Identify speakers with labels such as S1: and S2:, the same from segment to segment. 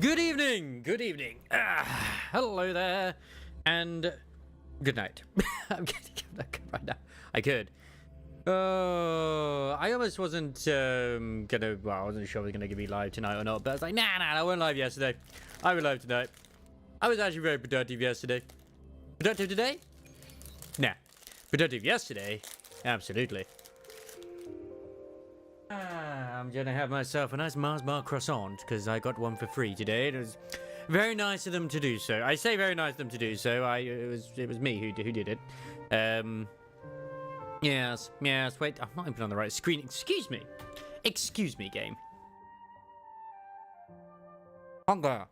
S1: Good evening, good evening. Hello there, and good night. I'm getting right now. I could. I almost wasn't gonna. Well, I wasn't sure I was gonna be live tonight or not, but I was like, nah, I went live yesterday. I will live tonight. I was actually very productive yesterday. Productive today? Nah. Productive yesterday? Absolutely. I'm gonna have myself a nice Mars bar croissant because I got one for free today. It was very nice of them to do so. I say very nice of them to do so. It was me who did it. Yes. Wait, I'm not even on the right screen. Excuse me, game. Hunger.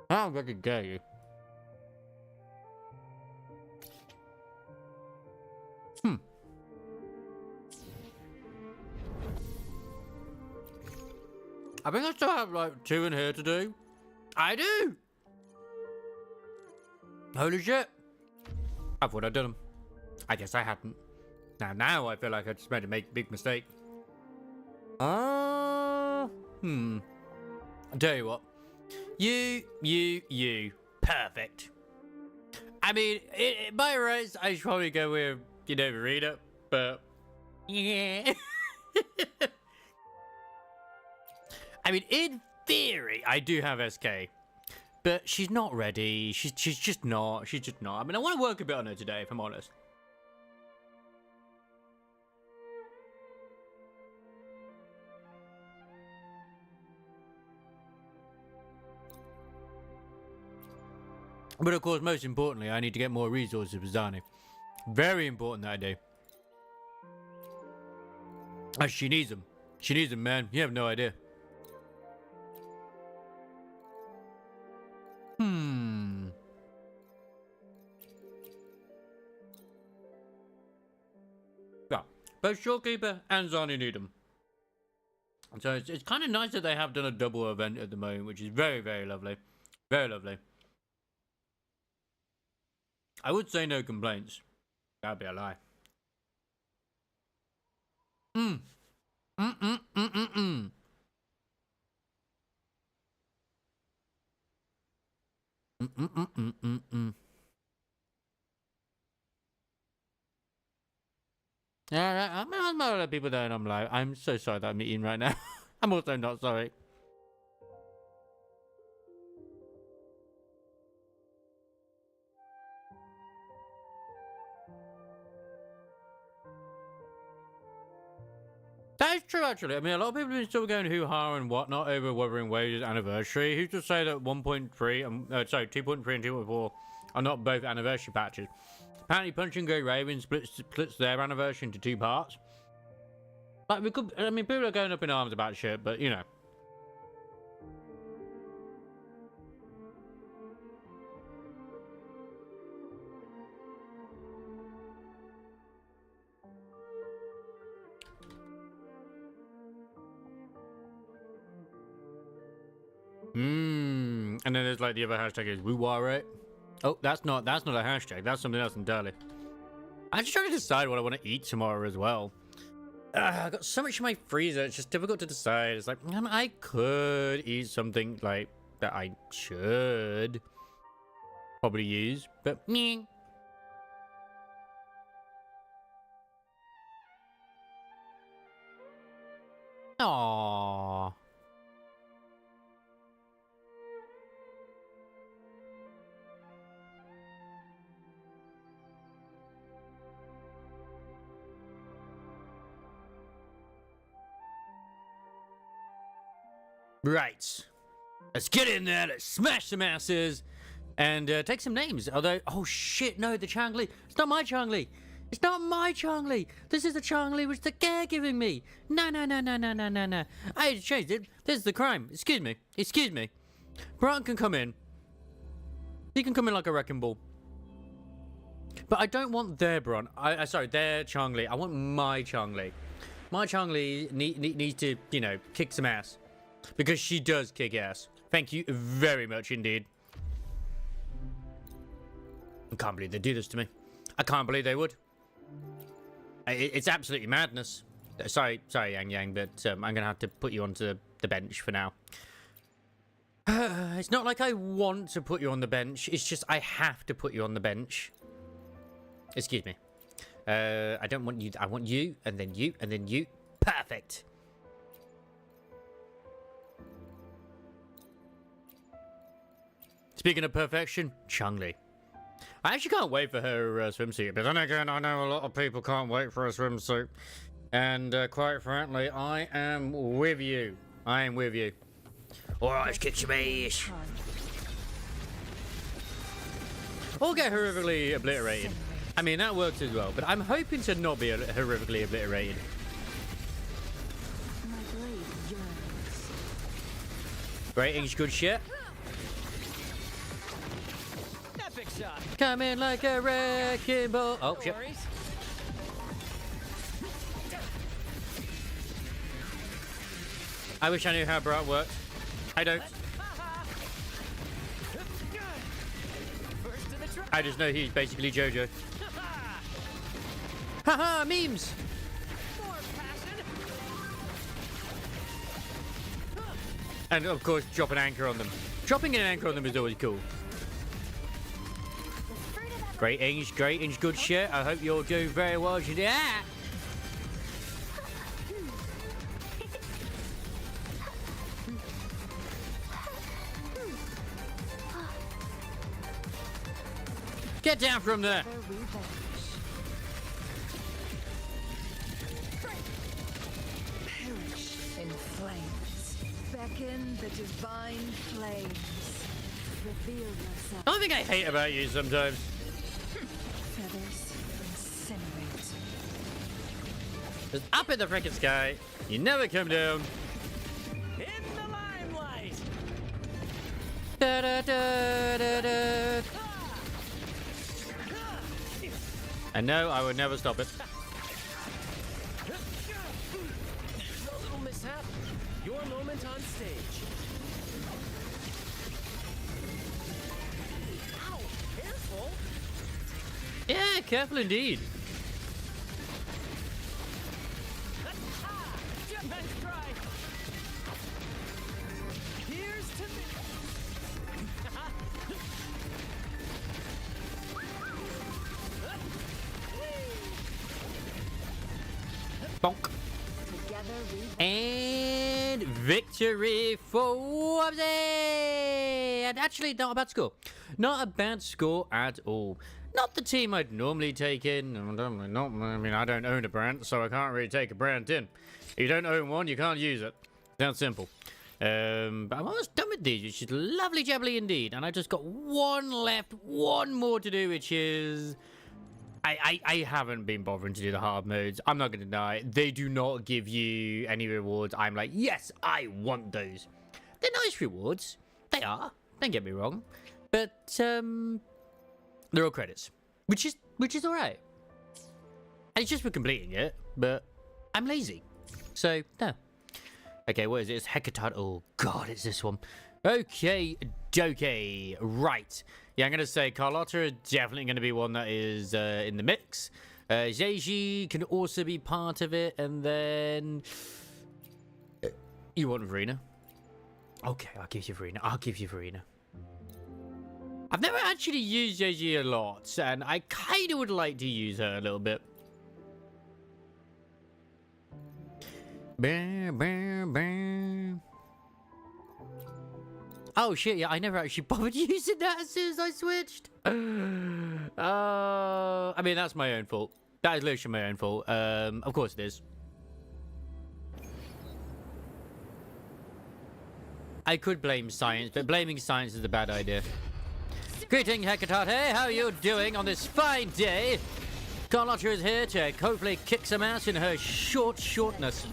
S1: How good to get you? I think I still have like 2 in here to do. I do! Holy shit. I thought I'd done them. I guess I hadn't. Now I feel like I just made a big mistake. I'll tell you what. You. Perfect. I mean, by rights, I should probably go with, Rita, but yeah. I mean, in theory, I do have SK, but she's not ready. She's just not. I mean, I want to work a bit on her today, if I'm honest. But of course, most importantly, I need to get more resources for Zani. Very important that I do. She needs them. She needs them, man. You have no idea. Yeah, both Shorekeeper and Zani need them. So it's kind of nice that they have done a double event at the moment, which is very, very lovely. Very lovely. I would say no complaints. That'd be a lie. Yeah, I'm not a lot of people there and I'm like, I'm so sorry that I'm eating right now. I'm also not sorry. That is true, actually. I mean, a lot of people have been still going hoo-ha and whatnot over Wuthering Waves' anniversary. Who's to say that 1.3, 2.3 and 2.4 are not both anniversary patches? Apparently, Punching Grey Raven splits their anniversary into 2 parts. Like, we could, I mean, people are going up in arms about shit, but, you know. And then there's like the other hashtag is WuWa, right? Oh, that's not a hashtag. That's something else entirely. I'm just trying to decide what I want to eat tomorrow as well. I got so much in my freezer. It's just difficult to decide. It's like, I could eat something like that I should probably use, but meh. Aww. Right. Let's get in there. Let's smash some asses and take some names. Although, oh shit, no, the Changli. It's not my Changli. It's not my Changli. This is the Changli which the caregiving me. No. I changed it. This is the crime. Excuse me. Brian can come in. He can come in like a wrecking ball. But I don't want their Bron. Sorry, their Changli. I want my Changli. My Changli needs to, kick some ass. Because she does kick ass. Thank you very much indeed. I can't believe they do this to me. I can't believe they would. It's absolutely madness. Sorry, Yang, but I'm going to have to put you onto the bench for now. It's not like I want to put you on the bench. It's just I have to put you on the bench. Excuse me. I don't want you. I want you, and then you, and then you. Perfect. Speaking of perfection, Chun-Li. I actually can't wait for her swimsuit, but then again, I know a lot of people can't wait for a swimsuit. And quite frankly, I am with you. I am with you. Alright, let's kick some ass. Or get horrifically obliterated. I mean, that works as well, but I'm hoping to not be horrifically obliterated. Great English, good shit. Come in like a wrecking ball. Oh, shit. I wish I knew how Brat worked. I don't. I just know he's basically JoJo. Haha, memes! And of course, drop an anchor on them. Dropping an anchor on them is always cool. Great English, good shit. I hope you're doing very well today. Get down from there.
S2: Perish in flames. Beckon the divine flames. Reveal yourself.
S1: I think I hate about you sometimes.
S2: Feathers incinerate.
S1: Just up in the freaking sky. You never come down.
S3: In the limelight.
S1: Da, da, da, da, da. And no, I would never stop it.
S3: A little mishap. Your moment on stage. Ow! Careful.
S1: Yeah, careful indeed.
S3: Nice try. Here's to me.
S1: Bonk.
S2: Together we
S1: And victory for Wubsy! And actually, not a bad score. Not a bad score at all. Not the team I'd normally take in. I mean, I don't own a brand, so I can't really take a brand in. If you don't own one, you can't use it. Sounds simple. But I'm almost done with these, which is lovely jubbly indeed. And I just got one left, one more to do, which is... I haven't been bothering to do the hard modes. I'm not going to deny. They do not give you any rewards. I'm like, yes, I want those. They're nice rewards. They are. Don't get me wrong. But, they're all credits. Which is all right. And it's just for completing it. But I'm lazy. So, no. Okay, what is it? It's Hecatard. Oh, God, it's this one. Okay, dokie. Right. Yeah, I'm going to say Carlotta is definitely going to be one that is in the mix. Zeiji can also be part of it. And then... you want Verena? Okay, I'll give you Verena. I'll give you Verena. I've never actually used Zeiji a lot. And I kind of would like to use her a little bit. Bam, bam, bam. Oh shit, yeah, I never actually bothered using that as soon as I switched. I mean, that's my own fault. That is literally my own fault. Of course it is. I could blame science, but blaming science is a bad idea. Greeting, Hecate. How are you doing on this fine day? Carlotta is here to hopefully kick some ass in her shortness.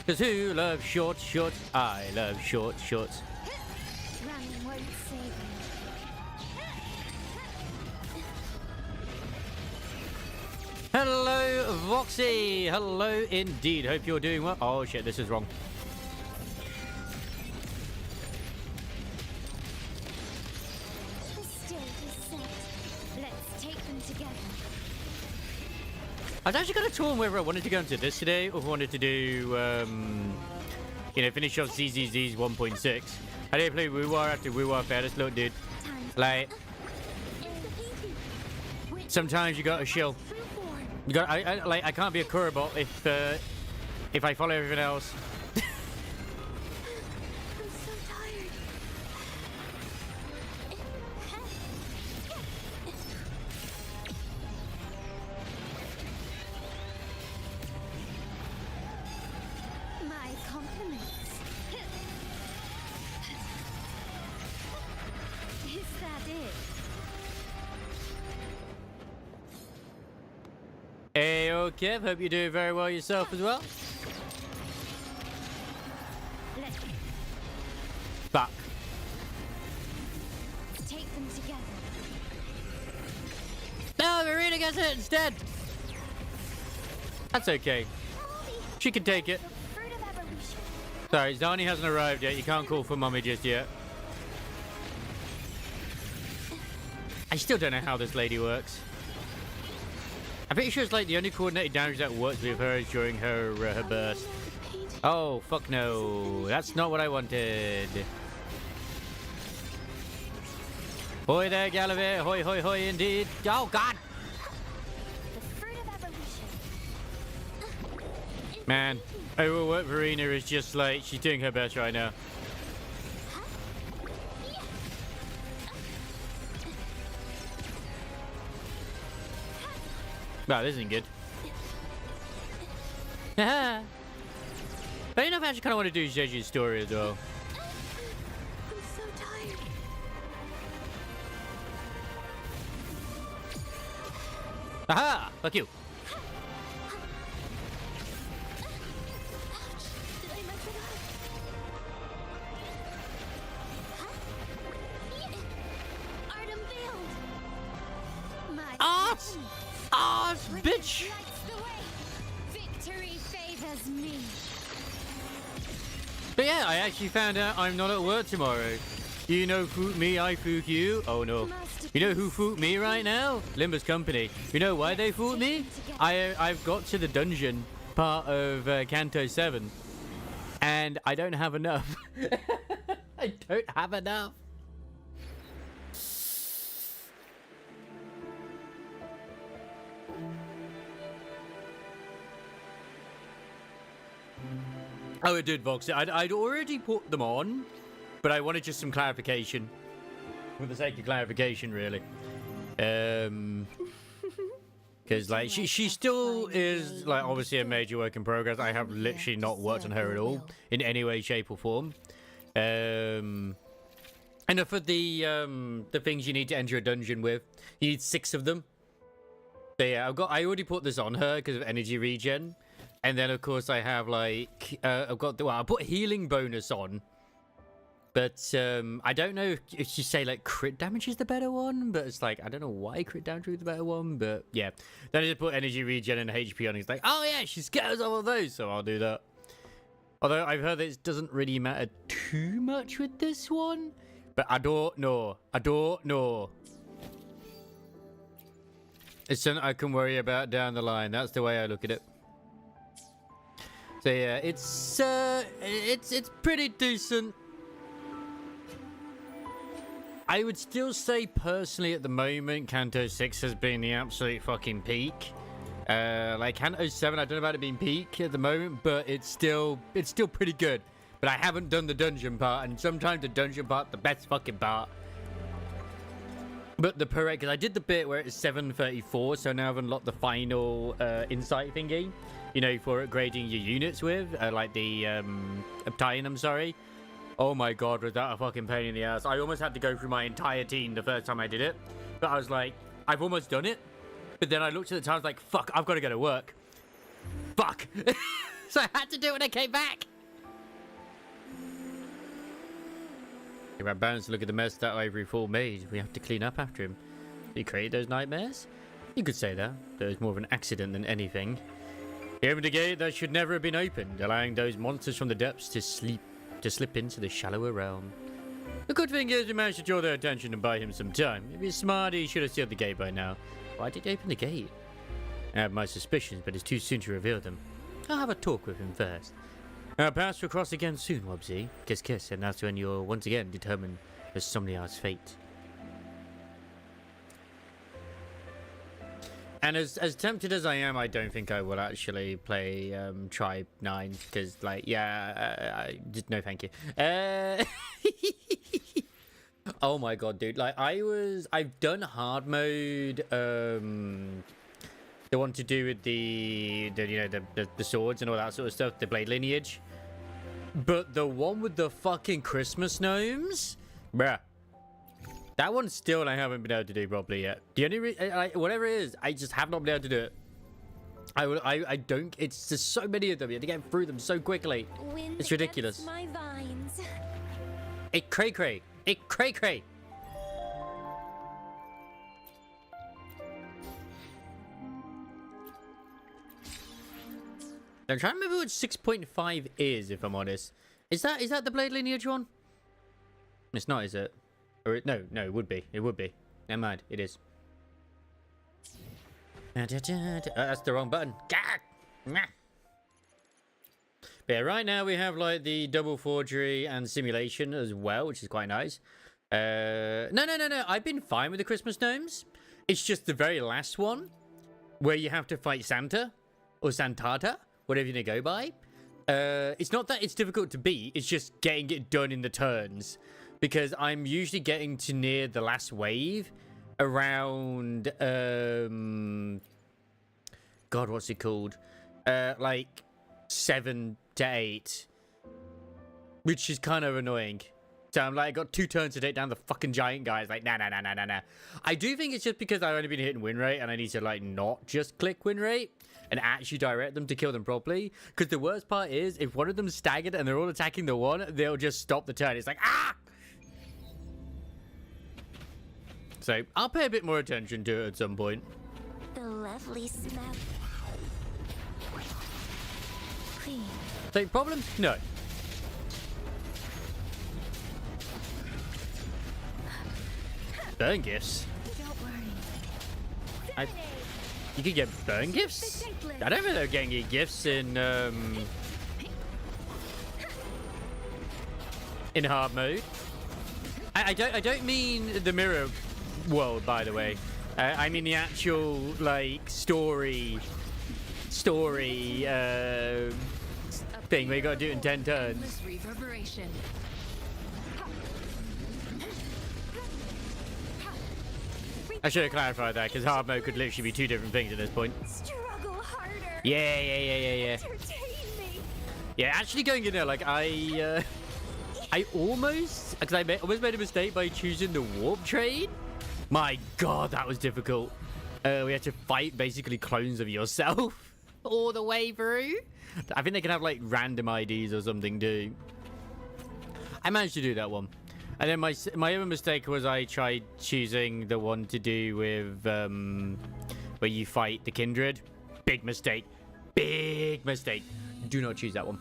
S1: Cause who loves short shorts? I love short shorts.
S2: running won't save me.
S1: Hello, Voxy. Hello, indeed. Hope you're doing well. Oh shit, this is wrong.
S2: The stage is set. Let's take them together.
S1: I was actually kind of torn whether I wanted to go into this today or if I wanted to do, you know, finish off ZZZ's 1.6. I did play WuWa after WuWa Fairness. Look, dude. Like, sometimes you gotta chill. You got, I can't be a Kurobot if I follow everyone else.
S2: I'm so tired. My compliments. Is that it?
S1: Hey, okay. Hope you're doing very well yourself as well.
S2: Let's
S1: Fuck.
S2: take them together.
S1: No, Marina gets it instead. That's okay. She can take it.
S2: The fruit of evolution.
S1: Sorry, Zani hasn't arrived yet. You can't call for mummy just yet. I still don't know how this lady works. I'm pretty sure it's like the only coordinated damage that works with her is during her her burst. Oh, fuck no. That's not what I wanted. Hoy there, Gallivant. Hoy, hoy, hoy, indeed. Oh, God.
S2: The fruit of evolution.
S1: Man, overworked Verena is just like, she's doing her best right now. Wow, this isn't good. But you know, I actually kind of want to do Jeju's story as well.
S2: I'm so tired.
S1: Aha! Fuck you.
S2: Ouch. Did I mess it up? Art unveiled. My
S1: Ah!
S2: compliments.
S1: Ah, bitch!
S2: Lights the way. Victory favors me.
S1: But yeah, I actually found out I'm not at work tomorrow. You know, foot me, I foot you. Oh no. You know who foot me right now? Limber's company. You know why they foot me? I've got to the dungeon part of Kanto 7. And I don't have enough. I don't have enough. Oh, it did, Vox. I'd already put them on, but I wanted just some clarification. For the sake of clarification, really. Because, like, she still is, like, obviously a major work in progress. I have literally not worked on her at all, in any way, shape, or form. And for the things you need to enter a dungeon with, you need 6 of them. So, yeah, I already put this on her because of energy regen. And then, of course, I have, like, I've got the, well, I put healing bonus on. But I don't know if you say, like, crit damage is the better one. But it's like, I don't know why crit damage is the better one. But, yeah. Then I just put energy regen and HP on. It's like, oh, yeah, she scatters all of those. So I'll do that. Although I've heard that it doesn't really matter too much with this one. But I don't know. I don't know. It's something I can worry about down the line. That's the way I look at it. So yeah, it's pretty decent. I would still say personally at the moment, Kanto 6 has been the absolute fucking peak. Like Kanto 7, I don't know about it being peak at the moment, but it's still pretty good. But I haven't done the dungeon part, and sometimes the dungeon part, the best fucking part. But the parade, because I did the bit where it's 734, so now I've unlocked the final insight thingy. You know, for upgrading your units with, like the Uptime, I'm sorry. Oh my god, was that a fucking pain in the ass. I almost had to go through my entire team the first time I did it. But I was like, I've almost done it. But then I looked at the time, I was like, fuck, I've got to go to work. Fuck. So I had to do it when I came back. If I bounce, look at the mess that Ivory Fall made. We have to clean up after him. He created those nightmares? You could say that. That was more of an accident than anything. He opened a gate that should never have been opened, allowing those monsters from the depths to slip into the shallower realm. The good thing is we managed to draw their attention and buy him some time. If he's smart, he should have sealed the gate by now. Why did he open the gate? I have my suspicions, but it's too soon to reveal them. I'll have a talk with him first. Perhaps we'll cross again soon, Wobbsy. Kiss, kiss, and that's when you'll once again determine the Somniar's fate. And as tempted as I am, I don't think I will actually play Tribe 9, because, like, yeah, just no thank you. Oh my god, dude. Like, I've done hard mode, the one to do with the swords and all that sort of stuff, the blade lineage. But the one with the fucking Christmas gnomes? Bruh. That one still I haven't been able to do properly yet. The only whatever it is, I just have not been able to do it. I don't. It's just so many of them. You have to get through them so quickly.
S2: Wind
S1: It's ridiculous.
S2: my vines.
S1: It cray cray. It cray cray. I'm trying to remember what 6.5 is, if I'm honest. Is that the blade lineage one? It's not, is it? Or no, it would be. It would be. Never mind, it is. That's the wrong button. But yeah, right now we have like the double forgery and simulation as well, which is quite nice. No. I've been fine with the Christmas gnomes. It's just the very last one where you have to fight Santa or Santata, whatever you go by. It's not that it's difficult to beat. It's just getting it done in the turns. Because I'm usually getting to near the last wave around, God, what's it called? Like 7 to 8, which is kind of annoying. So I'm like, I got 2 turns to take down the fucking giant guys. Like, nah. I do think it's just because I've only been hitting win rate and I need to like not just click win rate and actually direct them to kill them properly. Because the worst part is if one of them's staggered and they're all attacking the one, they'll just stop the turn. It's like, ah! So I'll pay a bit more attention to it at some point.
S2: The lovely smell. Clean.
S1: So problems? No. Burn gifts?
S2: Don't worry.
S1: You could get burn gifts? I don't think they're getting any gifts in hard mode. I don't mean the mirror world, by the way. I mean the actual like story thing where you gotta do it in 10 turns.
S2: Reverberation.
S1: I should have clarified that because hard mode could literally be 2 different things at this point.
S2: Struggle harder.
S1: Yeah.
S2: Entertain me.
S1: Yeah, actually going in there, like I almost, because I almost made a mistake by choosing the warp train. My god, that was difficult. We had to fight basically clones of yourself all the way through. I think they can have like random IDs or something too. I managed to do that one. And then my other mistake was I tried choosing the one to do with where you fight the kindred. Big mistake. Big mistake. Do not choose that one.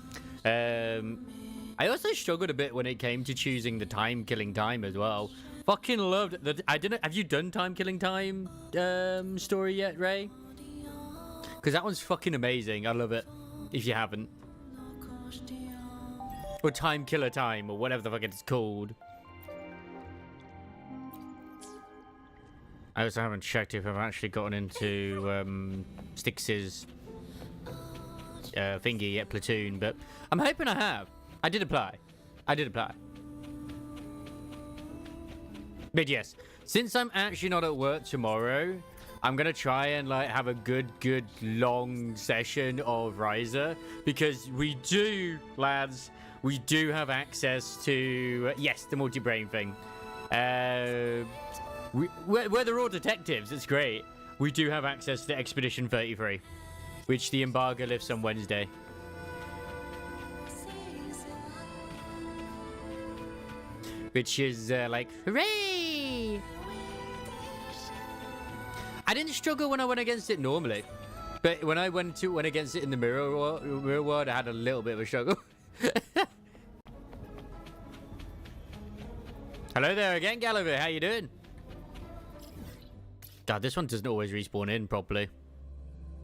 S1: I also struggled a bit when it came to choosing the killing time as well. Fucking loved that. I didn't. Have you done killing time story yet, Ray? Because that one's fucking amazing. I love it. If you haven't, or killer time, or whatever the fuck it's called. I also haven't checked if I've actually gotten into Styx's thingy yet, platoon, but I'm hoping I have. I did apply. But yes, since I'm actually not at work tomorrow, I'm gonna try and like have a good long session of Ryza, because we do, lads, we do have access to yes, the multi-brain thing. We're they're all detectives. It's great. We do have access to Expedition 33, which the embargo lifts on Wednesday. Which is like, hooray! I didn't struggle when I went against it normally, but when I went against it in the mirror world, I had a little bit of a struggle. Hello there again, Gallagher. How you doing? God, this one doesn't always respawn in properly.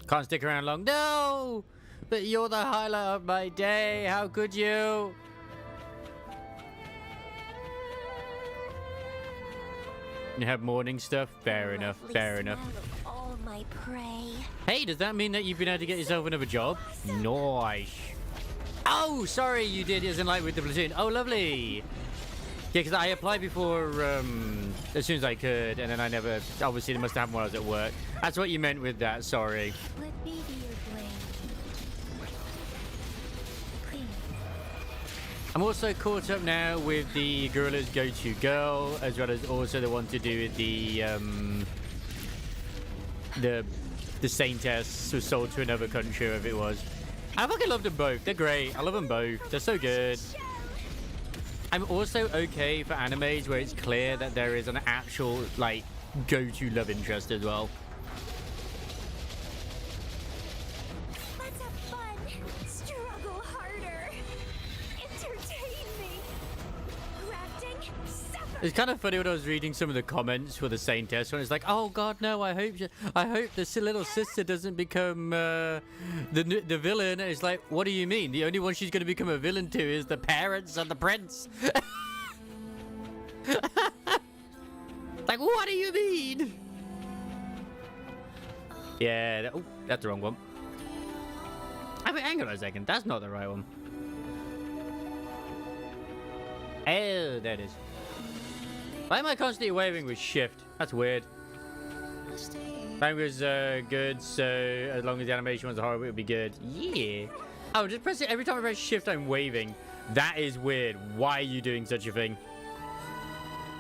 S1: Can't stick around long. No! But you're the highlight of my day. How could you? You have morning stuff? Fair enough. Fair enough.
S2: All my prey.
S1: Hey, does that mean that you've been able to get yourself another job? Nice. Oh, sorry, you did. As in, like, with the platoon. Oh, lovely. Yeah, because I applied before, as soon as I could, and then I never... Obviously, they must have happened when I was at work. That's what you meant with that. Sorry.
S2: Let me be your blade. Please.
S1: I'm also caught up now with the Gorilla's Go-To Girl, as well as also the one to do with the Saintess was sold to another country, if it was. I fucking love them both. They're great. I love them both. They're so good. I'm also okay for animes where it's clear that there is an actual, like, go-to love interest as well.
S2: Let's have fun. Struggle harder. Entertain me. Grafting. Suffer.
S1: It's kind of funny when I was reading some of the comments for the Saintess one. It's like, oh god, no! I hope the little sister doesn't become the villain. It's like, what do you mean? The only one she's going to become a villain to is the parents and the prince. Like, what do you mean? Yeah. Oh, that's the wrong one. I mean, hang on a second. That's not the right one. Oh, there it is. Why am I constantly waving with shift? That's weird. That was good, so as long as the animation was horrible, it would be good. Yeah. Oh, just press it every time I press shift, I'm waving. That is weird. Why are you doing such a thing?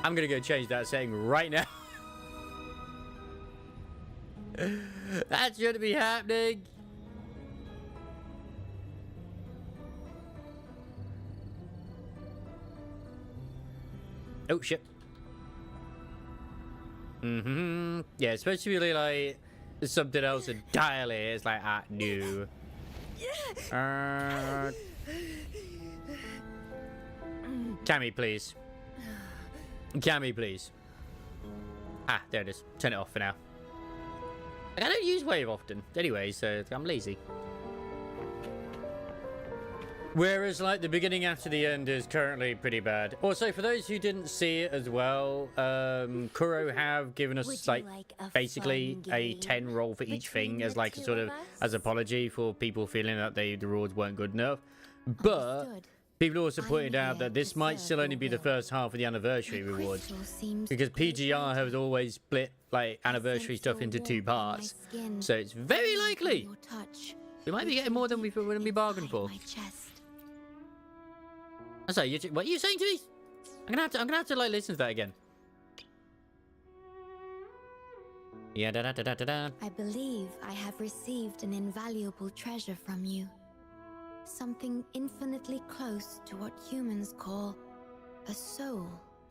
S1: I'm gonna go change that setting right now. That shouldn't be happening. Oh shit. Yeah, it's supposed to be really like something else entirely. It's like, no. Cammy, please. Cammy, please. Ah, there it is. Turn it off for now. Like, I don't use wave often. Anyway, so I'm lazy. Whereas, like, the beginning after the end is currently pretty bad. Also, for those who didn't see it as well, Kuro have given us, like basically a 10 roll for each thing as, like, a sort of as apology for people feeling that the rewards weren't good enough. But people also pointed out that this might still only be the first half of the anniversary rewards. Because PGR has always split, like, anniversary stuff into 2 parts. So it's very likely we might be getting more than we bargained for. I'm sorry, what are you saying to me? I'm gonna have to like listen to that again. Yeah, da da da da da da.
S2: I believe I have received an invaluable treasure from you. Something infinitely close to what humans call a soul.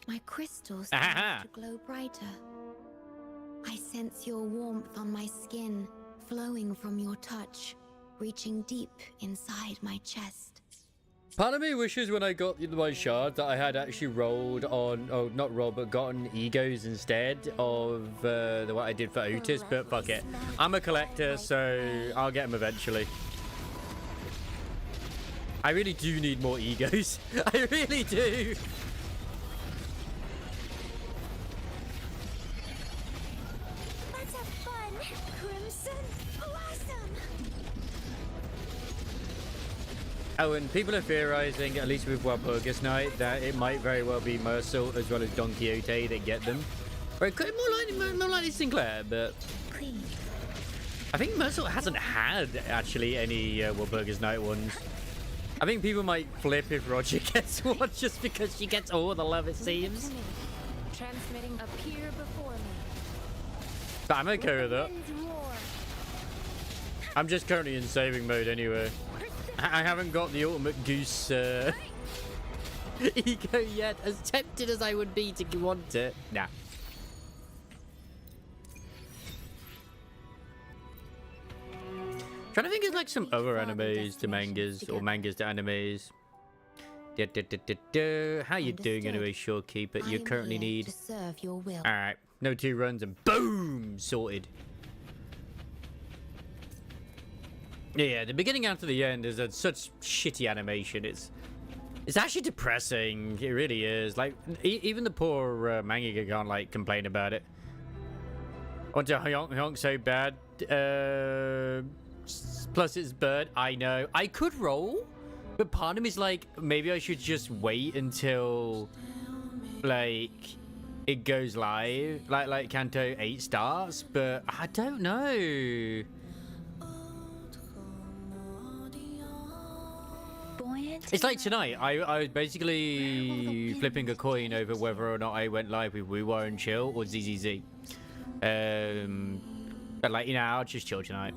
S2: My crystals start to glow brighter. I sense your warmth on my skin, flowing from your touch, reaching deep inside my chest.
S1: Part of me wishes when I got my shard that I had actually rolled on, oh, not rolled, but gotten egos instead of what I did for Otis, but fuck it. I'm a collector, so I'll get them eventually. I really do need more egos. I really do.
S2: Let's have fun, Crimson Blossom.
S1: Oh, and people are theorizing, at least with Walpurgis Night, that it might very well be Mersault as well as Don Quixote that get them. Or it could more likely Sinclair, but
S2: Please.
S1: I think Mersault hasn't had actually any Walpurgis Night ones. I think people might flip if Roger gets one just because she gets all the love, it seems.
S2: Transmitting appear before me.
S1: But I'm okay with that. I'm just currently in saving mode anyway. I haven't got the ultimate goose ego yet, as tempted as I would be to want it. Nah. Trying to think of like some other animes to mangas or mangas to animes. How you doing anyway, Shorekeeper? You currently need... Alright, no 2 runs and boom! Sorted. Yeah, the beginning after the end is such shitty animation. It's actually depressing. It really is. Like, even the poor mangaka can't, like, complain about it. I want to honk so bad. Plus it's bird. I know. I could roll, but part of me is like, maybe I should just wait until, like, it goes live. Like Kanto 8 starts, but I don't know. It's like tonight, I was basically flipping a coin over whether or not I went live with WuWa and chill or ZZZ. But like, you know, I'll just chill tonight.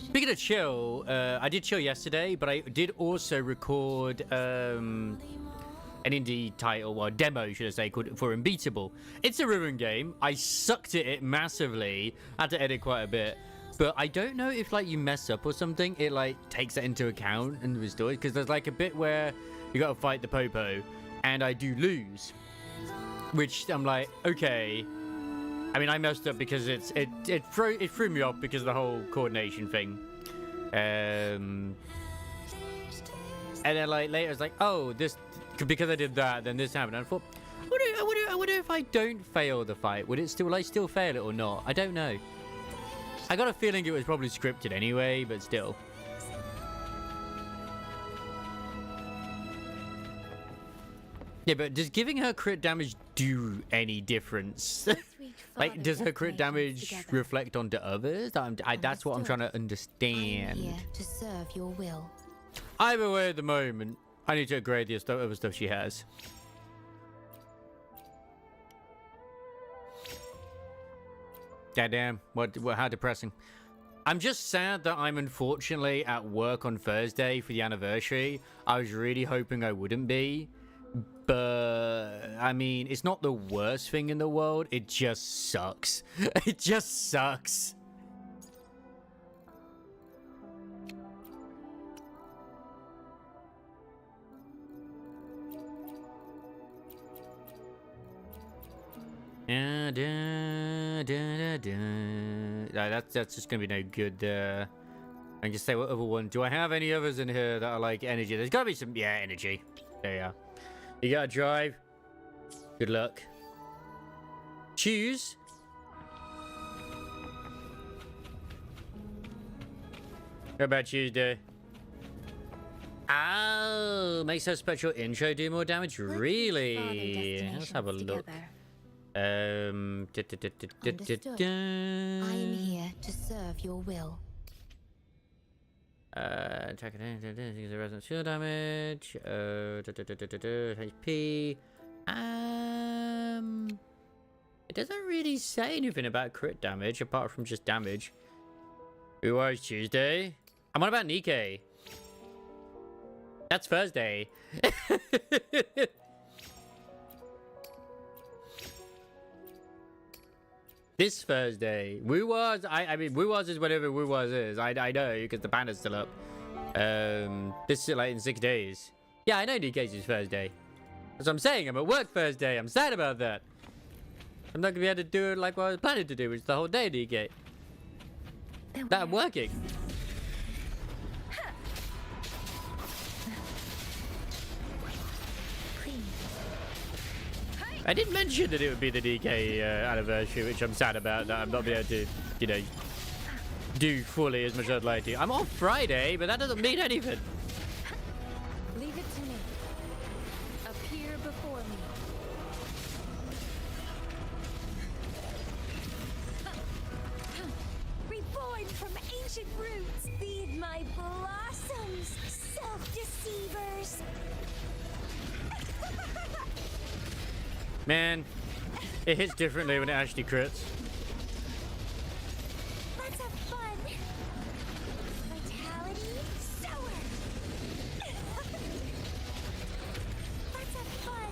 S1: Speaking of chill, I did chill yesterday, but I did also record an indie title, or demo, should I say, called for Unbeatable. It's a ruined game. I sucked at it massively. I had to edit quite a bit. But I don't know if, like, you mess up or something, it, like, takes that into account and restores. Because there's, like, a bit where you got to fight the Popo, and I do lose. Which I'm like, okay. I mean, I messed up because it threw me off because of the whole coordination thing. And then, like, later it's like, oh, this, because I did that, then this happened. And I thought, I wonder if I don't fail the fight, would it still, like, still fail it or not? I don't know. I got a feeling it was probably scripted anyway, but still. Yeah, but does giving her crit damage do any difference? Like, does her crit damage reflect onto others? That's what I'm trying to understand.
S2: I'm here to serve your will.
S1: Either way, at the moment, I need to upgrade the other stuff she has. Goddamn, how depressing. I'm just sad that I'm unfortunately at work on Thursday for the anniversary. I was really hoping I wouldn't be. But, I mean, it's not the worst thing in the world. It just sucks. It just sucks. That's just gonna be no good. I can just say what other one. Do I have any others in here that are like energy? There's gotta be some. Yeah, energy. There you are. You gotta drive. Good luck. Choose. How about Tuesday? Oh, makes her special intro do more damage. Really? Let's have a look.
S2: Understood. I am here to serve your will.
S1: Attack the resonant shield damage. HP. It doesn't really say anything about crit damage apart from just damage. Who was Tuesday? I'm on about Nikkei. That's Thursday. This Thursday. WuWa's, I mean, WuWa's is whatever WuWa's is. I know, because the banner's still up. This is like in 6 days. Yeah, I know DK's is Thursday. That's what I'm saying. I'm at work Thursday. I'm sad about that. I'm not going to be able to do it like what I was planning to do, which is the whole day, DK. That I'm working. I did mention that it would be the DK anniversary, which I'm sad about, that I'm not being able to, you know, do fully as much as I'd like to. I'm off Friday, but that doesn't mean anything.
S2: Leave it to me. Appear before me.
S4: Reborn from ancient roots, feed my blossoms, self-deceivers.
S1: Man, it hits differently when it actually crits.
S4: Let's have fun. Vitality sour. Let's have fun.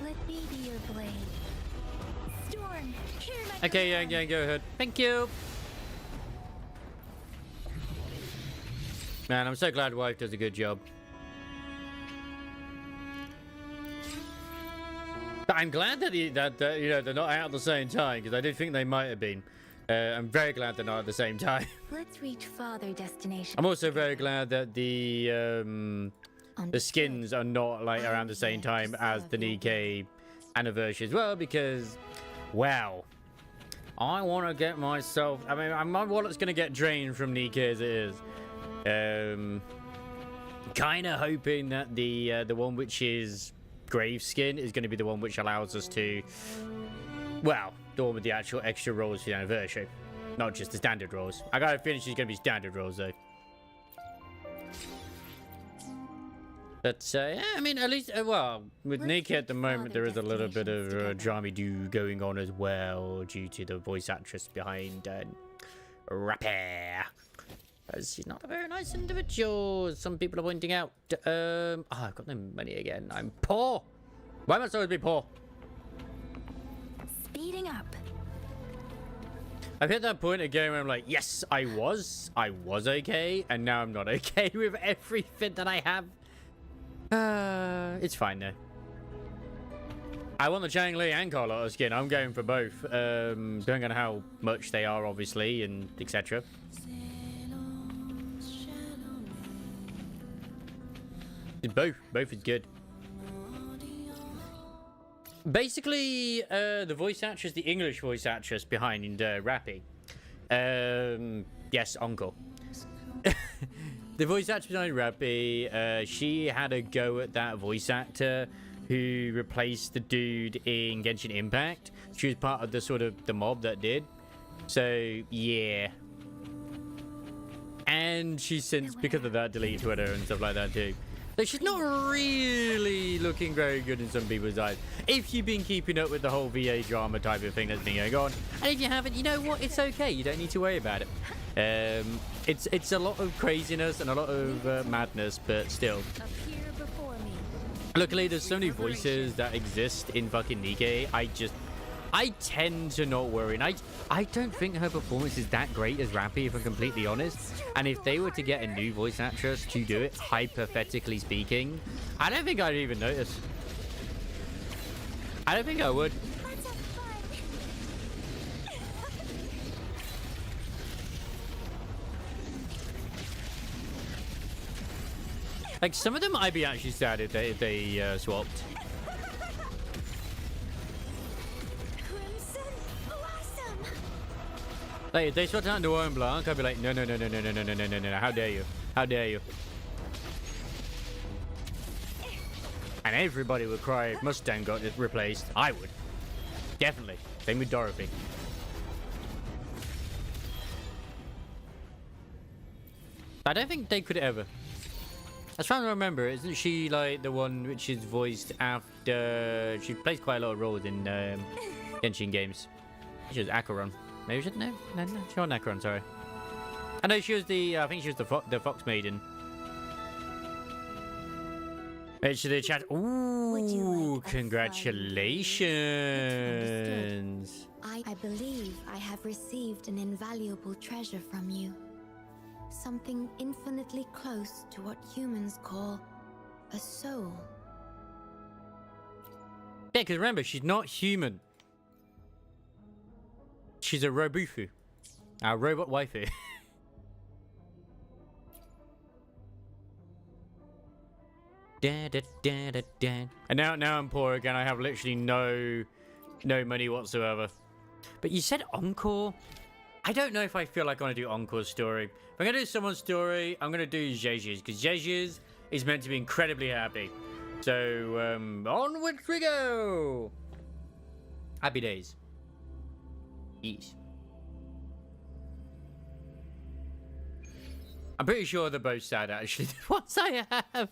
S2: Let me be your blade.
S4: Storm, hear my
S1: Okay, yeah, go ahead. Thank you. Man, I'm so glad wife does a good job. But I'm glad that, you know, they're not out at the same time, because I did think they might have been. I'm very glad they're not at the same time.
S4: Let's reach farther destination.
S1: I'm also very glad that the skins are not like around the same time as the Nikkei anniversary as well, because, wow, I want to get myself. I mean, my wallet's gonna get drained from Nikkei as it is. Kind of hoping that the one which is grave skin is going to be the one which allows us to, well, the one with the actual extra rolls for the anniversary, not just the standard rolls. I gotta finish. It's going to be standard rolls though. But yeah, I mean, at least well, with Nikkei at the moment there is a little bit of drama do going on as well due to the voice actress behind Rappy. As she's not a very nice individual, some people are pointing out. Oh, I've got no money again. I'm poor. Why must I always be poor?
S4: Speeding up.
S1: I've hit that point again where I'm like, yes, I was okay, and now I'm not okay with everything that I have. It's fine though. I want the Changli and Carlotta skin. I'm going for both. Depending on how much they are, obviously, and etc. Both is good. Basically, the voice actress, the English voice actress behind Rappy. Yes, Uncle. The voice actress behind Rappy, she had a go at that voice actor who replaced the dude in Genshin Impact. She was part of the sort of the mob that did. So, yeah. And she's since, because of that, deleted Twitter and stuff like that too. So she's not really looking very good in some people's eyes. If you've been keeping up with the whole VA drama type of thing that's been going on, and if you haven't, you know what? It's okay. You don't need to worry about it. It's a lot of craziness and a lot of madness, but still.
S4: Appear before me.
S1: Luckily, there's so many voices that exist in fucking Nikkei. I tend to not worry. And I don't think her performance is that great as Rappy, if I'm completely honest. And if they were to get a new voice actress to do it, hypothetically speaking, I don't think I'd even notice. I don't think I would.
S4: Let's have fun.
S1: Like, some of them I'd be actually sad if they swapped.
S4: Crimson Blossom.
S1: Like, if they swapped out into Owen Blanc, I'd be like, no, how dare you? How dare you? And everybody would cry if Mustang got replaced. I would. Definitely. Same with Dorothy. I don't think they could ever. As far as I remember, isn't she like the one which is voiced after... She plays quite a lot of roles in Genshin games. She was Acheron. Maybe she... No, she wasn't Acheron, sorry. I know she was the... I think she was the Fox Maiden. Actually, the chat... Ooh, congratulations.
S2: I believe I have received an invaluable treasure from you. Something infinitely close to what humans call a soul.
S1: Yeah, because remember, she's not human. She's a robufu. Our robot waifu. And now I'm poor again. I have literally no money whatsoever. But you said Encore? I don't know if I feel like I want to do Encore's story. If I'm going to do someone's story, I'm going to do Jeju's, because Jeju's is meant to be incredibly happy. So, onwards we go! Happy days. Yes. I'm pretty sure they're both sad, actually. The ones I have.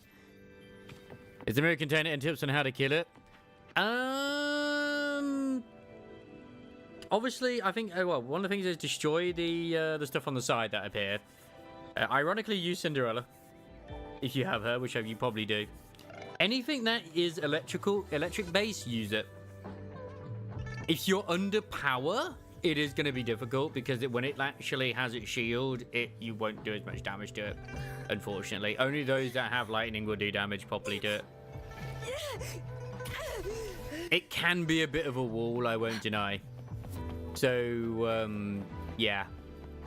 S1: Is the mirror container and tips on how to kill it? Obviously, I think, well, one of the things is destroy the stuff on the side that appear. Ironically, use Cinderella. If you have her, which you probably do. Anything that is electric base, use it. If you're under power, it is going to be difficult because when it actually has its shield, you won't do as much damage to it, unfortunately. Only those that have lightning will do damage properly to it. It can be a bit of a wall, I won't deny. So, yeah.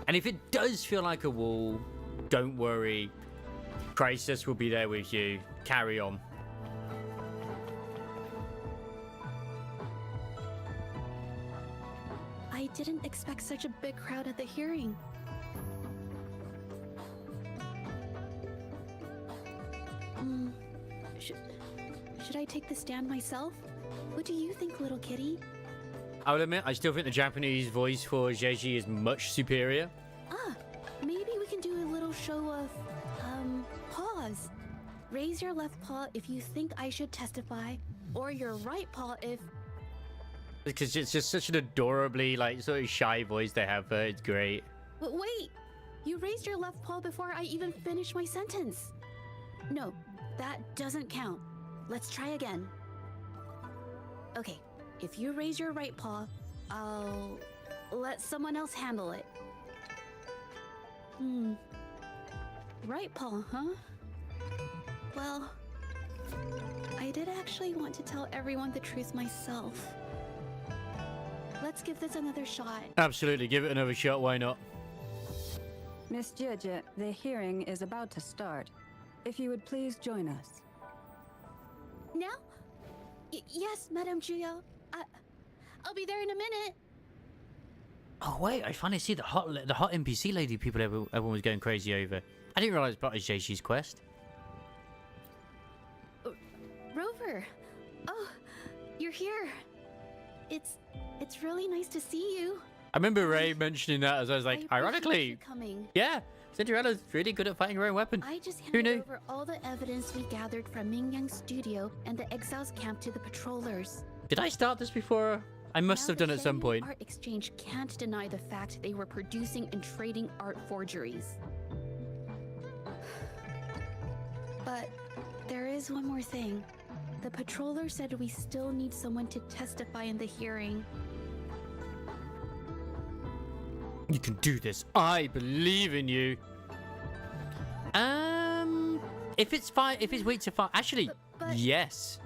S1: And if it does feel like a wall, don't worry. Crisis will be there with you. Carry on.
S5: I didn't expect such a big crowd at the hearing. Should I take the stand myself? What do you think, little kitty?
S1: I will admit, I still think the Japanese voice for Jeji is much superior.
S5: Maybe we can do a little show of, paws. Raise your left paw if you think I should testify, or your right paw if...
S1: Because it's just such an adorably, like, sort of shy voice they have. It's great.
S5: But wait! You raised your left paw before I even finished my sentence. No, that doesn't count. Let's try again. Okay, if you raise your right paw, I'll let someone else handle it. Right paw, huh? Well, I did actually want to tell everyone the truth myself. Let's give this another shot.
S1: Absolutely, give it another shot. Why not?
S6: Miss Jeje, the hearing is about to start. If you would please join us.
S5: Now? Yes, Madame Juyo. I'll be there in a minute.
S1: Oh wait, I finally see the hot NPC lady people everyone was going crazy over. I didn't realize part of Jeishi's quest.
S5: Rover. Oh, you're here. It's really nice to see you.
S1: I remember Ray mentioning that as I was like,
S5: I appreciate
S1: ironically,
S5: you coming.
S1: yeah, Cinderella's really good at fighting her own weapon.
S5: I just
S1: Who
S5: handed
S1: knew?
S5: over all the evidence we gathered from Mingyang's studio and the exiles camp to the patrollers.
S1: Did I start this before? I must
S5: Now
S1: have done
S5: the
S1: at some
S5: Shenmue
S1: point.
S5: Art Exchange can't deny the fact they were producing and trading art forgeries. But there is one more thing. The patroller said we still need someone to testify in the hearing.
S1: You can do this. I believe in you. If it's weak to fight, actually,
S5: But-
S1: yes.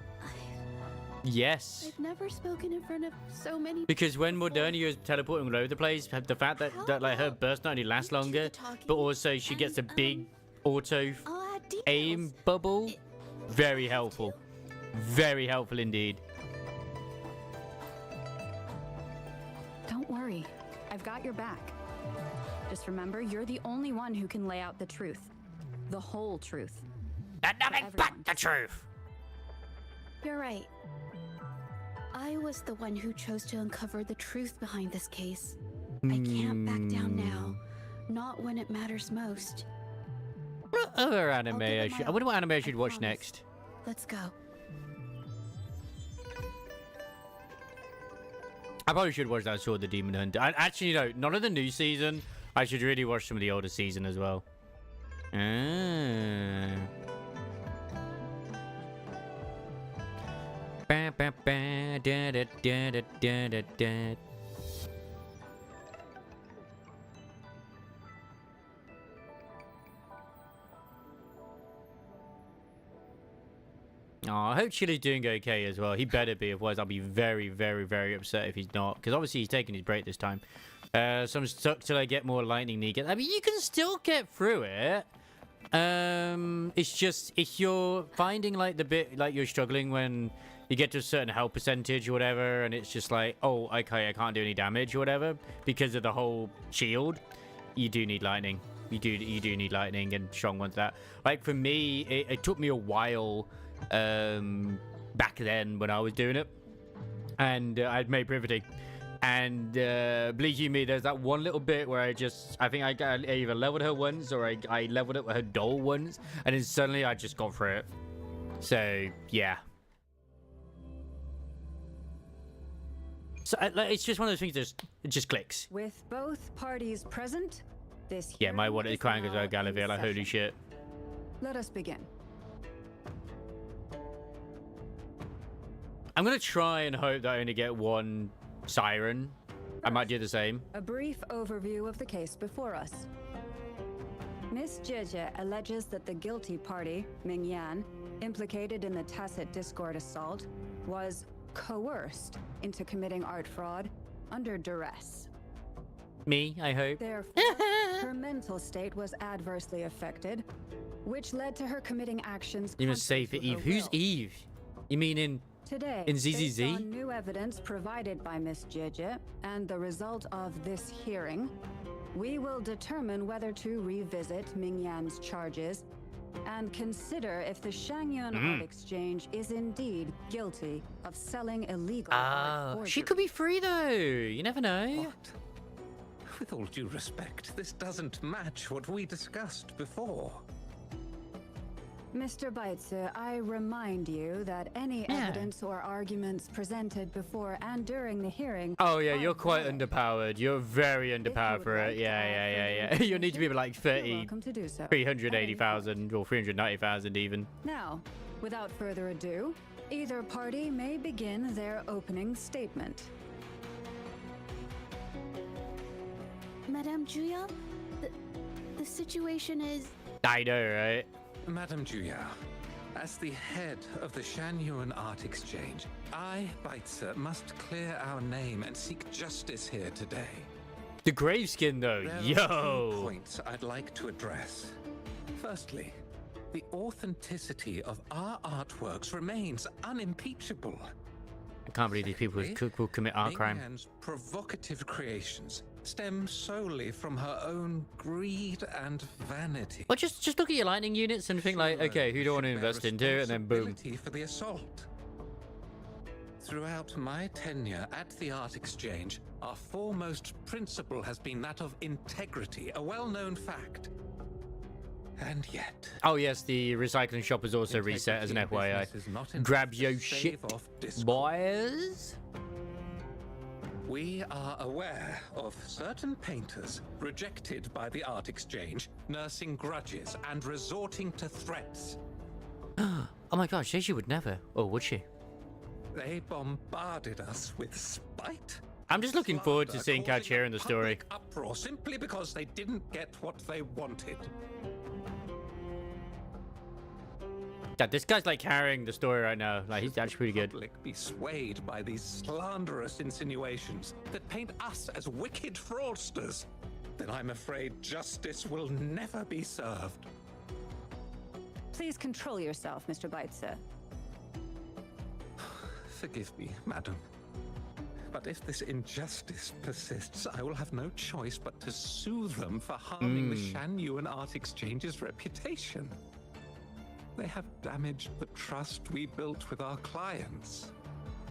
S1: Yes.
S5: I've never spoken in front of so many
S1: Because when
S5: before.
S1: Modernia is teleporting all over the place, the fact that like her burst not only lasts
S5: You do the
S1: longer,
S5: talking,
S1: but also she gets a
S5: and,
S1: big auto
S5: I'll add details.
S1: aim bubble.
S5: It-
S1: Very helpful. Very helpful indeed.
S6: Don't worry, I've got your back. Just remember, you're the only one who can lay out the truth. The whole truth.
S1: And nothing but
S6: everyone.
S1: the truth.
S5: You're right. I was the one who chose to uncover the truth behind this case. I can't back down now. Not when it matters most.
S1: What other anime
S5: give it
S1: I
S5: my
S1: should? I wonder what anime I
S5: all,
S1: should
S5: I
S1: watch
S5: promise.
S1: next.
S5: Let's go.
S1: I probably should watch that Sword the Demon Hunter. Actually, no, none of the new season. I should really watch some of the older season as well. Ba, ba, ba, da, da, da, da, da, da, da. Oh, I hope Chili's doing okay as well. He better be, otherwise I'll be very, very, very upset if he's not. Because obviously he's taking his break this time. So I'm stuck till I get more lightning knee. I mean, you can still get through it. It's just, if you're finding like the bit, like you're struggling when you get to a certain health percentage or whatever, and it's just like, oh, okay, I can't do any damage or whatever because of the whole shield, you do need lightning. You do need lightning and strong ones. That, like, for me, it took me a while back then when I was doing it, and I'd made Privity, and believe you me, there's that one little bit where I think I either leveled her once or I leveled up with her doll once, and then suddenly I just got through it. So yeah, so it's just one of those things that it just clicks.
S6: With both parties present, this
S1: Yeah, my
S6: hearing
S1: one is
S6: is
S1: crying as
S6: now
S1: well, Galavir,
S6: in
S1: like holy
S6: session.
S1: shit.
S6: Let us begin.
S1: I'm gonna try and hope that I only get one siren I might do the same.
S6: A brief overview of the case before us. Miss Jeje alleges that the guilty party, Ming Yan, implicated in the tacit discord assault, was coerced into committing art fraud under duress.
S1: Me, I hope.
S6: Therefore, her mental state was adversely affected, which led to her committing actions.
S1: You must say for
S6: contrary to
S1: Eve.
S6: her
S1: Who's
S6: will.
S1: Eve? You mean in
S6: Today,
S1: in
S6: based
S1: ZZZ?
S6: on new evidence provided by Miss Jeje and the result of this hearing, we will determine whether to revisit Ming Yan's charges and consider if the Shangyun Art Exchange is indeed guilty of selling illegal art forgery.
S1: She could be free though. You never know.
S7: What? With all due respect, this doesn't match what we discussed before.
S6: Mr. Baitze, I remind you that any evidence or arguments presented before and during the hearing.
S1: Oh yeah, you're
S6: are
S1: quite
S6: valid.
S1: underpowered. You're very underpowered
S6: would
S1: for
S6: like
S1: it.
S6: to
S1: Yeah,
S6: add
S1: yeah.
S6: further
S1: You'll need to be like
S6: You're
S1: 30,
S6: welcome to do so.
S1: 380,000 or 390,000 even.
S6: Now, without further ado, either party may begin their opening statement.
S5: Madame Juya, the situation is.
S1: I know, right?
S7: Madame Juya, as the head of the Shanyuan Art Exchange, I, Baitze, must clear our name and seek justice here today.
S1: The graveskin though,
S7: There are
S1: yo.
S7: 2 points I'd like to address. Firstly, the authenticity of our artworks remains unimpeachable.
S1: I can't believe these people will commit art
S7: Ming
S1: crime.
S7: Yan's provocative creations stem solely from her own greed and vanity.
S1: Well, just look at your lightning units and think like, okay, who do I want to
S7: Should bear
S1: invest into? And then boom.
S7: responsibility for the assault. Throughout my tenure at the Art Exchange, our foremost principle has been that of integrity, a well-known fact. And yet,
S1: Oh yes, the recycling shop is also reset as an
S7: integrity in
S1: FYI.
S7: business is not enough
S1: Grab
S7: to
S1: your
S7: stave
S1: shit,
S7: off discord.
S1: boys.
S7: We are aware of certain painters rejected by the Art Exchange, nursing grudges and resorting to threats.
S1: Oh my gosh, she would never. Or would she?
S7: They bombarded us with spite.
S1: I'm just looking forward to
S7: slander,
S1: seeing Couch
S7: causing
S1: here
S7: a
S1: in the story.
S7: public uproar simply because they didn't get what they wanted.
S1: God, this guy's like carrying the story right now. Like he's actually pretty good.
S7: Public be swayed by these slanderous insinuations that paint us as wicked fraudsters, then I'm afraid justice will never be served.
S6: Please control yourself, Mr. Baitze.
S7: Forgive me, madam. But if this injustice persists, I will have no choice but to sue them for harming the Shanyuan Art Exchange's reputation. They have damaged the trust we built with our clients.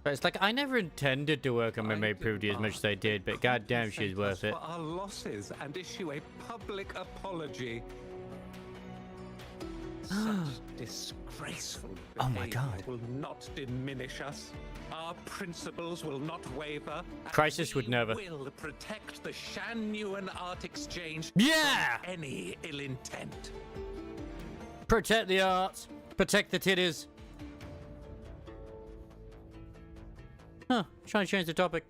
S1: But it's like I never intended to work on Mermaid Prudy as much as I did, but goddamn, she's worth it.
S7: For our losses and issue a public apology. Such disgraceful
S1: Oh my
S7: behavior
S1: God.
S7: will not diminish us. Our principles will not waver. and
S1: Crisis would
S7: we
S1: never.
S7: will protect the Shanyuan Art Exchange
S1: Yeah!
S7: from any ill intent.
S1: Protect the arts. Protect the titties. Huh, trying to change the topic.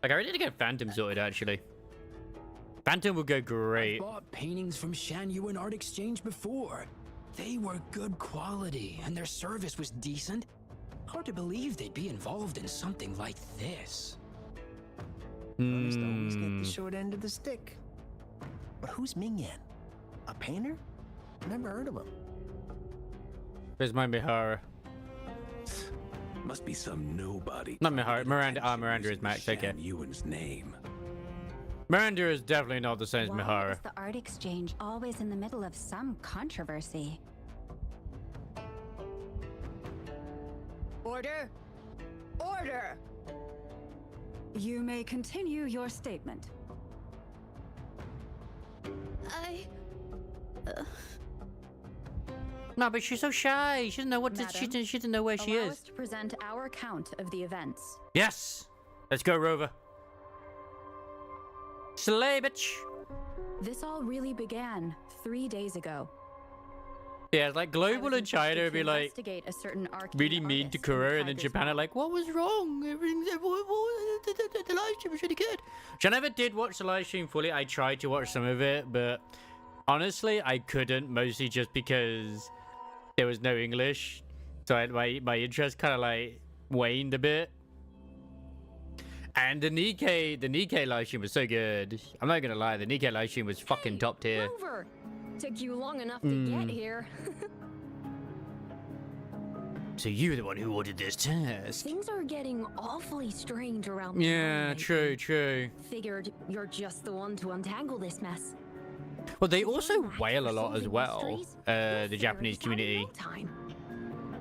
S1: Like, I really need to get Phantom sorted, actually. Phantom would go great.
S3: Bought paintings from Shanyuan Art Exchange before. They were good quality, and their service was decent. Hard to believe they'd be involved in something like this.
S8: Artists always get the short end of the stick. But who's Ming Yan? A painter? Never heard of him.
S1: Where's my Mihara?
S7: Must be some nobody.
S1: Not Mihara, Miranda. Ah, Miranda is Max, okay.
S7: Shanyuan's name.
S1: Miranda is definitely not the same as
S9: Why
S1: Mihara.
S9: is the art exchange always in the middle of some controversy?
S6: Order! Order! You may continue your statement.
S1: No, but she's so shy. She doesn't know what to, she
S6: Madam,
S1: doesn't know where she
S6: Allow
S1: is.
S6: us to present our account of the events.
S1: Yes! Let's go, Rover. Slay, bitch!
S6: This all really began 3 days ago.
S1: Yeah, it's like global and China would be like
S9: investigate a certain arcane
S1: really mean
S9: artist
S1: to
S9: who
S1: Korea,
S9: tried
S1: and then
S9: this
S1: Japan are
S9: method.
S1: like, what was wrong? Everything's the live stream was really good. Which I never did watch the live stream fully. I tried to watch some of it, but honestly, I couldn't, mostly just because there was no English. So my interest kind of like waned a bit. And the Nikkei live stream was so good. I'm not gonna lie, the Nikkei live stream was fucking top tier.
S9: Rover! Took you long enough to get here.
S1: So you were the one who ordered this test.
S9: Things are getting awfully strange around the
S1: Yeah,
S9: town
S1: true,
S9: lately.
S1: true.
S9: Figured you're just the one to untangle this mess.
S1: Well, they
S9: If you're
S1: also
S9: knack
S1: wail a
S9: for
S1: lot as
S9: solving
S1: well.
S9: mysteries, you'll
S1: The
S9: figure
S1: Japanese
S9: this out in
S1: community.
S9: no time.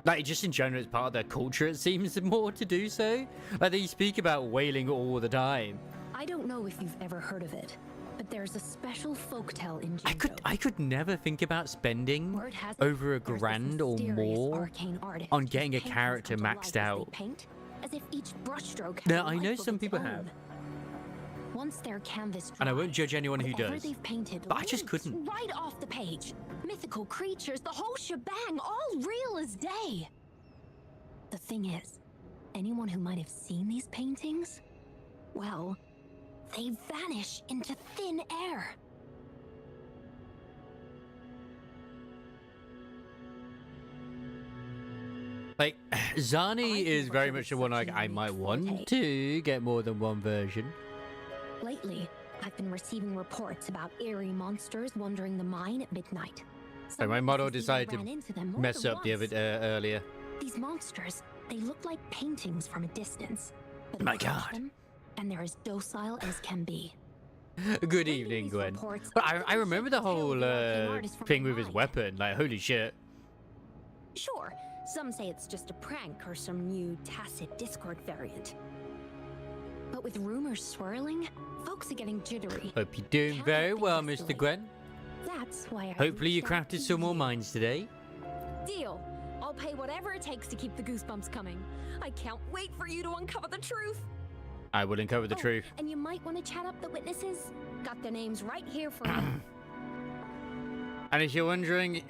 S1: Like, just in general, it's part of their culture, it seems more to do so. Like, they speak about whaling all the time.
S9: I don't know if you've ever heard of it, but there's a special folktale in Jinjo.
S1: I could never think about spending
S9: Word has it
S1: over a
S9: there's this
S1: grand or
S9: mysterious
S1: more
S9: arcane artist
S1: on
S9: whose
S1: getting a
S9: paintings
S1: character
S9: come to life
S1: maxed
S9: as they
S1: out.
S9: paint, as if each brushstroke has
S1: Now,
S9: a
S1: I know
S9: life of
S1: some
S9: its
S1: people
S9: own.
S1: have.
S9: Once their canvas
S1: And I won't
S9: dries,
S1: judge anyone who
S9: whatever
S1: does.
S9: they've painted
S1: But I just
S9: leaps
S1: couldn't.
S9: right off the page. Mythical creatures, the whole shebang, all real as day. The thing is, anyone who might have seen these paintings, well, they vanish into thin air.
S1: Like, Zani
S9: I
S1: is
S9: think
S1: very
S9: Russia
S1: much
S9: was
S1: the one
S9: such
S1: like
S9: a
S1: I might
S9: unique
S1: want
S9: forte.
S1: to get more than one version.
S9: Lately, I've been receiving reports about eerie monsters wandering the mine at midnight.
S1: So my
S9: Some
S1: Moro
S9: witnesses even
S1: decided
S9: ran
S1: to
S9: into them more
S1: mess
S9: than
S1: up the
S9: once.
S1: other earlier.
S9: These monsters, they look like paintings from a distance. But
S1: My
S9: approach
S1: God.
S9: them, and they're as docile as can be.
S1: Good
S9: Reading
S1: evening,
S9: these
S1: Gwen.
S9: reports,
S1: But
S9: it
S1: I
S9: doesn't
S1: remember
S9: shake
S1: the
S9: the tail
S1: whole
S9: of the arcane artist from
S1: thing
S9: my
S1: with his
S9: mind.
S1: weapon. Like, holy shit.
S9: Sure, some say it's just a prank or some new tacit Discord variant. But with rumors swirling, folks are getting jittery.
S1: Hope you're doing
S9: Can't
S1: very
S9: let
S1: well,
S9: things
S1: Mr.
S9: escalate.
S1: Gwen.
S9: That's why I
S1: Hopefully you
S9: reached out
S1: crafted
S9: to
S1: some more
S9: you.
S1: mines today.
S9: Deal. I'll pay whatever it takes to keep the goosebumps coming. I can't wait for you to uncover the truth.
S1: I will uncover the
S9: Oh,
S1: truth.
S9: And you might want to chat up the witnesses. Got their names right here for you.
S1: And if you're wondering,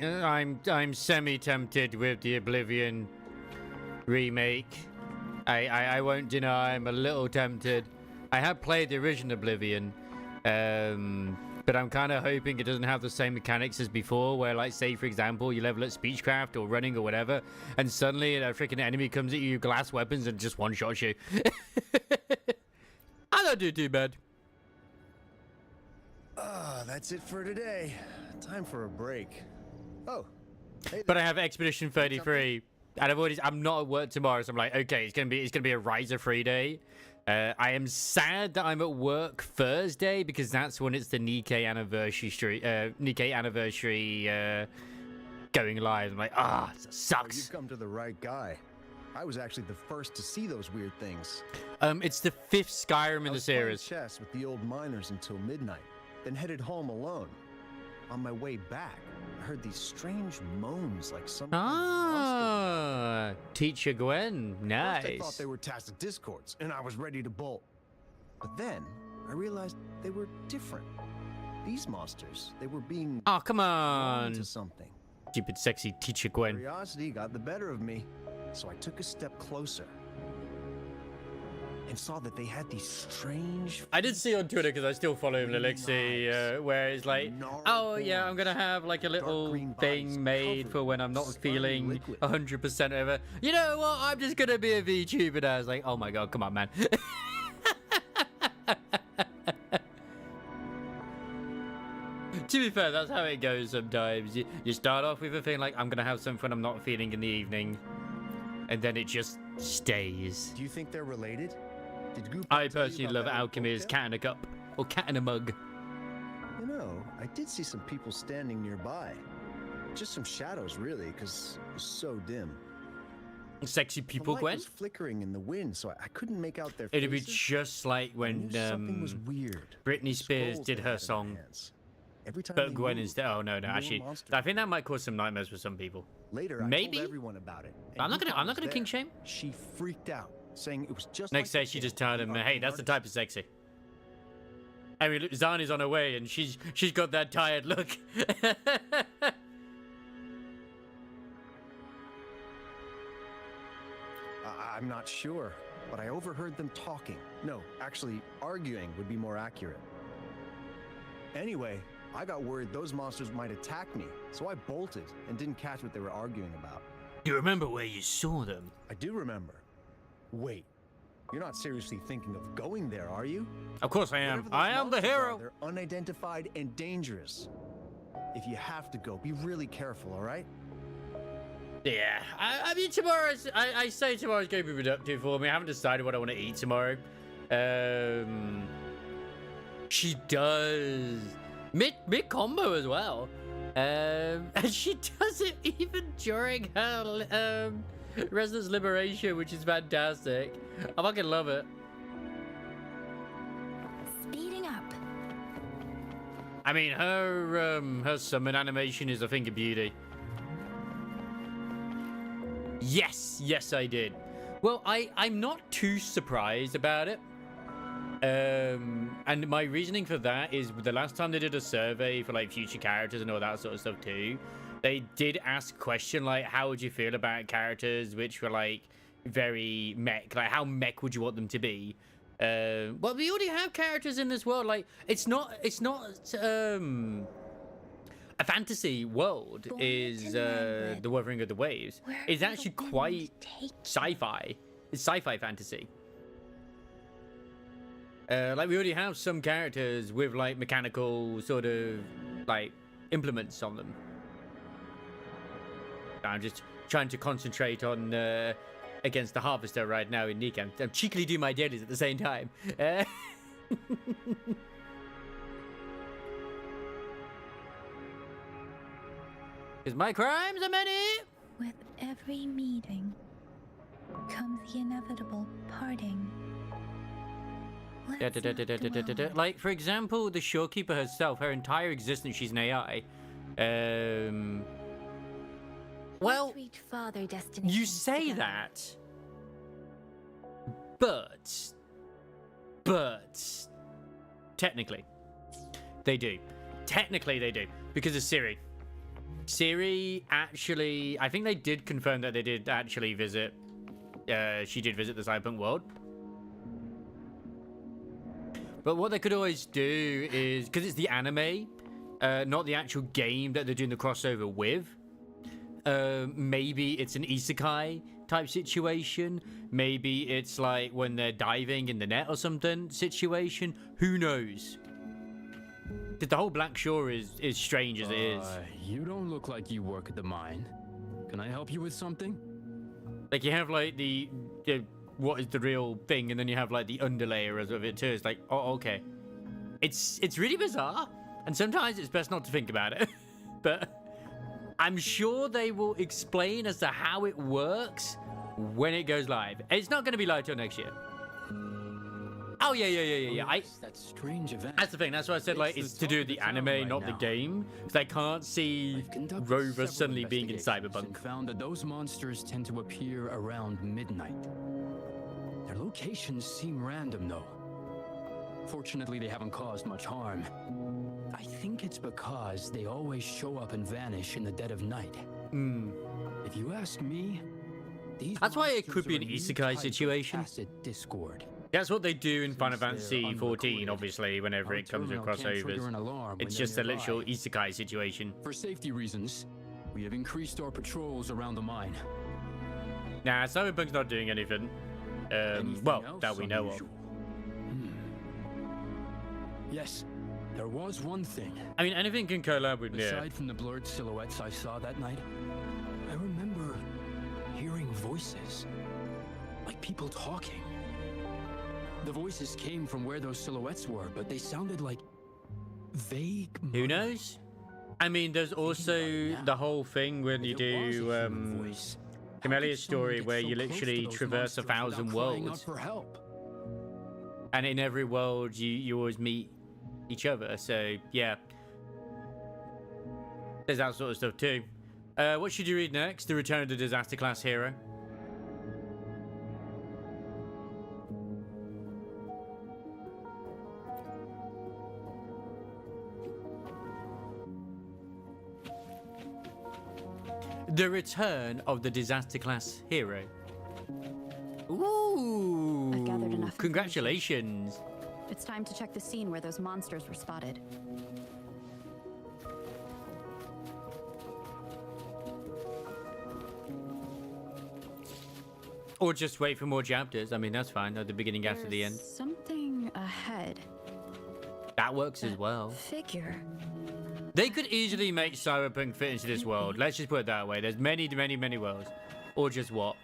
S1: I'm semi-tempted with the Oblivion remake. I won't deny I'm a little tempted. I have played the original Oblivion, but I'm kind of hoping it doesn't have the same mechanics as before, where, like, say for example, you level at speechcraft or running or whatever, and suddenly a freaking enemy comes at you, glass weapons, and just one-shots you. I don't do too bad.
S8: That's it for today. Time for a break. Oh, hey
S1: But I have Expedition 33, and I'm not at work tomorrow, so I'm like, okay, it's gonna be a Ryza free day. I am sad that I'm at work Thursday because that's when it's the Nikkei anniversary going live. I'm like, it sucks.
S8: You've come to the right guy. I was actually the first to see those weird things.
S1: It's the 5th Skyrim in
S8: I
S1: the
S8: was playing
S1: series.
S8: chess with the old miners until midnight, then headed home alone. On my way back, I heard these strange moans like some kind of monster.
S1: Teacher Gwen,
S8: First,
S1: nice.
S8: I thought they were tacit discords, and I was ready to bolt. But then I realized they were different. These monsters, they were being
S1: Oh, come
S8: drawn
S1: on,
S8: to something.
S1: stupid sexy Teacher Gwen.
S8: Curiosity got the better of me, so I took a step closer and saw that they had these strange.
S1: I did see on Twitter, because I still follow him, Lelixi, where it's like, oh yeah, I'm gonna have like a little
S8: green bodies
S1: thing made
S8: covered
S1: for when I'm
S8: in
S1: not
S8: slimy
S1: feeling
S8: liquid.
S1: 100% over. You know what? I'm just gonna be a VTuber now. I was like, oh my god, come on, man. To be fair, that's how it goes sometimes. You start off with a thing like, I'm gonna have something I'm not feeling in the evening, and then it just stays.
S8: Do you think they're related? Did Goop
S1: I
S8: tell you
S1: personally
S8: about
S1: love
S8: that
S1: Alchemy's
S8: folktale?
S1: Cat in a Cup, or Cat in a Mug.
S8: You know, I did see some people standing nearby. Just some shadows, really, because it was so dim.
S1: Sexy people,
S8: the light
S1: Gwen.
S8: was flickering in the wind, so I couldn't make out their
S1: It'd be
S8: faces.
S1: just like
S8: I
S1: when
S8: knew something was weird.
S1: Britney Spears
S8: Scrolls
S1: did
S8: they
S1: her
S8: had in their
S1: song,
S8: hands. Every time
S1: but
S8: they
S1: Gwen
S8: moved,
S1: instead. Oh no,
S8: more
S1: actually,
S8: monsters
S1: I think that might cause some nightmares for some people.
S8: Later, I
S1: Maybe.
S8: told everyone about it. and
S1: I'm not
S8: Goop
S1: gonna
S8: was
S1: king
S8: there.
S1: shame.
S8: She freaked out, saying it was just
S1: Next
S8: like
S1: day,
S8: the
S1: she
S8: tale
S1: just told
S8: of
S1: him,
S8: the
S1: "Hey, that's the
S8: artist.
S1: type of sexy." I mean, look, Zani's on her way, and she's got that tired look.
S8: I'm not sure, but I overheard them talking. No, actually, arguing would be more accurate. Anyway, I got worried those monsters might attack me, so I bolted and didn't catch what they were arguing about.
S1: You remember where you saw them?
S8: I do remember. Wait, you're not seriously thinking of going there, are you?
S1: Of course I am.
S8: Whatever those
S1: I am the
S8: monsters are,
S1: hero.
S8: they're unidentified and dangerous. If you have to go, be really careful, all right?
S1: Yeah, I mean, tomorrow's... I say tomorrow's going to be productive for me. I haven't decided what I want to eat tomorrow. She does... Mid-combo as well. And she does it even during her Resonance Liberation, which is fantastic. I fucking love it.
S4: Speeding up.
S1: I mean, her summon animation is a thing of beauty. Yes, I did. Well, I'm not too surprised about it. And my reasoning for that is the last time they did a survey for like future characters and all that sort of stuff too, they did ask a question like, how would you feel about characters which were like very mech? Like, how mech would you want them to be? Well, we already have characters in this world. Like, it's not a fantasy world. Is the Wuthering of the Waves. It's actually quite sci-fi. It's sci-fi fantasy. Like, we already have some characters with like mechanical sort of like implements on them. I'm just trying to concentrate on against the Harvester right now in Nika. I'm cheekily doing my dailies at the same time. Because my crimes are many.
S4: With every meeting comes the inevitable parting.
S1: Like, for example, the Shorekeeper herself, her entire existence, she's an AI. Well, you say that, but technically, they do. Technically, they do, because of Siri. Siri actually, I think they did confirm that they did actually visit. She did visit the Cyberpunk world. But what they could always do is, because it's the anime, not the actual game that they're doing the crossover with, maybe it's an isekai type situation. Maybe it's like when they're diving in the net or something situation. Who knows? Because the whole Black Shore is strange as it is.
S3: You don't look like you work at the mine. Can I help you with something?
S1: Like, you have like the what is the real thing, and then you have like the underlayers of it too. It's like, oh, okay. It's really bizarre, and sometimes it's best not to think about it. But I'm sure they will explain as to how it works when it goes live. It's not going to be live till next year. Oh yeah.
S3: That strange event.
S1: That's the thing. That's why I said like it's to do with the anime, not the game, because I can't see Rover suddenly being in Cyberpunk.
S3: And found that those monsters tend to appear around midnight. Their locations seem random, though. Fortunately, they haven't caused much harm. I think it's because they always show up and vanish in the dead of night. If you ask me,
S1: that's why it could be an isekai situation.
S3: Discord.
S1: That's what they do in Final Fantasy XIV, obviously, whenever it comes with crossovers. It's just a literal isekai situation.
S3: For safety reasons, we have increased our patrols around the mine.
S1: Nah, Cyberpunk's not doing anything. Well, that we know of.
S3: Yes, there was one thing.
S1: I mean, anything can collab with
S3: Aside from the blurred silhouettes I saw that night, I remember hearing voices. Like people talking. The voices came from where those silhouettes were, but they sounded like vague...
S1: Who knows? I mean, there's also the whole thing when you do Camelia's story where you literally traverse 1,000 worlds. And in every world, you always meet each other. So, yeah. There's that sort of stuff too. What should you read next? The Return of the Disaster Class Hero. The Return of the Disaster Class Hero. Ooh.
S6: I've gathered enough
S1: Congratulations.
S6: It's time to check the scene where those monsters were spotted.
S1: Or just wait for more chapters. I mean, that's fine. At the beginning after the end.
S6: Something ahead.
S1: That works as well.
S6: Figure.
S1: They could easily make Cyberpunk fit into this world. Let's just put it that way. There's many, many, many worlds. Or just what?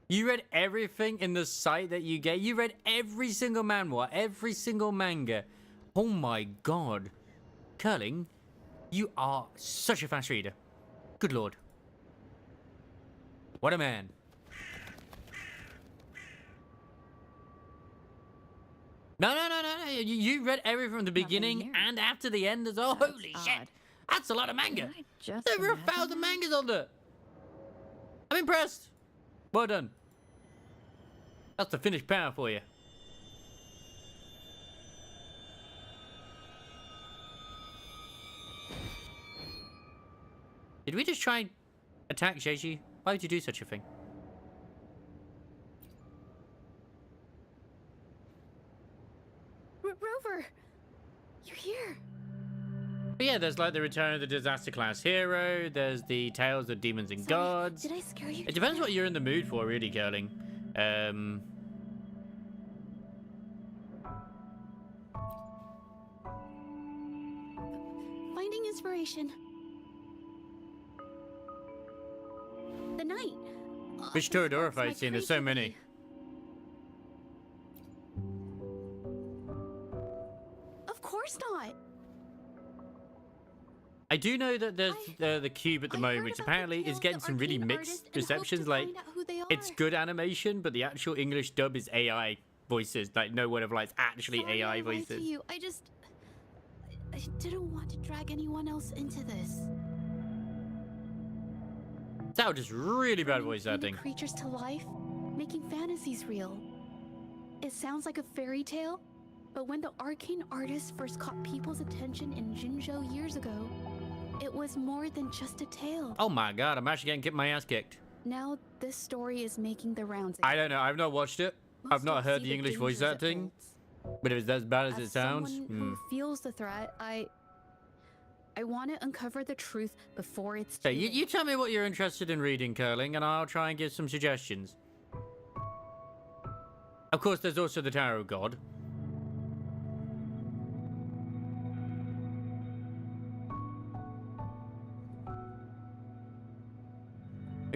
S1: You read everything in the site that you get. You read every single manhwa, every single manga. Oh my god. Curling, you are such a fast reader. Good lord. What a man. No. You read everything from the beginning and after the end as well. Holy shit. That's a lot of manga. There were 1,000 mangas on there. I'm impressed. Well done. That's the finished power for you. Did we just try and attack Jeji? Why would you do such a thing?
S5: Rover, you're here.
S1: But yeah, there's like the Return of the Disaster Class Hero. There's the Tales of Demons and
S5: Sorry,
S1: Gods.
S5: did I scare you?
S1: It depends what you're in the mood for, really, Curling.
S5: Finding inspiration. The night.
S1: Which Toradora fight scene? There's so many.
S5: Of course not.
S1: I do know that there's the Cube at the moment, which apparently is getting some really mixed receptions. Like, it's good animation, but the actual English dub is AI voices. Like, no one of like actually
S5: Sorry,
S1: AI
S5: I lied to
S1: voices.
S5: you. I didn't want to drag anyone else into this.
S1: That was just really bad
S5: Bringing
S1: voice
S5: human
S1: acting.
S5: creatures to life, making fantasies real. It sounds like a fairy tale, but when the arcane artist first caught people's attention in Jinzhou years ago, it was more than just a tale.
S1: Oh my god, I'm actually getting my ass kicked.
S5: Now this story is making the rounds.
S1: I don't know. I've not watched it.
S5: Most
S1: I've not
S5: don't
S1: heard
S5: see
S1: the English voice
S5: dangers it
S1: acting.
S5: holds.
S1: But if it's as bad as it sounds,
S5: someone who feels the threat, I want to uncover the truth before it's too
S1: Hey, you
S5: late.
S1: tell me what you're interested in reading, Curling, and I'll try and give some suggestions. Of course, there's also the Tarot God.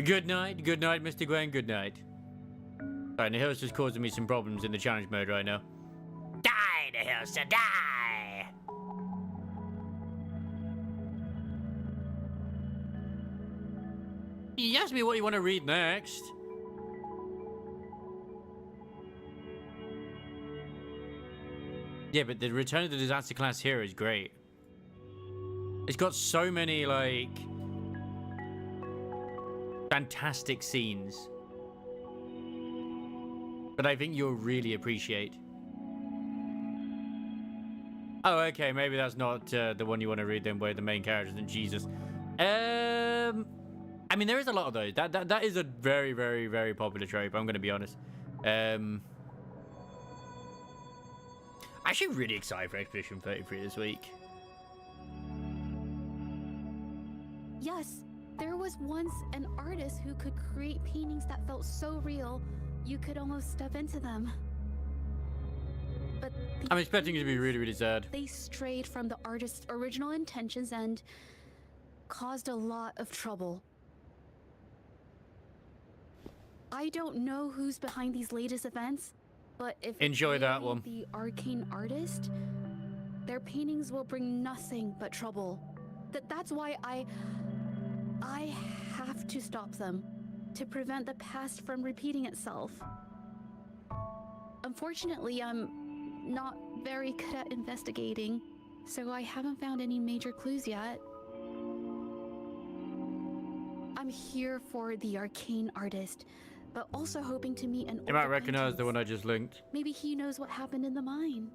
S1: Good night, Mr. Gwen, good night. Alright, the hill's just causing me some problems in the challenge mode right now. Die, the hill's to die! You asked me what you want to read next. Yeah, but the Return of the Disaster Class Hero is great. It's got so many, like, fantastic scenes that I think you'll really appreciate. Oh, okay, maybe that's not the one you want to read then, where the main character isn't Jesus. I mean, there is a lot of those. That is a very, very, very popular trope, I'm going to be honest. Actually really excited for Expedition 33 this week.
S5: Yes, there was once an artist who could create paintings that felt so real, you could almost step into them. But
S1: I'm expecting it to be really, really sad.
S5: they strayed from the artist's original intentions and caused a lot of trouble. I don't know who's behind these latest events, but if
S1: Enjoy
S5: it's
S1: that
S5: really
S1: one.
S5: the arcane artist, their paintings will bring nothing but trouble. That's why I have to stop them to prevent the past from repeating itself. Unfortunately, I'm not very good at investigating, so I haven't found any major clues yet. I'm here for the arcane artist, but also hoping to meet an
S1: You might
S5: old
S1: recognize the
S5: acquaintance.
S1: one I just linked.
S5: Maybe he knows what happened in the mine.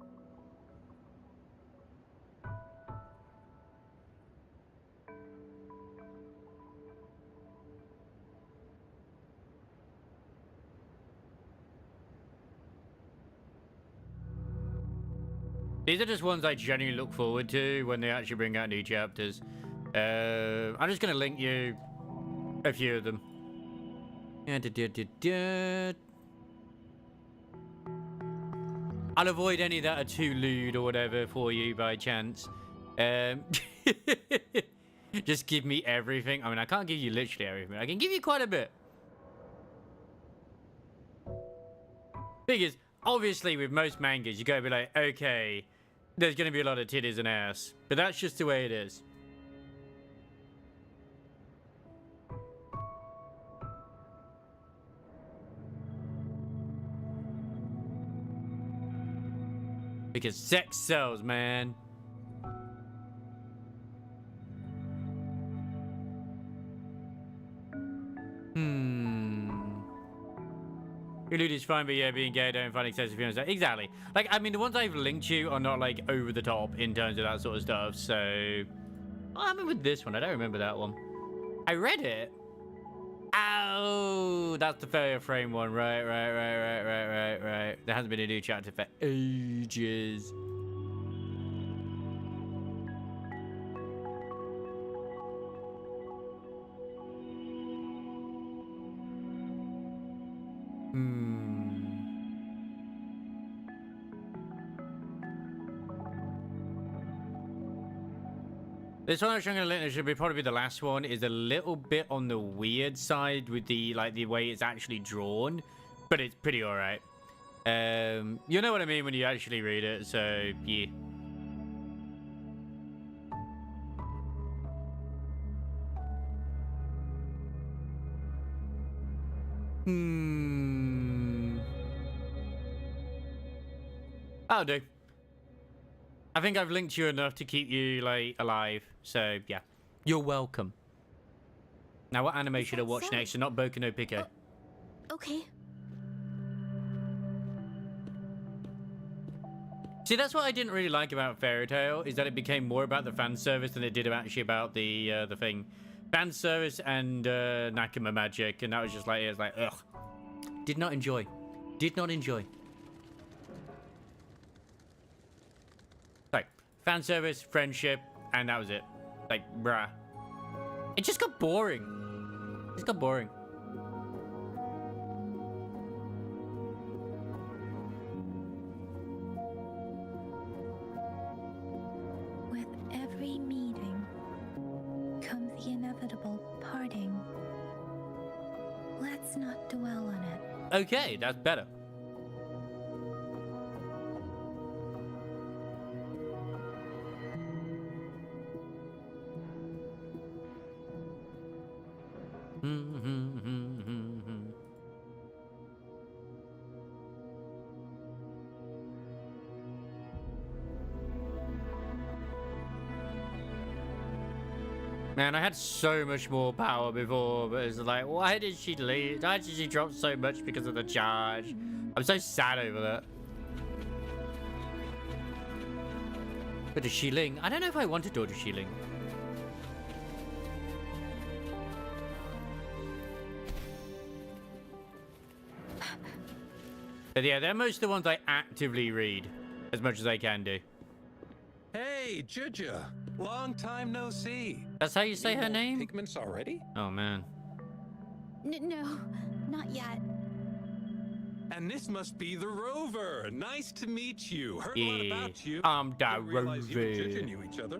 S1: These are just ones I genuinely look forward to when they actually bring out new chapters. I'm just gonna link you a few of them. I'll avoid any that are too lewd or whatever for you by chance. Just give me everything. I mean, I can't give you literally everything. I can give you quite a bit. Because obviously with most mangas, you gotta be like, okay, there's gonna be a lot of titties and ass. But that's just the way it is. Because sex sells, man. Lewd is fine, but yeah, being gay, don't find excessive feelings. Exactly. Like, I mean, the ones I've linked you are not, like, over the top in terms of that sort of stuff, so... What happened with this one? I don't remember that one. I read it. Oh, that's the failure frame one. Right. There hasn't been a new chapter for ages. This one I'm going to link, should probably be the last one, is a little bit on the weird side with the way it's actually drawn, but it's pretty alright. You know what I mean when you actually read it, so yeah. That'll do. I think I've linked you enough to keep you, like, alive. So, yeah. You're welcome. Now, what anime should I watch next and not Boku no Pico?
S5: Okay.
S1: See, that's what I didn't really like about Fairy Tail, is that it became more about the fan service than it did actually about the thing. Fan service and Nakama magic, and that was just like, it was like, ugh. Did not enjoy. Did not enjoy. Fan service, friendship, and that was it. Like, bruh. It just got boring. It just got boring.
S4: With every meeting comes the inevitable parting. Let's not dwell on it.
S1: Okay, that's better. Man, I had so much more power before, but it's like, why did she leave? Why did she drop so much because of the charge? I'm so sad over that. But the Xiling, I don't know if I want to do the Xiling. But yeah, they're most of the ones I actively read as much as I can do.
S7: Hey, Juja. Long time no see.
S1: That's how you say her name?
S7: Pigments already?
S1: Oh, man.
S5: No, not yet.
S7: And this must be the Rover. Nice to meet you. Heard a lot about you.
S1: I'm the
S7: Didn't realize you and
S1: Rover.
S7: Juja knew each other.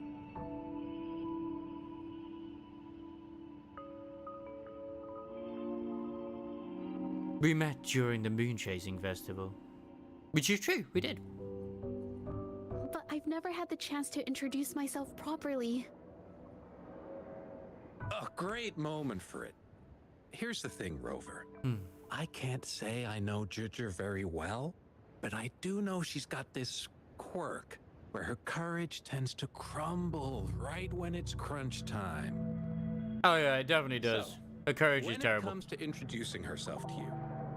S1: We met during the moon chasing festival. Which is true, we did.
S5: But I've never had the chance to introduce myself properly.
S7: A great moment for it. Here's the thing, Rover. I can't say I know Juja very well, but I do know she's got this quirk where her courage tends to crumble right when it's crunch time.
S1: Oh yeah, it definitely does.
S7: So,
S1: Her courage is
S7: when it
S1: terrible.
S7: comes to introducing herself to you,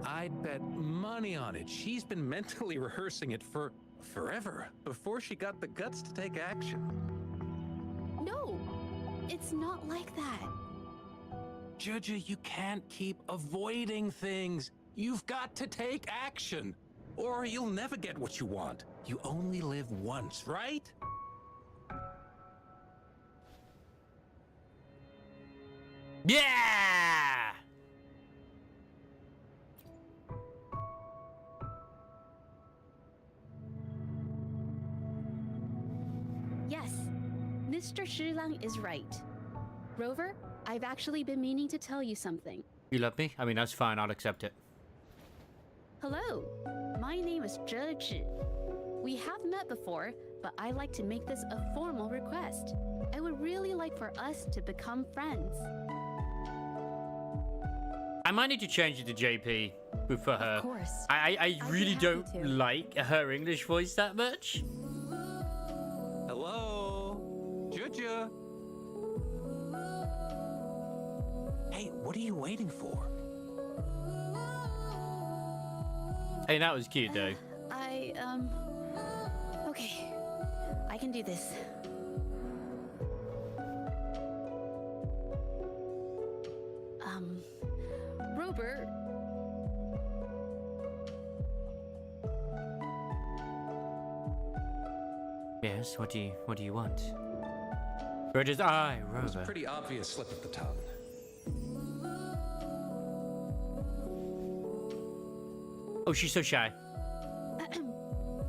S7: I'd bet money on it. She's been mentally rehearsing it for forever before she got the guts to take action.
S5: No, it's not like that.
S7: Juja, you can't keep avoiding things. You've got to take action. or you'll never get what you want. You only live once, right?
S1: Yeah!
S5: Yes, Mr. Shilang is right. Rover, I've actually been meaning to tell you something.
S1: You love me? I mean, that's fine. I'll accept it.
S5: Hello, my name is Zhe. We have met before, but I like to make this a formal request. I would really like for us to become friends.
S1: I might need to change it to JP for her.
S9: Of course.
S1: I
S9: I'd be
S1: really
S9: happy
S1: don't
S9: to.
S1: like her English voice that much.
S7: Hello? Juju? Hey, what are you waiting for?
S1: Hey, that was cute though.
S5: Okay. I can do this. Robert.
S1: Yes, what do you want? Roger's eye,
S7: It was a
S1: Rover.
S7: pretty obvious slip of the tongue.
S1: Oh, she's so shy.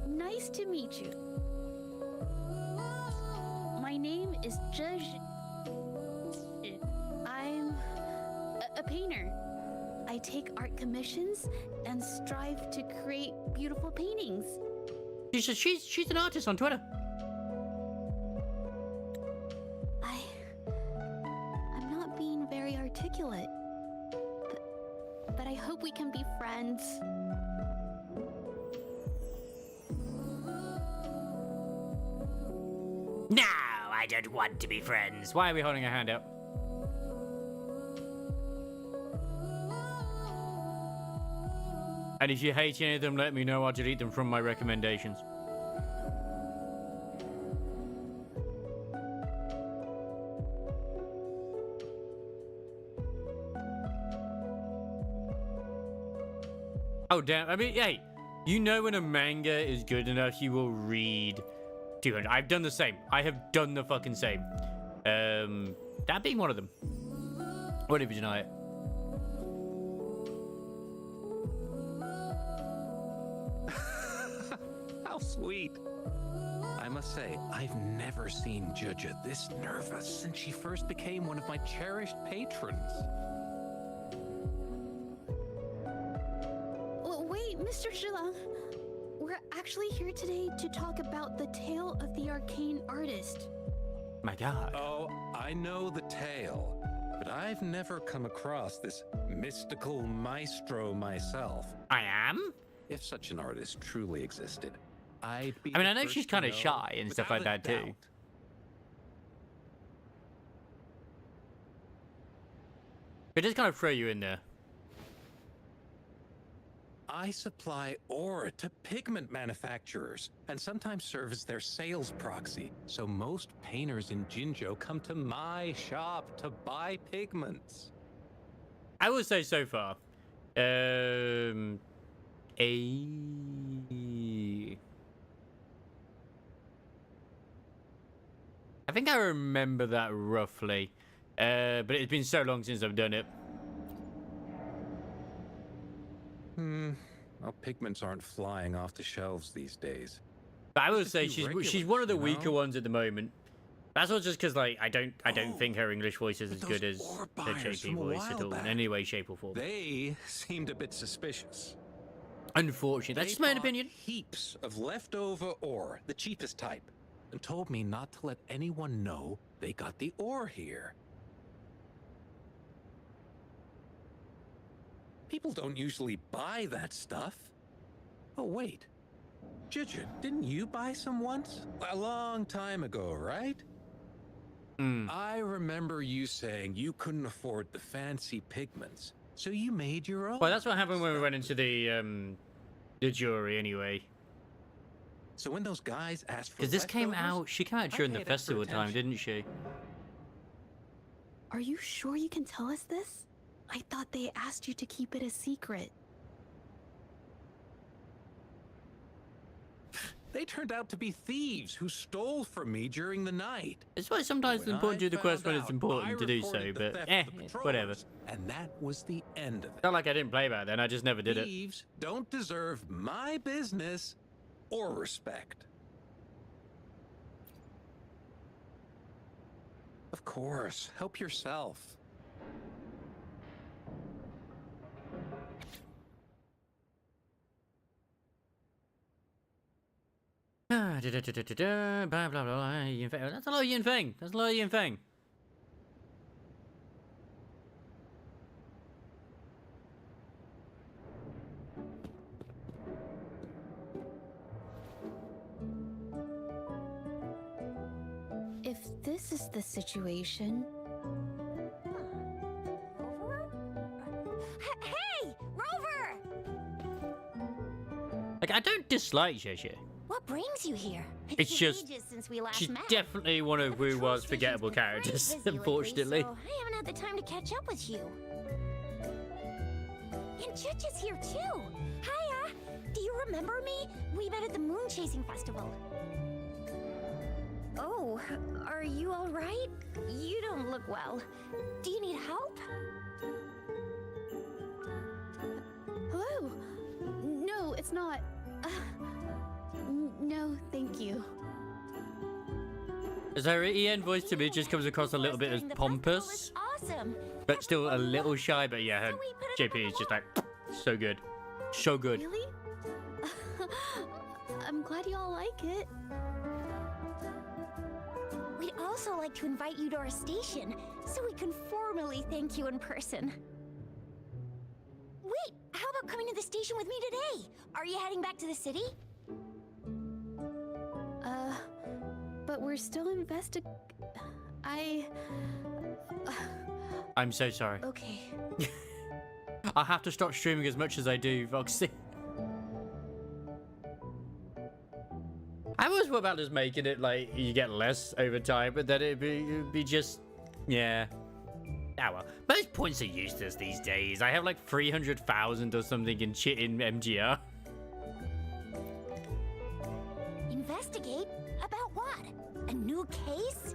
S5: Nice to meet you. My name is Zhe. I'm a painter. I take art commissions and strive to create beautiful paintings.
S1: She's an artist on Twitter.
S5: I'm not being very articulate. But I hope we can be friends.
S1: No, I don't want to be friends. Why are we holding a hand up? And if you hate any of them, let me know. I'll delete them from my recommendations. Oh, damn. I mean, hey, you know when a manga is good enough, you will read 200. I've done the same. I have done the fucking same. That being one of them. What if you deny it?
S7: How sweet. I must say, I've never seen Juju this nervous since she first became one of my cherished patrons.
S5: Wait, Mr. Shilang. We're actually here today to talk about the tale of the arcane artist.
S1: My God.
S7: Oh, I know the tale, but I've never come across this mystical maestro myself.
S1: I am?
S7: If such an artist truly existed, I'd be.
S1: I mean,
S7: the
S1: I know
S7: first
S1: she's
S7: to
S1: kind of
S7: know
S1: shy and stuff like
S7: without
S1: that
S7: a
S1: too.
S7: doubt.
S1: It does kind of throw you in there.
S7: I supply ore to pigment manufacturers and sometimes serve as their sales proxy. So most painters in Jinzhou come to my shop to buy pigments.
S1: I will say so far. I think I remember that roughly. But it's been so long since I've done it.
S7: Well, pigments aren't flying off the shelves these days.
S1: But I will
S7: Just a
S1: say
S7: few
S1: she's one of the
S7: regulars, you
S1: weaker
S7: know?
S1: ones at the moment. That's all just because like I don't
S7: Oh,
S1: think her English voice is
S7: but
S1: as good
S7: those
S1: as
S7: ore
S1: her
S7: buyers
S1: JP
S7: from a
S1: voice at
S7: while
S1: all in
S7: back,
S1: any way, shape, or form.
S7: They seemed a bit suspicious.
S1: Unfortunately, that's
S7: They
S1: just my own
S7: bought
S1: opinion.
S7: Heaps of leftover ore, the cheapest type, and told me not to let anyone know they got the ore here. People don't usually buy that stuff. Oh, wait. Juju, didn't you buy some once? A long time ago, right? I remember you saying you couldn't afford the fancy pigments, so you made your own.
S1: Well, that's what happened when we went into the jury anyway.
S7: So when those guys asked for
S1: Because this came
S7: leftovers,
S1: out, she came out
S7: I
S1: during the
S7: paid extra
S1: festival time,
S7: attention.
S1: didn't she?
S5: Are you sure you can tell us this? I thought they asked you to keep it a secret.
S7: turned out to be thieves who stole from me during the night.
S1: It's why sometimes it's
S7: When
S1: important to
S7: I
S1: do the quest when
S7: found
S1: it's
S7: out,
S1: important
S7: I
S1: to do so,
S7: reported the
S1: but
S7: theft to the patrollers,
S1: whatever.
S7: And that was the end of it.
S1: Not like I didn't play back then, I just never did it.
S7: Thieves don't deserve my business or respect. Of course, help yourself.
S1: Blah, blah, blah, blah, Yin Feng. That's a lot of Yin Feng. That's a lot of Yin Feng.
S5: If this is the situation,
S9: Hey, Rover!
S1: Like, I don't dislike Sheshe.
S9: What brings you here?
S1: It's
S9: been
S1: just-
S9: ages since we last
S1: She's
S9: met.
S1: definitely one of
S9: The patrol
S1: WuWa's
S9: station's
S1: forgettable
S9: been pretty
S1: characters,
S9: busy lately,
S1: unfortunately.
S9: so I haven't had the time to catch up with you. And Chich is here too. Hiya! Do you remember me? We met at the moon chasing festival. Oh, are you all right? You don't look well. Do you need help?
S5: hello? No, it's not. No, thank you.
S1: As her EN voice to me just comes across a little bit as
S9: During the festival
S1: pompous,
S9: is awesome.
S1: but still a little shy. But yeah, her
S9: So we put it up
S1: JP
S9: on
S1: is
S9: the
S1: just like so good, so good.
S5: Really? I'm glad you all like it.
S9: We'd also like to invite you to our station, so we can formally thank you in person. Wait, how about coming to the station with me today? Are you heading back to the city?
S5: But we're still
S1: I'm so sorry.
S5: Okay.
S1: I have to stop streaming as much as I do, Foxy. I was about just making it like you get less over time, but then it'd be just, yeah. Ah well, most points are useless these days. I have like 300,000 or something in MGR.
S9: Investigate? About what? A new case?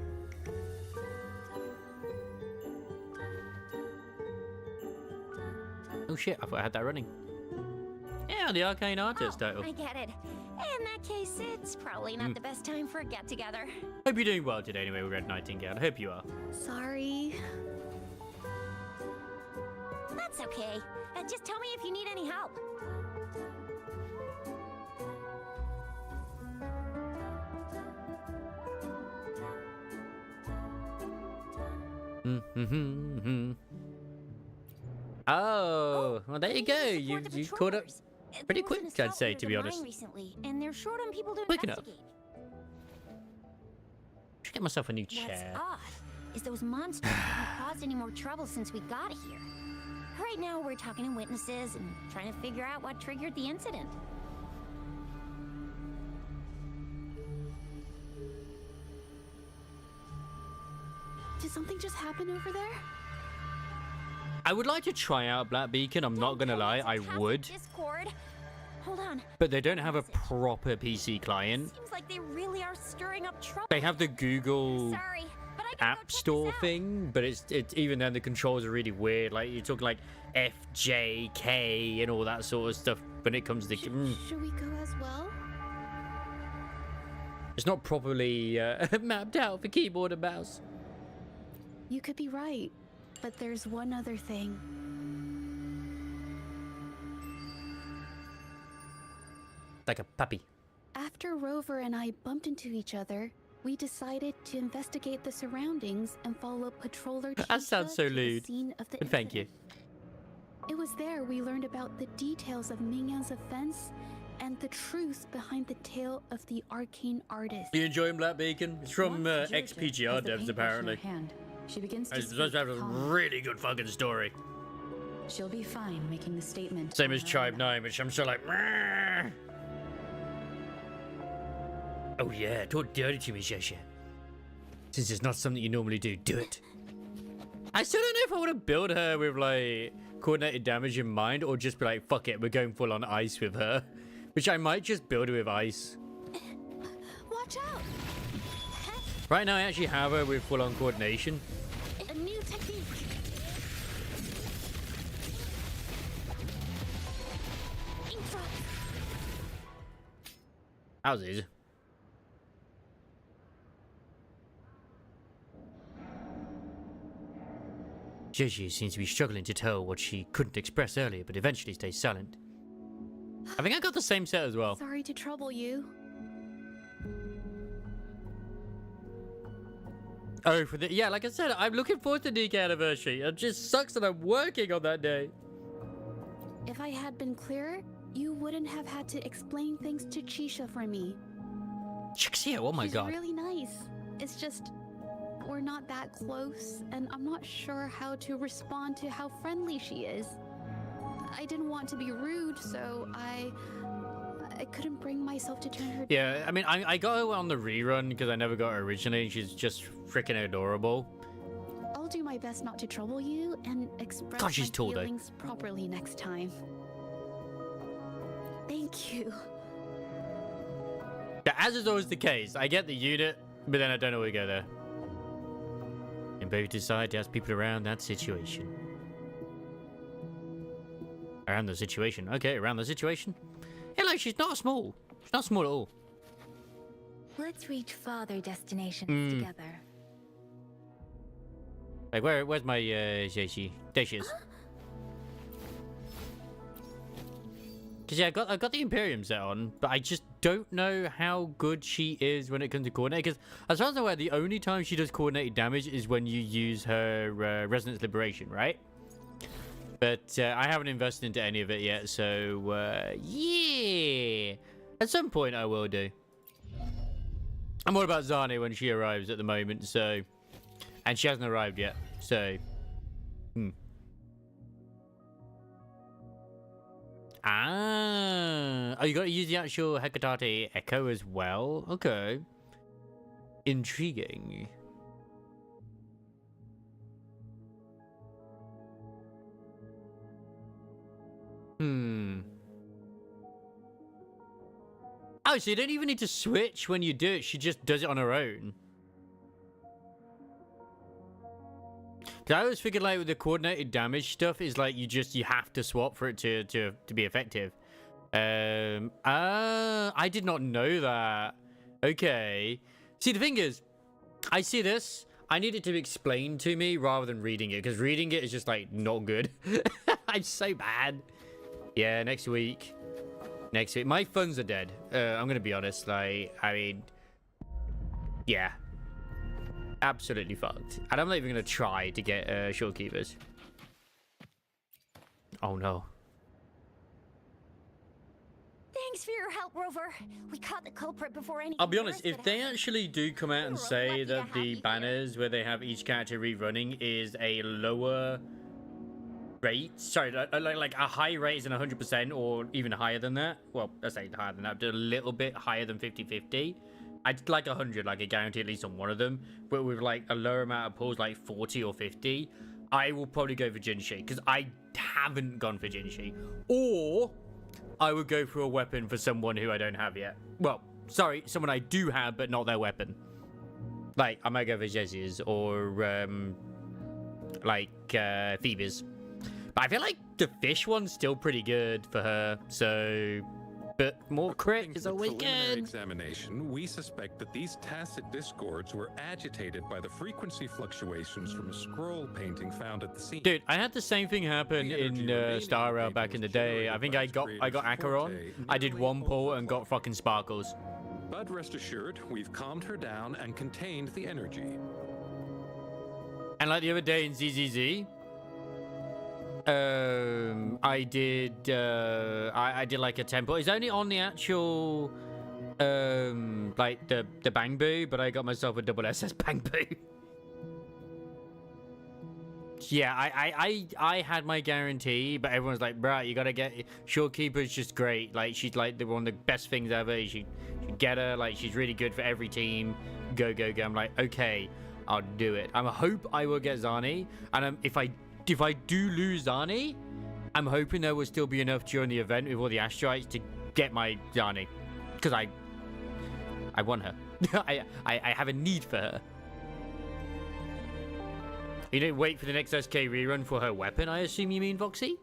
S1: Oh shit, I thought I had that running. Yeah, the Arcane Artist title.
S9: I get it. In that case, it's probably not the best time for a get-together.
S1: Hope you're doing well today anyway, Red Nightingale. I hope you are.
S5: Sorry.
S9: That's okay. Just tell me if you need any help.
S1: Oh, well there you go. You caught up pretty quick, I'd say, to be honest.
S9: Recently, and they're short on people to
S1: Quick enough.
S9: investigate.
S1: Should get myself a new
S9: What's
S1: chair.
S9: odd is those monsters haven't caused any more trouble since we got here. Right now, we're talking to witnesses and trying to figure out what triggered the incident.
S5: Did something just happen over there?
S1: I would like to try out Black Beacon, I'm not gonna lie, I would.
S9: Discord. Hold on.
S1: But they don't have a proper PC client.
S9: Seems like they really are stirring up trouble.
S1: They have the Google
S9: Sorry, but I gotta go
S1: App
S9: check
S1: Store
S9: this out.
S1: thing, but it's even then the controls are really weird. Like you're talking like F, J, K, and all that sort of stuff when it comes to.
S5: Should we go as well?
S1: It's not properly mapped out for keyboard and mouse.
S5: You could be right, but there's one other thing.
S1: Like a puppy.
S5: After Rover and I bumped into each other, we decided to investigate the surroundings and follow patroller
S1: That sounds
S5: Chica
S1: so
S5: to the
S1: lewd.
S5: scene of the
S1: But thank you.
S5: incident. It was there we learned about the details of Mingyan's offense and the truth behind the tale of the arcane artist.
S1: You enjoying Black Beacon? It's from
S6: Once Judith
S1: XPGR
S6: has the
S1: devs
S6: paintbrush in
S1: apparently.
S6: her hand, she begins to
S1: It's supposed to have a
S6: speak calmly.
S1: really good fucking story.
S6: She'll be fine making the statement.
S1: Same
S6: on
S1: as
S6: her
S1: Tribe
S6: own.
S1: 9, which I'm still like. "Meh." Oh yeah, talk dirty to me, Shesha. Since it's not something you normally do, do it. I still don't know if I want to build her with like coordinated damage in mind or just be like, fuck it, we're going full on ice with her. Which I might just build her with ice.
S5: Watch out!
S1: Right now, I actually have her with full-on coordination.
S5: A new technique. Ink drop.
S1: That was easy. Gigi seems to be struggling to tell what she couldn't express earlier, but eventually stays silent. I think I got the same set as well.
S5: Sorry to trouble you.
S1: Oh, for the... Yeah, like I said, I'm looking forward to the Nika anniversary. It just sucks that I'm working on that day.
S5: If I had been clearer, you wouldn't have had to explain things to Chisha for me.
S1: Chixia, oh my god.
S5: She's really nice. It's just... we're not that close, and I'm not sure how to respond to how friendly she is. I didn't want to be rude, so I couldn't bring myself to turn her.
S1: Yeah, I mean, I got her on the rerun because I never got her originally. She's just freaking adorable.
S5: I'll do my best not to trouble you and express
S1: God, she's
S5: my
S1: tall, though.
S5: feelings properly next time. Thank you.
S1: Yeah, as is always the case, I get the unit, but then I don't know where to go there. And both decide to ask people around that situation. Around the situation. Okay, around the situation. Hello, she's not small. She's not small at all.
S4: Let's reach farther destinations together.
S1: Like, where's my, Jaishi? There she is. Because, yeah, I got the Imperium set on, but I just don't know how good she is when it comes to coordinate. Because, as far as I'm aware, the only time she does coordinated damage is when you use her Resonance Liberation, right? But I haven't invested into any of it yet, so, yeah. At some point, I will do. I'm all about Zane when she arrives at the moment, so... And she hasn't arrived yet, so... Ah! Oh, you got to use the actual Hecate Echo as well? Okay. Intriguing. Oh, so you don't even need to switch when you do it. She just does it on her own. Cause I always figured, like, with the coordinated damage stuff is like you have to swap for it to be effective. I did not know that. Okay. See, the thing is, I see this. I need it to be explained to me rather than reading it, because reading it is just like not good. I'm so bad. Yeah, next week. Next week. My funds are dead. I'm gonna be honest. Like, I mean, yeah. Absolutely fucked. And I'm not even gonna try to get shortkeepers. Oh no.
S9: Thanks for your help, Rover. We caught the culprit before any.
S1: I'll be honest, if they actually do come out and say that the banners where they have each character rerunning is a lower rate, sorry, like a high rate is in 100% or even higher than that. Well, let's say higher than that, but a little bit higher than 50-50. I'd like 100, like a guarantee at least on one of them. But with like a lower amount of pulls, like 40 or 50, I will probably go for Jinshi, because I haven't gone for Jinshi. Or I would go for a weapon for someone who I don't have yet. Well, sorry, someone I do have, but not their weapon. Like, I might go for Jessie's or Phoebe's. But I feel like the fish one's still pretty good for her, so... But more crit is always good.
S7: Examination, we suspect that these tacit discords were agitated by the frequency fluctuations from a scroll painting found at the scene.
S1: Dude, I had the same thing happen in Star Rail back in the day. I think I got Acheron. I did one pull and got fucking sparkles.
S7: But rest assured, we've calmed her down and contained the energy.
S1: And like the other day in ZZZ, I did like a temple. It's only on the actual like the Bang Boo, but I got myself a double SS Bang Boo. Yeah, I had my guarantee, but everyone's like, bruh, you gotta get Shortkeeper's just great. Like, she's like one of the best things ever. You should get her. Like, she's really good for every team. Go, go, go. I'm like, okay, I'll do it. I hope I will get Zani, and if I do lose Zani, I'm hoping there will still be enough during the event with all the asteroids to get my Zani, because I want her. I have a need for her. You don't wait for the next SK rerun for her weapon, I assume you mean, Voxy?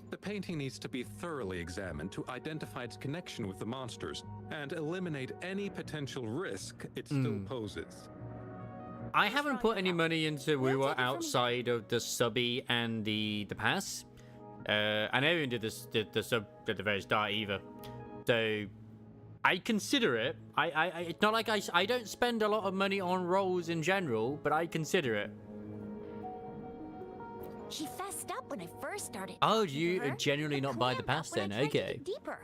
S7: The painting needs to be thoroughly examined to identify its connection with the monsters and eliminate any potential risk it still poses.
S1: I haven't put any money into WuWa outside of the subby and the pass. I never even did the sub at the very start either. So I consider it. It's not like I don't spend a lot of money on roles in general, but I consider it.
S9: She fessed up when I first started.
S1: Oh,
S9: talking
S1: you
S9: to her,
S1: genuinely
S9: but
S1: not buy the
S9: clammed
S1: pass
S9: up when
S1: then?
S9: I tried to
S1: Okay.
S9: dig deeper.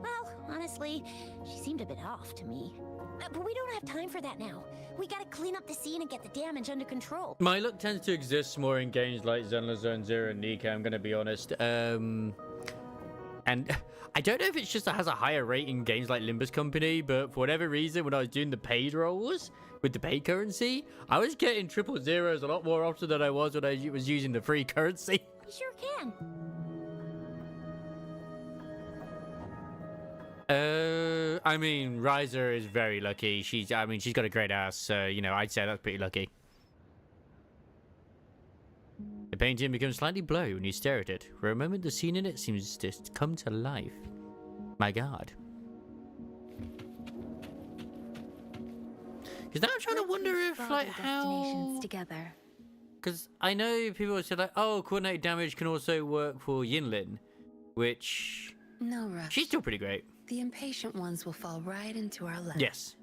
S9: Well, honestly, she seemed a bit off to me. But we don't have time for that now. We gotta clean up the scene and get the damage under control.
S1: My luck tends to exist more in games like Zenless Zone Zero and Nika, I'm gonna be honest. And I don't know if it's just that it has a higher rate in games like Limbus Company, but for whatever reason, when I was doing the paid rolls with the paid currency, I was getting 000s a lot more often than I was when I was using the free currency.
S9: We sure can.
S1: I mean, Ryza is very lucky. She's got a great ass, so, you know, I'd say that's pretty lucky. The painting becomes slightly blurry when you stare at it. For a moment, the scene in it seems to come to life. My god. Because now I'm trying to wonder if, like, how...
S4: together.
S1: Because I know people say, like, oh, coordinated damage can also work for Yinlin, which...
S10: No rush.
S1: She's still pretty great.
S10: The impatient ones will fall right into our lap.
S1: Yes.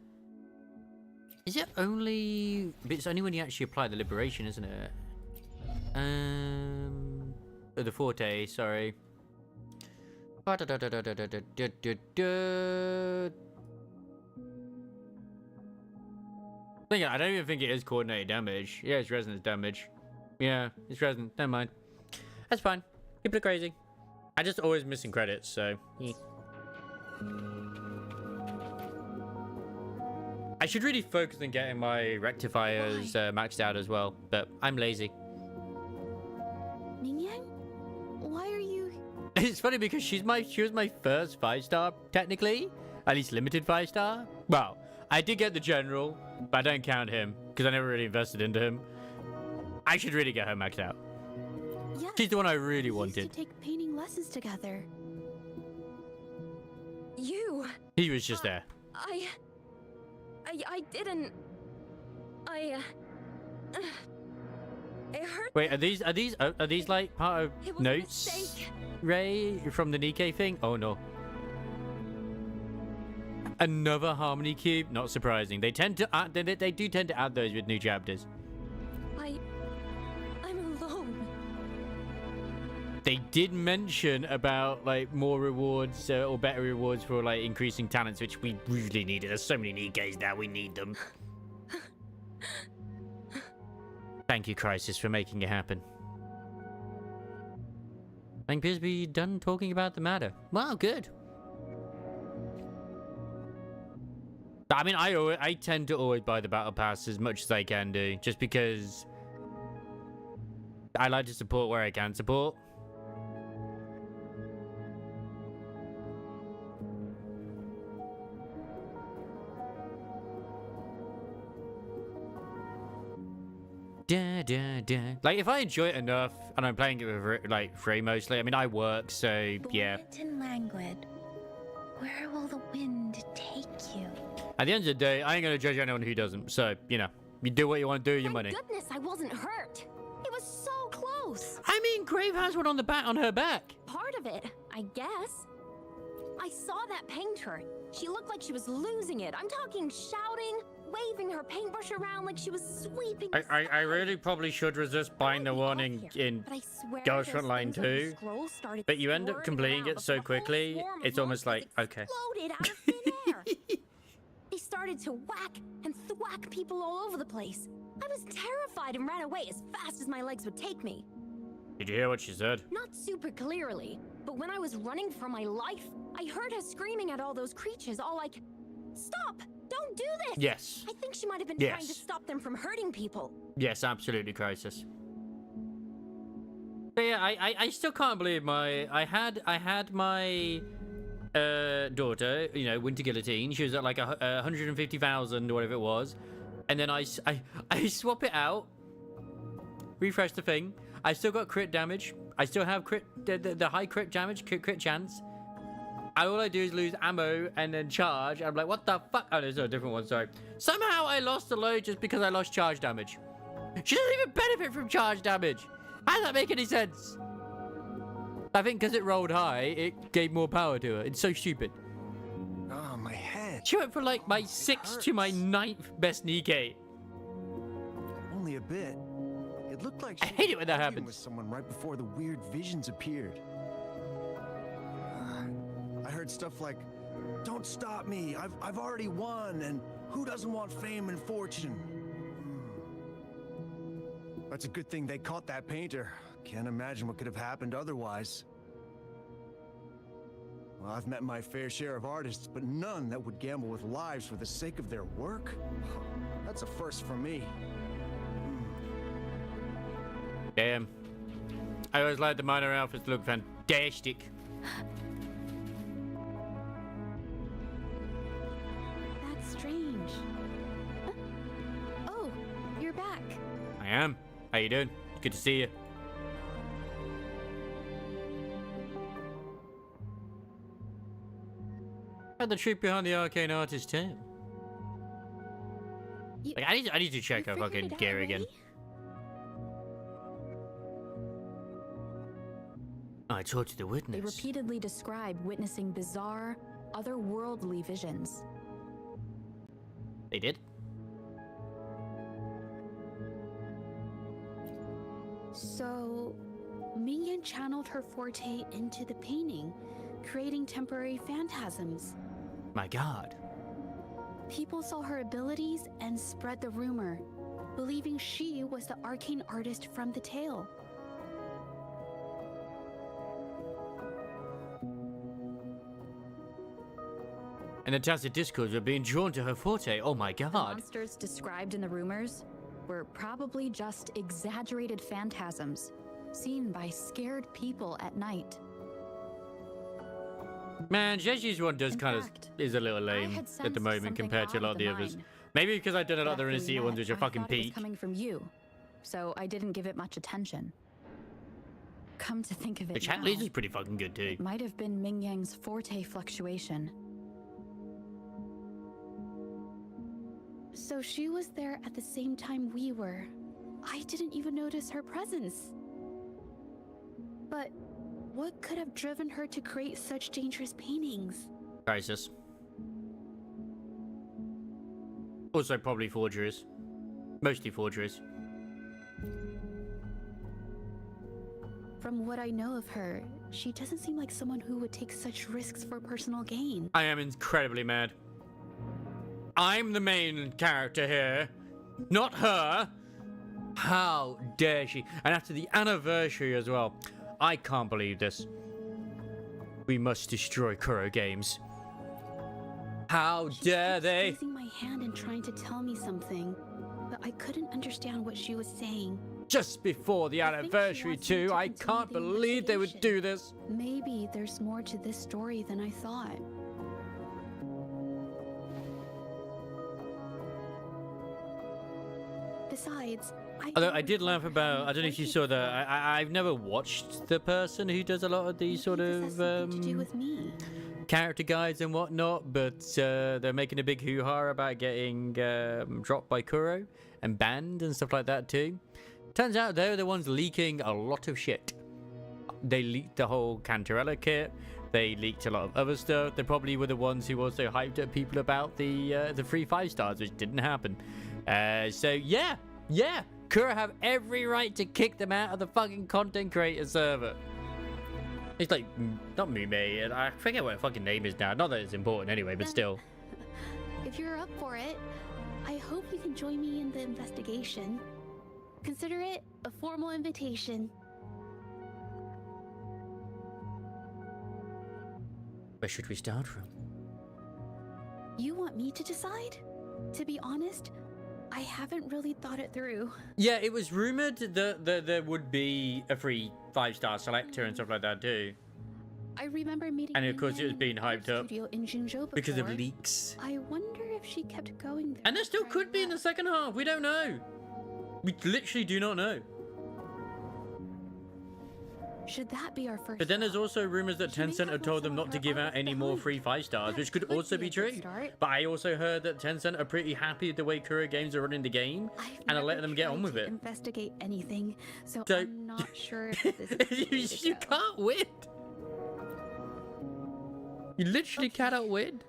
S1: Is it only... It's only when you actually apply the liberation, isn't it? The forte, sorry. I don't even think it is coordinated damage. Yeah, it's resonance damage. Yeah, it's resonance. Never mind. That's fine. People are crazy. I just always missing credits, so... Yeah. I should really focus on getting my rectifiers maxed out as well, but I'm lazy.
S5: Mingyang? Why are you...
S1: It's funny because she was my first 5-star, technically. At least limited 5-star. Well, I did get the general, but I don't count him because I never really invested into him. I should really get her maxed out.
S5: Yeah,
S1: She's the one I really
S5: we used
S1: wanted.
S5: to take painting lessons together.
S9: You...
S1: He was just there.
S9: I didn't... It hurt.
S1: Wait, are these like part of
S9: It was a
S1: notes,
S9: mistake.
S1: Ray, from the Nikkei thing? Oh no. Another harmony cube? Not surprising. They tend to add, they do tend to add those with new chapters.
S9: I'm alone.
S1: They did mention about like more rewards or better rewards for like increasing talents, which we really needed. There's so many Nikkeis now, we need them. Thank you, Crisis, for making it happen. I think appears to be done talking about the matter. Wow, good. I mean, I tend to always buy the battle pass as much as I can do, just because I like to support where I can support. Da, da, da. Like, if I enjoy it enough, and I'm playing it with, like, Frey mostly, I mean, I work, so, yeah.
S4: Buoyant and languid. Where will the wind take you?
S1: At the end of the day, I ain't gonna judge anyone who doesn't, so, you know, you do what you want to do with your
S9: Thank
S1: money.
S9: goodness I wasn't hurt. It was so close.
S1: I mean, Grave has one on her back.
S9: Part of it, I guess. I saw that painter. She looked like she was losing it. I'm talking shouting, waving her paintbrush around like she was sweeping the
S1: I
S9: sky.
S1: really probably should resist buying the one in
S9: But I swear
S1: Ghost
S9: those
S1: Frontline
S9: things on the
S1: 2,
S9: scroll started
S1: but you end up
S9: swirling
S1: completing
S9: around
S1: it so
S9: before the whole
S1: quickly,
S9: swarm of
S1: it's almost like,
S9: monsters
S1: okay.
S9: exploded out of thin air. They started to whack and thwack people all over the place. I was terrified and ran away as fast as my legs would take me.
S1: Did you hear what she said?
S9: Not super clearly, but when I was running for my life, I heard her screaming at all those creatures, all like, "Stop! Don't do this!"
S1: Yes.
S9: I think she might have been trying to
S1: Yes.
S9: stop them from hurting people.
S1: Yes, absolutely, Crisis. But yeah, I still can't believe I had my daughter, you know, Winter Guillotine. She was at like 150,000 or whatever it was. And then I swap it out, refresh the thing. I still got crit damage. I still have the high crit damage, crit chance. All I do is lose ammo and then charge. I'm like, what the fuck? Oh, there's a different one, sorry. Somehow I lost a load just because I lost charge damage. She doesn't even benefit from charge damage. How does that make any sense? I think because it rolled high, it gave more power to her. It's so stupid.
S8: Oh, my head.
S1: She went from like my 6th to my 9th best Nikkei.
S8: Only a bit. It looked like
S1: I hate it when that
S8: arguing
S1: happens.
S8: with someone right before the weird visions appeared. I heard stuff like, "Don't stop me. I've already won, and who doesn't want fame and fortune?" That's a good thing they caught that painter. Can't imagine what could have happened otherwise. Well, I've met my fair share of artists, but none that would gamble with lives for the sake of their work. That's a first for me.
S1: Damn. I always liked the minor outfits to look fantastic.
S5: That's strange. Huh? Oh, you're back.
S1: I am. How you doing? Good to see you. And the truth behind the arcane artist too. Like, I need to check her fucking gear again. I talked to the witness.
S6: They repeatedly described witnessing bizarre, otherworldly visions.
S1: They did?
S5: So, Mingyan channeled her forte into the painting, creating temporary phantasms.
S1: My god.
S5: People saw her abilities and spread the rumor, believing she was the arcane artist from the tale.
S1: And the tacit discourse were being drawn to her forte. Oh my god.
S6: The monsters described in the rumors were probably just exaggerated phantasms seen by scared people at night.
S1: Man, Jeji's one does kind of is a little lame at the moment compared to a lot of the others. Maybe because I've done a lot of the Inner City ones which are fucking
S6: peak. It was
S1: peak.
S6: coming from you, so I didn't give it much attention. Come to think of it,
S1: The chat leads is pretty fucking good too.
S6: it might have been Mingyang's forte fluctuation.
S5: So she was there at the same time we were. I didn't even notice her presence. But what could have driven her to create such dangerous paintings?
S1: Crisis. Also probably forgeries. Mostly forgeries.
S5: From what I know of her, she doesn't seem like someone who would take such risks for personal gain.
S1: I am incredibly mad. I'm the main character here, not her. How dare she? And after the anniversary as well. I can't believe this. We must destroy Kuro Games. How dare they?
S5: Squeezing my hand and trying to tell me something, but I couldn't understand what she was saying.
S1: Just before the
S5: I think she
S1: anniversary
S5: wants me
S1: too.
S5: to
S1: I
S5: continue
S1: can't
S5: the
S1: believe they would do this.
S5: Maybe there's more to this story than I thought. Besides,
S1: Although I did laugh about, I don't know if you saw that. I've never watched the person who does a lot of these sort of
S5: to do with me.
S1: character guides and whatnot, but they're making a big hoo-ha about getting dropped by Kuro and banned and stuff like that too. Turns out they're the ones leaking a lot of shit. They leaked the whole Cantarella kit. They leaked a lot of other stuff. They probably were the ones who also hyped up people about the free 5 stars, which didn't happen. So yeah, Kuro have every right to kick them out of the fucking content creator server. It's like, not Mume, I forget what her fucking name is now. Not that it's important anyway, but still.
S5: If you're up for it, I hope you can join me in the investigation. Consider it a formal invitation.
S1: Where should we start from?
S5: You want me to decide? To be honest, I haven't really thought it through.
S1: Yeah, it was rumored that there would be a free 5-star selector and stuff like that too.
S5: I remember meeting
S1: And of course, it was
S5: Ming
S1: being
S5: Yan in
S1: hyped
S5: her
S1: up
S5: studio in Jinzhou
S1: because of
S5: before.
S1: leaks.
S5: I wonder if she kept going there.
S1: And there still
S5: after I
S1: could be in the
S5: left.
S1: second half. We don't know. We literally do not know.
S5: Should that be our first?
S1: But then there's
S5: stop?
S1: also rumors that
S5: She may
S1: Tencent
S5: have
S1: had
S5: left
S1: told them
S5: some
S1: not
S5: of
S1: to
S5: her
S1: give out
S5: arts
S1: any more
S5: behind.
S1: free 5-stars,
S5: That
S1: which could
S5: would
S1: also be
S5: a good
S1: true.
S5: start.
S1: But I also heard that Tencent are pretty happy with the way Kuro Games are running the game
S5: I've
S1: and are
S5: never
S1: letting them get on
S5: tried
S1: with
S5: to
S1: it.
S5: Investigate anything, so
S1: So-
S5: I'm not sure if this is the way to
S1: you
S5: go.
S1: can't win. You literally
S5: Okay.
S1: cannot win.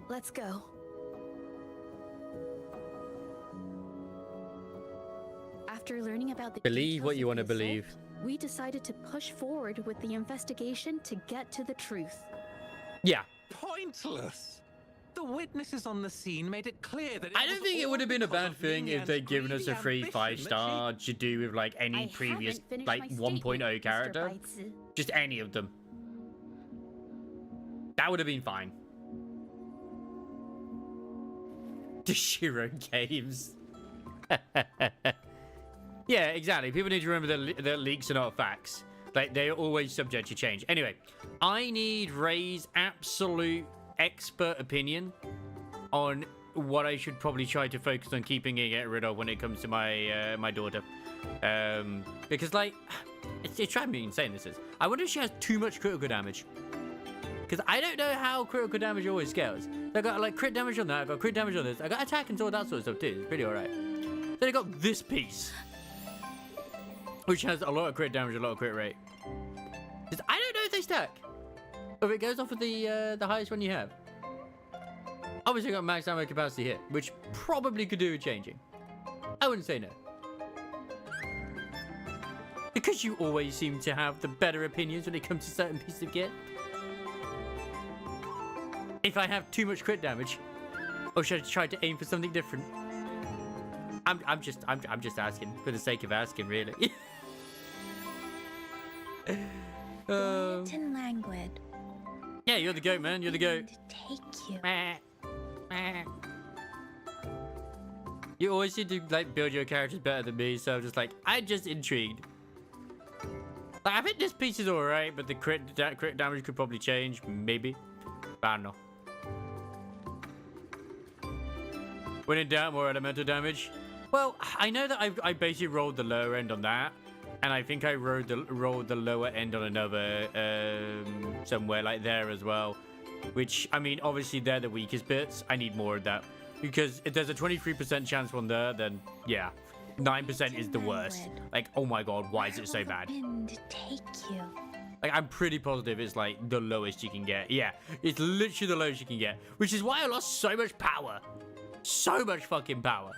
S5: Let's go. After learning about the
S1: Believe what
S5: details
S1: you
S5: of
S1: want to
S5: the assault,
S1: believe.
S5: we decided to push forward with the investigation to get to the truth.
S1: Yeah.
S7: Pointless. The witnesses on the scene made it clear that
S1: I don't think it would have been a bad thing if they'd given us a free 5-star to do with like any
S5: I
S1: previous
S5: haven't finished
S1: like
S5: my statement,
S1: 1.0
S5: Mr.
S1: character.
S5: Baizi.
S1: Just any of them. That would have been fine. The Shiro games. Yeah, exactly. People need to remember that leaks are not facts. Like, they're always subject to change. Anyway, I need Ray's absolute expert opinion on what I should probably try to focus on keeping and get rid of when it comes to my my daughter. Because, like, it's driving me insane, this is. I wonder if she has too much critical damage. Because I don't know how critical damage always scales. So I got, like, crit damage on that, I got crit damage on this, I got attack and all that sort of stuff, too. It's pretty alright. Then I got this piece, which has a lot of crit damage, a lot of crit rate. Just, I don't know if they stack. Or if it goes off of the highest one you have. Obviously, I got max ammo capacity here, which probably could do with changing. I wouldn't say no. Because you always seem to have the better opinions when it comes to certain pieces of gear. If I have too much crit damage, or should I try to aim for something different? I'm just asking for the sake of asking, really.
S4: Buoyant and languid.
S1: Yeah, you're the goat, man. You're the goat.
S4: To take you.
S1: You always seem to like build your characters better than me, so I'm just like, I'm just intrigued. Like, I think this piece is alright, but the crit damage could probably change, maybe. But I don't know. When in doubt, more elemental damage. Well, I know that I basically rolled the lower end on that, and I think I rolled the lower end on another somewhere like there as well. Which, I mean, obviously they're the weakest bits. I need more of that, because if there's a 23% chance one there, then yeah, 9% is the worst. Like, oh my god, why is it so bad?
S4: Wind take you.
S1: Like, I'm pretty positive it's like the lowest you can get. Yeah, it's literally the lowest you can get, which is why I lost so much power. So much fucking power.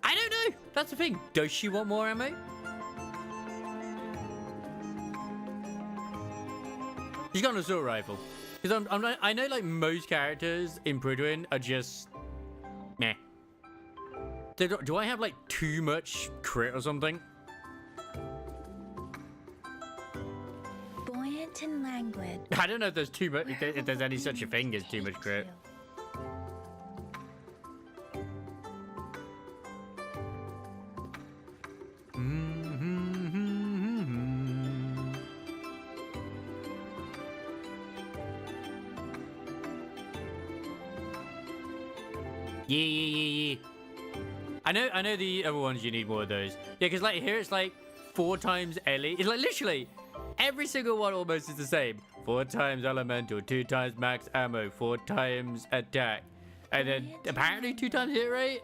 S1: I don't know. That's the thing. Does she want more ammo? She's got an assault rifle. Because I know like most characters in Pridwin are just meh. Do I have like too much crit or something?
S4: Buoyant and languid.
S1: I don't know if there's too much. If there's any such a thing as too much crit. Yeah. I know the other ones you need more of those. Yeah, because like here it's like 4 times Ellie. It's like literally every single one almost is the same. 4 times elemental, 2 times max ammo, 4 times attack, and then apparently 2 times hit rate.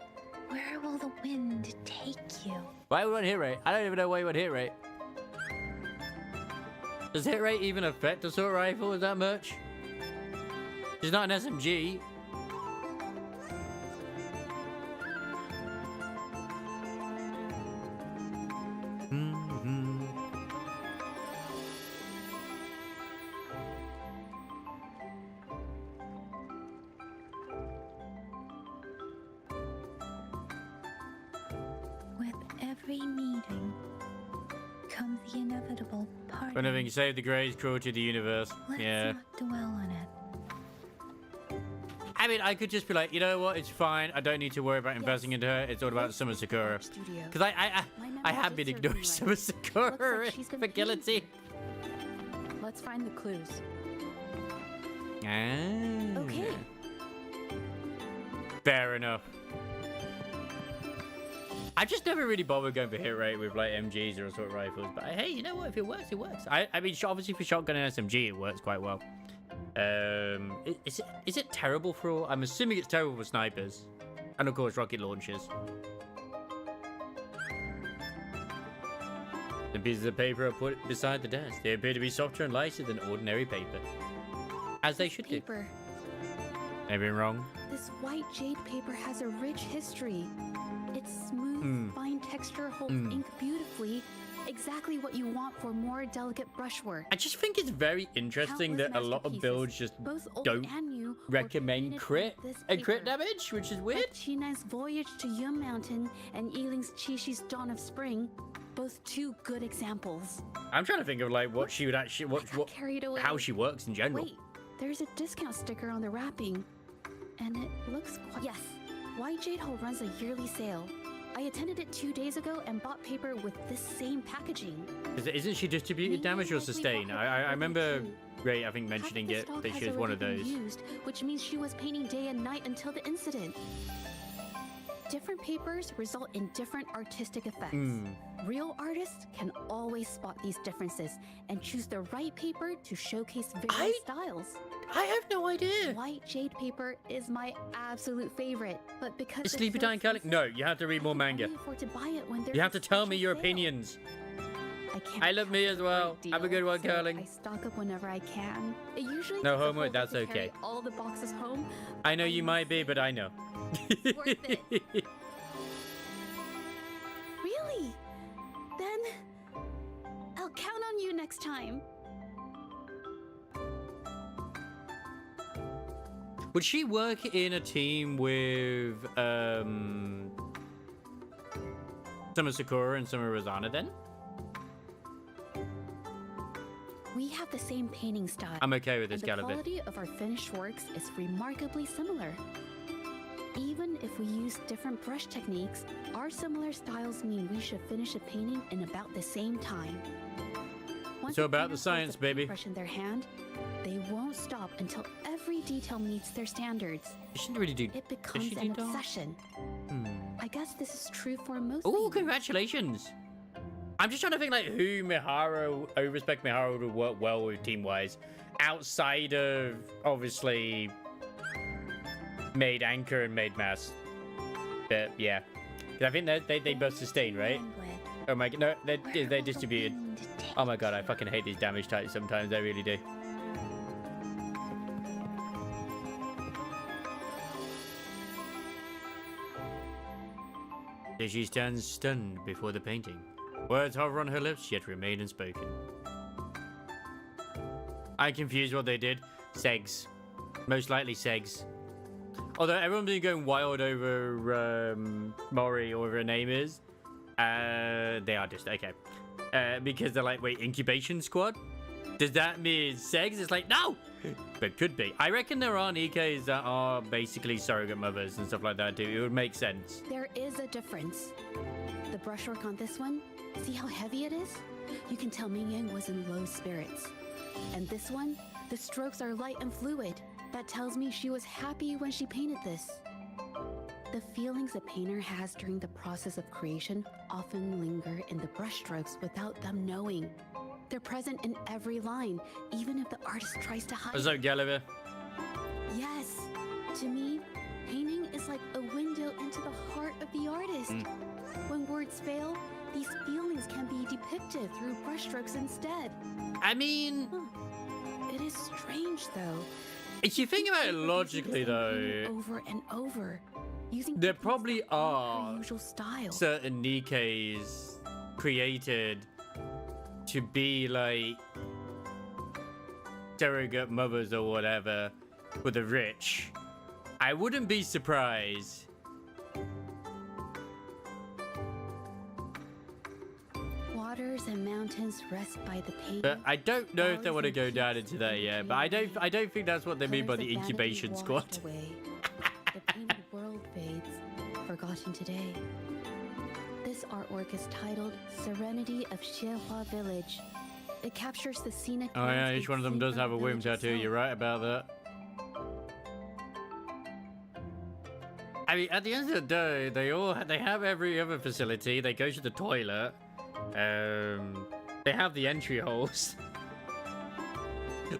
S4: Where will the wind take you?
S1: Why would one hit rate? I don't even know why one hit rate. Does hit rate even affect assault rifle that much? It's not an SMG.
S4: With every meeting comes the inevitable part.
S1: When having saved the grace, cruel to the universe.
S4: Let's
S1: Yeah.
S4: not dwell on it.
S1: I I mean, I could just be like, you know what? It's fine. I don't need to worry about investing into her. It's all about Summer Sakura. Because I have been ignoring Summer Sakura for guillotine.
S5: Let's find the clues.
S1: Ah.
S5: Okay.
S1: Fair enough. I've just never really bothered going for hit rate with like MGs or assault rifles, but hey, you know what? If it works, it works. I mean, obviously for shotgun and SMG, it works quite well. Is it terrible for all? I'm assuming it's terrible for snipers, and of course rocket launchers. The pieces of paper are put beside the desk. They appear to be softer and lighter than ordinary paper, as they should do. Anything wrong?
S5: This white jade paper has a rich history. Its smooth, fine texture holds ink beautifully. Exactly what you want for more delicate brushwork.
S1: I just think it's very interesting that a lot of builds just don't recommend crit and crit damage, which is weird.
S5: Like Chinai's Voyage to Yum Mountain and Yiling's Qixi's Dawn of Spring, both two good examples.
S1: I'm trying to think of like what she would actually, how she works in general.
S5: Wait, there's a discount sticker on the wrapping, and it looks quite... Yes, White Jade Hole runs a yearly sale. I attended it 2 days ago and bought paper with this same packaging.
S1: Isn't she distributed damage or sustain? I remember Ray, I think, mentioning it, that she was one of those.
S5: Used, which means she was painting day and night until the incident. Different papers result in different artistic effects. Real artists can always spot these differences and choose the right paper to showcase various styles.
S1: I have no idea.
S5: White jade paper is my absolute favorite, but because
S1: it's Sleepy Time Calic? No, you have to read more manga.
S5: To buy it when
S1: you have to tell me your opinions. I love me as well. Have a good one, Curling.
S5: I stock up whenever I can. It usually
S1: no homework, that's okay.
S5: All the boxes home.
S1: I know you might be, but I know.
S5: Worth it. Really? Then I'll count on you next time.
S1: Would she work in a team with Summer Sakura and Summer Rosanna then?
S5: We have the same painting style.
S1: I'm okay with this, Gallivant.
S5: The quality of our finished works is remarkably similar. Even if we use different brush techniques, our similar styles mean we should finish a painting in about the same time.
S1: So about the science, baby.
S5: Brush in their hand, they won't stop until every detail meets their standards.
S1: You shouldn't really do.
S5: It becomes an obsession. I guess this is true for most.
S1: Oh, congratulations! I'm just trying to think like who Miharu, I respect Miharu would work well with team-wise, outside of obviously Maid Anchor and Maid Mass. But yeah, I think they both sustain, right? Oh my god, no, they're distributed. Oh my god, I fucking hate these damage types sometimes. I really do. There she stands stunned before the painting. Words hover on her lips, yet remain unspoken. I'm confused what they did. Segs. Most likely Segs. Although everyone's been going wild over Mori, or whatever her name is. They are just, okay. Because they're like, wait, incubation squad? Does that mean Segs? It's like, no! But could be. I reckon there are Nikkei's that are basically surrogate mothers and stuff like that too. It would make sense.
S5: There is a difference. The brushwork on this one, see how heavy it is? You can tell Ming Yang was in low spirits. And this one, the strokes are light and fluid. That tells me she was happy when she painted this. The feelings a painter has during the process of creation often linger in the brushstrokes without them knowing. They're present in every line, even if the artist tries to hide.
S1: What's up, Gallivant?
S5: Yes. To me, painting is like a window into the heart of the artist. When words fail, these feelings can be depicted through brushstrokes instead.
S1: I mean...
S5: It is strange, though.
S1: If you think about it logically, though...
S5: Over and over.
S1: There probably are certain Nikkeis created to be like surrogate mothers or whatever for the rich. I wouldn't be surprised.
S5: Waters and mountains rest by the pain.
S1: But I don't know if they want to go down into that yet. But I don't think that's what they mean by the incubation squad.
S5: watching today. This artwork is titled Serenity of Xianhua Village. It captures the scenic.
S1: Oh yeah, each one of them does have a womb tattoo. You're right about that. I mean, at the end of the day, they have every other facility. They go to the toilet. They have the entry holes.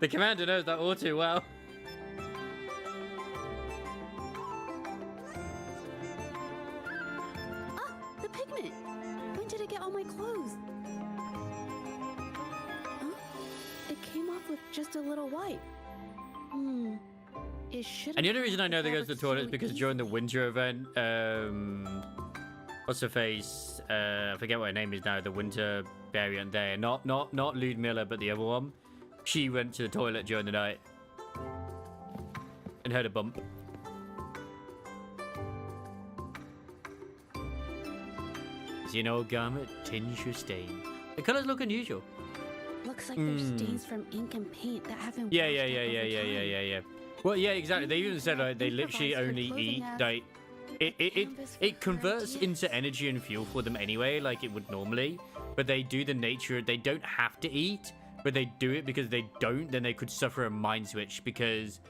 S1: The commander knows that all too well.
S5: Ah, the pigment. When did it get on my clothes? Huh? It came off with just a little wipe. It should.
S1: And the only reason I know they go to the toilet is because during the winter event, what's her face? I forget what her name is now. The winter variant there, not Ludmilla, but the other one. She went to the toilet during the night and heard a bump. See an old garment tinged with stain. The colors look unusual.
S5: Looks like there's stains from ink and paint that haven't.
S1: Yeah. Well, yeah, exactly. They even said like they literally only eat like it converts into energy and fuel for them anyway, like it would normally. But they do the nature. They don't have to eat, but they do it because they don't. Then they could suffer a mind switch because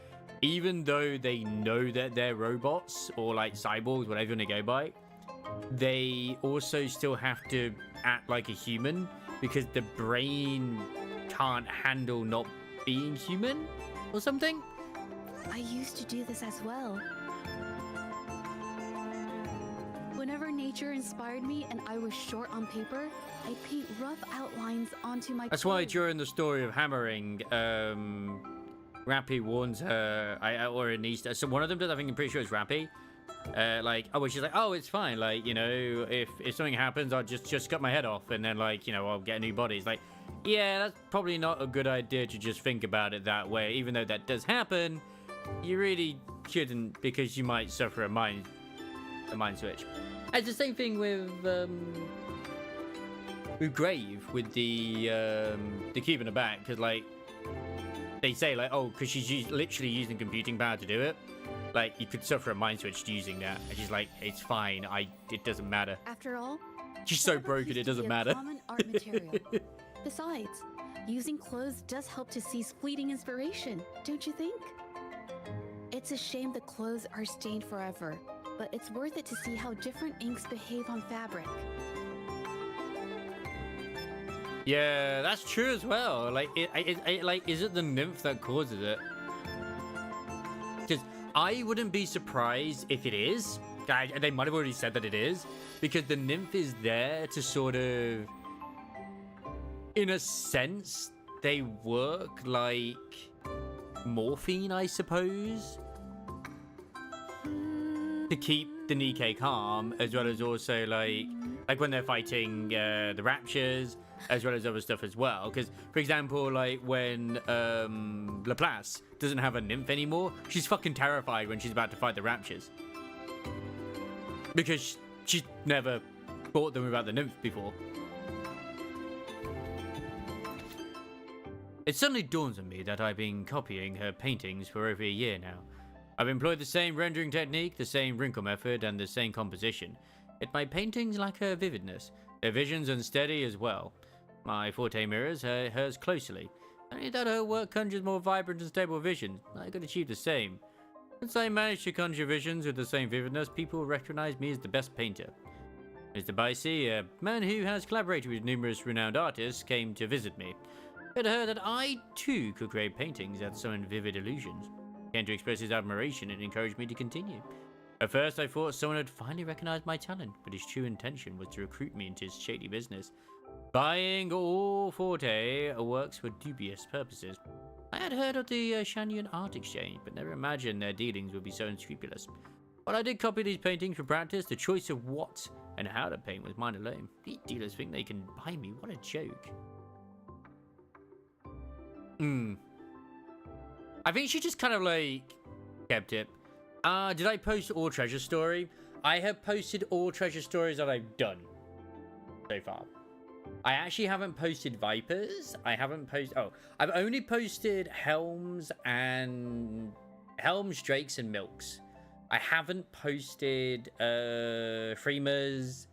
S1: even though they know that they're robots or like cyborgs, whatever you want to go by, they also still have to act like a human because the brain can't handle not being human or something.
S5: I used to do this as well. Whenever nature inspired me and I was short on paper, I'd paint rough outlines onto my
S1: That's why during the story of hammering, Rappy warns her, or Anista. So one of them does, I think I'm pretty sure it's Rappy. She's like, oh, it's fine. Like, you know, if something happens, I'll just cut my head off and then, like, you know, I'll get a new body. It's like, yeah, that's probably not a good idea to just think about it that way. Even though that does happen, you really shouldn't because you might suffer a mind switch. It's the same thing with Grave with the cube in the back, because like they say like, oh, because she's literally using computing power to do it. Like you could suffer a mind switch using that, and she's like, it's fine. It doesn't matter.
S5: After all,
S1: she's so broken it doesn't matter.
S5: Common art material. Besides, using clothes does help to seize fleeting inspiration, don't you think? It's a shame the clothes are stained forever, but it's worth it to see how different inks behave on fabric.
S1: Yeah, that's true as well. Like, is it the nymph that causes it? Because I wouldn't be surprised if it is. They might have already said that it is, because the nymph is there to sort of, in a sense, they work like morphine, I suppose, to keep the Nikke calm, as well as also like when they're fighting the Raptures, as well as other stuff as well. Because, for example, like when Laplace doesn't have a nymph anymore, she's fucking terrified when she's about to fight the Raptures, because she's never fought them without the nymph before. It suddenly dawns on me that I've been copying her paintings for over a year now. I've employed the same rendering technique, the same wrinkle method, and the same composition. Yet my paintings lack her vividness. Their vision's unsteady as well. My forte mirrors hers closely. Only that her work conjures more vibrant and stable visions. I could achieve the same. Once I manage to conjure visions with the same vividness, people recognize me as the best painter. Mr. Bicey, a man who has collaborated with numerous renowned artists, came to visit me. It heard that I, too, could create paintings that summon vivid illusions. He came to express his admiration and encouraged me to continue. At first, I thought someone had finally recognized my talent, but his true intention was to recruit me into his shady business, buying all forte works for dubious purposes. I had heard of the Shanyuan art exchange, but never imagined their dealings would be so unscrupulous. While I did copy these paintings for practice, the choice of what and how to paint was mine alone. These dealers think they can buy me. What a joke. I think she just kind of like kept it. Did I post all treasure story? I have posted all treasure stories that I've done so far. I actually haven't posted Vipers. I've only posted Helms, Drakes, and Milks. I haven't posted Freemas,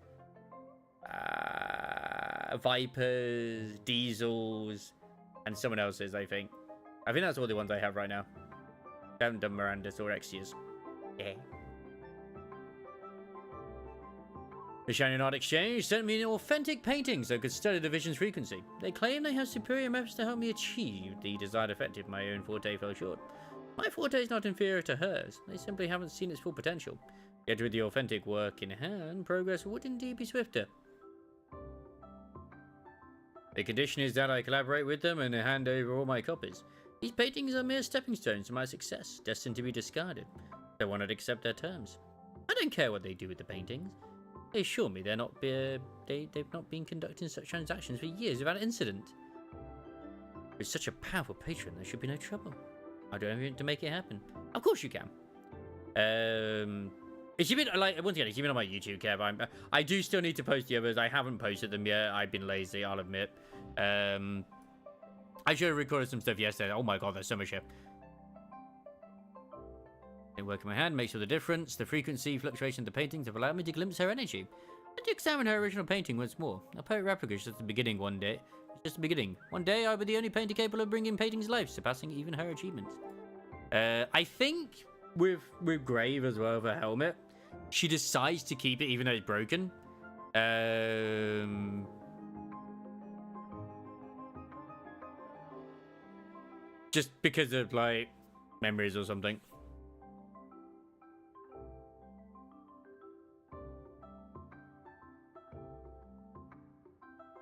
S1: Vipers, Diesels, and someone else's, I think. I think that's all the ones I have right now. I haven't done Miranda's or Exia's. Yeah. The Shining Art Exchange sent me an authentic painting so I could study the vision's frequency. They claim they have superior methods to help me achieve the desired effect if my own forte fell short. My forte is not inferior to hers. They simply haven't seen its full potential. Yet with the authentic work in hand, progress would indeed be swifter. The condition is that I collaborate with them and hand over all my copies. These paintings are mere stepping stones to my success, destined to be discarded. I will not accept their terms. I don't care what they do with the paintings. They assure me they've not been conducting such transactions for years without incident. With such a powerful patron, there should be no trouble. I'll do everything to make it happen. Of course you can. It's been like once again, it's been on my YouTube, Kev. I do still need to post the others. I haven't posted them yet. I've been lazy, I'll admit. I should have recorded some stuff yesterday. Oh my god, there's so much here. Work in my hand makes all the difference. The frequency fluctuation of the paintings have allowed me to glimpse her energy. And to examine her original painting once more. A poet replica is just the beginning one day. It's just the beginning. One day I'll be the only painter capable of bringing paintings to life, surpassing even her achievements. I think with Grave as well, for Helmet, she decides to keep it even though it's broken. Just because of like memories or something.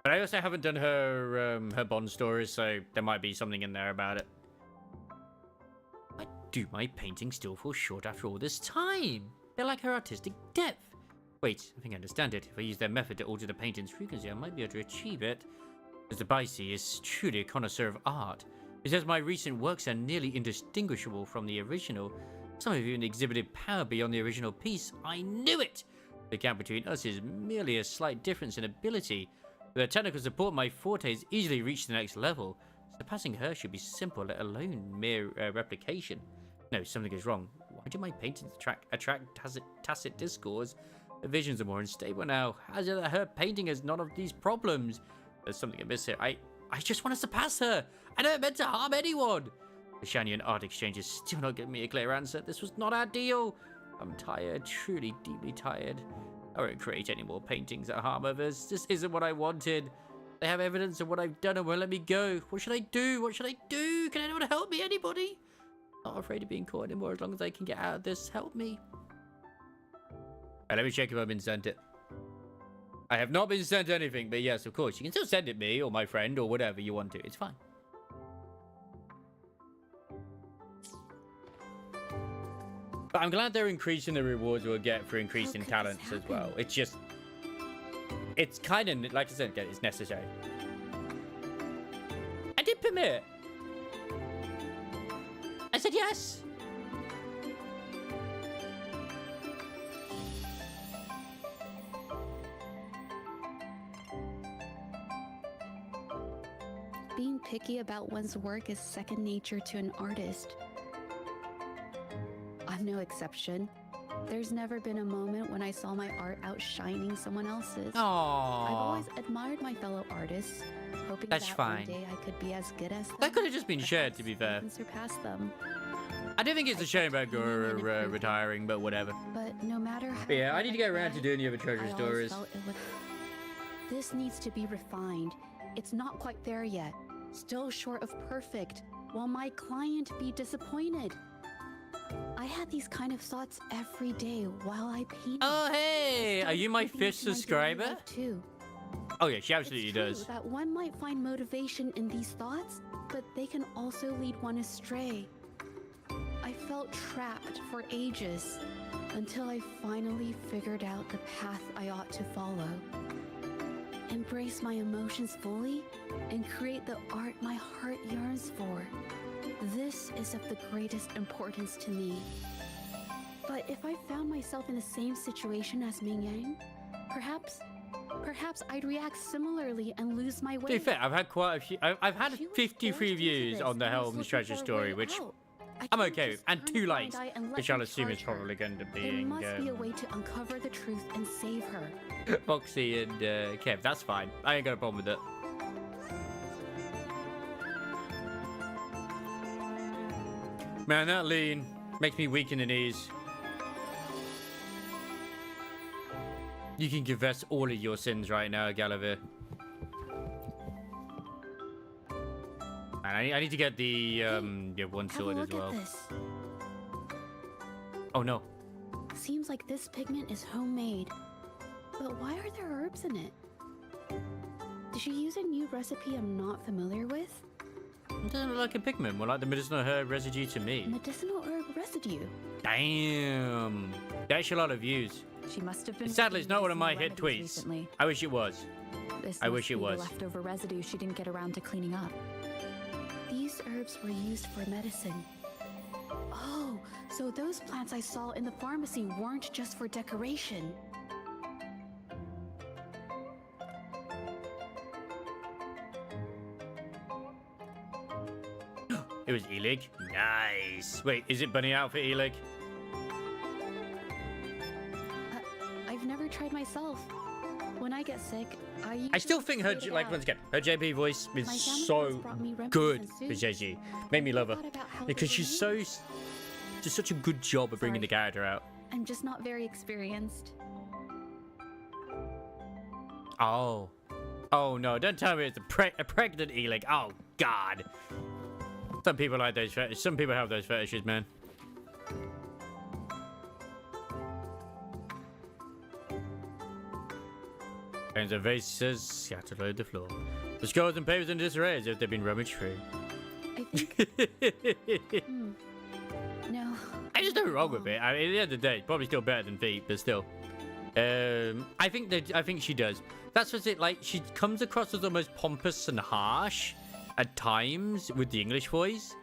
S1: But I also haven't done her her Bond stories, so there might be something in there about it. Why do my paintings still fall short after all this time? They're like her artistic depth. Wait, I think I understand it. If I use their method to alter the painting's frequency, I might be able to achieve it. Mr. Bicey is truly a connoisseur of art. He says my recent works are nearly indistinguishable from the original. Some have even exhibited power beyond the original piece. I knew it! The gap between us is merely a slight difference in ability. With her technical support, my fortes easily reach the next level. Surpassing her should be simple, let alone mere replication. No, something is wrong. Why do my paintings attract tacit discourse? The visions are more unstable now. How's it that her painting has none of these problems? There's something amiss here. I just want to surpass her. I never meant to harm anyone. The Shanian Art Exchange is still not giving me a clear answer. This was not our deal. I'm tired, truly deeply tired. I won't create any more paintings that harm others. This isn't what I wanted. They have evidence of what I've done and won't let me go. What should I do? What should I do? Can anyone help me? Anybody? Not afraid of being caught anymore as long as I can get out of this. Help me. Right, let me check if I've been sent it. I have not been sent anything, but yes, of course. You can still send it me or my friend or whatever you want to. It's fine. But I'm glad they're increasing the rewards we'll get for increasing talents as well. It's just... It's kind of... Like I said, it's necessary. I did permit. I said yes.
S5: Being picky about one's work is second nature to an artist. I'm no exception. There's never been a moment when I saw my art outshining someone else's.
S1: Aww.
S5: I've always admired my fellow artists, hoping
S1: That's
S5: that
S1: fine.
S5: one day I could be as good as them.
S1: That could have just been shared, to be fair.
S5: And surpass them.
S1: I do think it's a shame about Goro retiring, but whatever.
S5: But no matter how...
S1: But yeah, I need to get around to doing the other treasure
S5: I always
S1: stories.
S5: felt it would... This needs to be refined. It's not quite there yet. Still short of perfect. Will my client be disappointed? I had these kind of thoughts every day while I painted.
S1: Oh, hey! Are you my 5th subscriber?
S5: Too.
S1: Oh, yeah, she absolutely
S5: It's true
S1: does.
S5: that one might find motivation in these thoughts, but they can also lead one astray. I felt trapped for ages until I finally figured out the path I ought to follow. Embrace my emotions fully and create the art my heart yearns for. This is of the greatest importance to me. But if I found myself in the same situation as Ming Yang, perhaps I'd react similarly and lose my way.
S1: To be fair, I've had quite a few. I've had 53 views on the Helm's treasure story, which I'm
S5: can't
S1: okay.
S5: just
S1: And
S5: turn a
S1: too
S5: blind
S1: late,
S5: eye and let
S1: which
S5: them
S1: I'll assume is
S5: charge her.
S1: probably going to be
S5: There must be a way to uncover the truth and save her.
S1: Foxy and Kev. That's fine. I ain't got a problem with it. Man, that lean makes me weak in the knees. You can confess all of your sins right now, Gallivere. Man, I need to get the one
S5: Have a
S1: sorted
S5: look
S1: as well.
S5: at this.
S1: Oh no.
S5: Seems like this pigment is homemade. But why are there herbs in it? Did she use a new recipe I'm not familiar with?
S1: It doesn't look like a pigment, more like the medicinal herb residue to me.
S5: Medicinal herb residue.
S1: Damn. That's a lot of views.
S6: She must have been.
S1: Sadly, it's not one of my hit
S6: remedies
S1: tweets.
S6: recently.
S1: I wish it was.
S6: This
S1: I
S6: must
S1: wish it
S6: be the
S1: was.
S6: leftover residue she didn't get around to cleaning up.
S5: These herbs were used for medicine. Oh, so those plants I saw in the pharmacy weren't just for decoration.
S1: It was Elig. Nice. Wait, is it bunny outfit Elig?
S5: I've never tried myself. When I get sick,
S1: I still think her,
S5: usually
S1: like,
S5: wait it
S1: once again, her JP voice is
S5: My family
S1: so
S5: has brought me remedies
S1: good
S5: and
S1: for
S5: soups.
S1: JG. Made me love her.
S5: Thought about how
S1: Because
S5: they
S1: she's
S5: were
S1: so, just such a good job of bringing the
S5: Sorry.
S1: character out.
S5: I'm just not very experienced.
S1: Oh. Oh no, don't tell me it's a pregnant Elig. Oh god. Some people like those fetishes. Some people have those fetishes, man. And the vases scattered over the floor. The scrolls and papers in disarray as if they've been rummaged through.
S5: I think. No.
S1: There's nothing wrong with it. I mean, at the end of the day, it's probably still better than feet, but still. I think she does. That's just it. Like, she comes across as almost pompous and harsh at times with the English voice,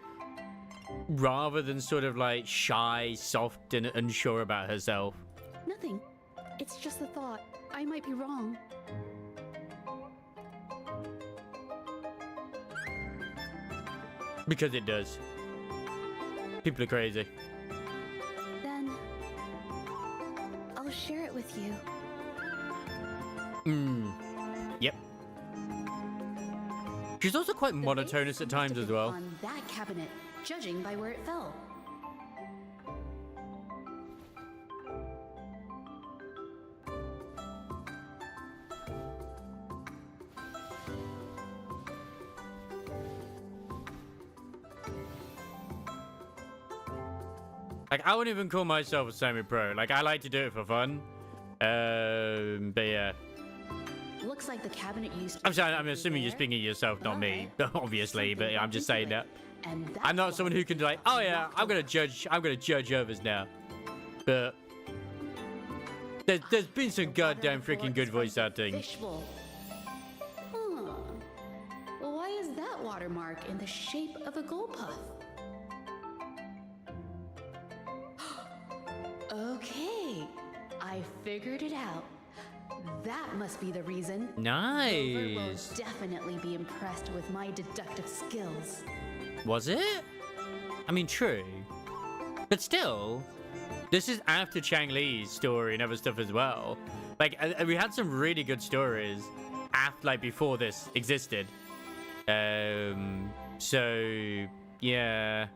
S1: rather than sort of like shy, soft, and unsure about herself.
S5: Nothing. It's just a thought. I might be wrong.
S1: Because it does. People are crazy.
S5: Then I'll share it with you.
S1: Yep. She's also quite
S5: The
S1: monotonous
S5: vase
S1: at times
S5: must have
S1: as
S5: been
S1: well.
S5: On that cabinet, judging by where it fell.
S1: Like, I wouldn't even call myself a semi-pro. Like, I like to do it for fun. But yeah.
S5: Looks like the cabinet used.
S1: I'm sorry, I'm assuming you're speaking of yourself, not me, obviously. But I'm just saying that.
S5: And that's
S1: I'm not
S5: why
S1: someone who can be like, oh yeah, I'm gonna judge others now. But there's been some goddamn freaking good voice acting.
S5: Fishbowl. Huh. Well, why is that watermark in the shape of a gold puff? Okay, I figured it out. That must be the reason. Rover will
S1: Nice.
S5: definitely be impressed with my deductive skills.
S1: Was it? I mean, true. But still, this is after Chang Li's story and other stuff as well. Like, we had some really good stories after, like, before this existed. So, yeah.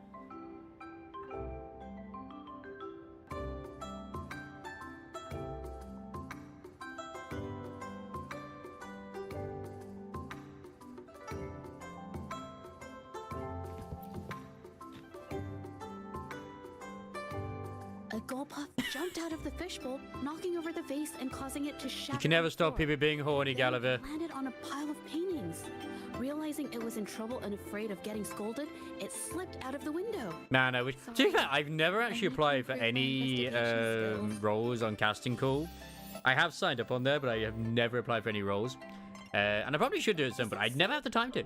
S5: A gold puff jumped out of the fishbowl, knocking over the vase and causing it to shatter.
S1: You can never
S5: on the
S1: stop
S5: floor.
S1: people being horny,
S5: Then
S1: Gallivere.
S5: it landed on a pile of paintings. Realizing it was in trouble and afraid of getting scolded, it slipped out of the window.
S1: Man, I wish. To be fair, I've never actually
S5: need to
S1: applied for
S5: improve my
S1: any
S5: investigation skills.
S1: roles on Casting Call. I have signed up on there, but I have never applied for any roles. And I probably should do it some, but I never have the time to.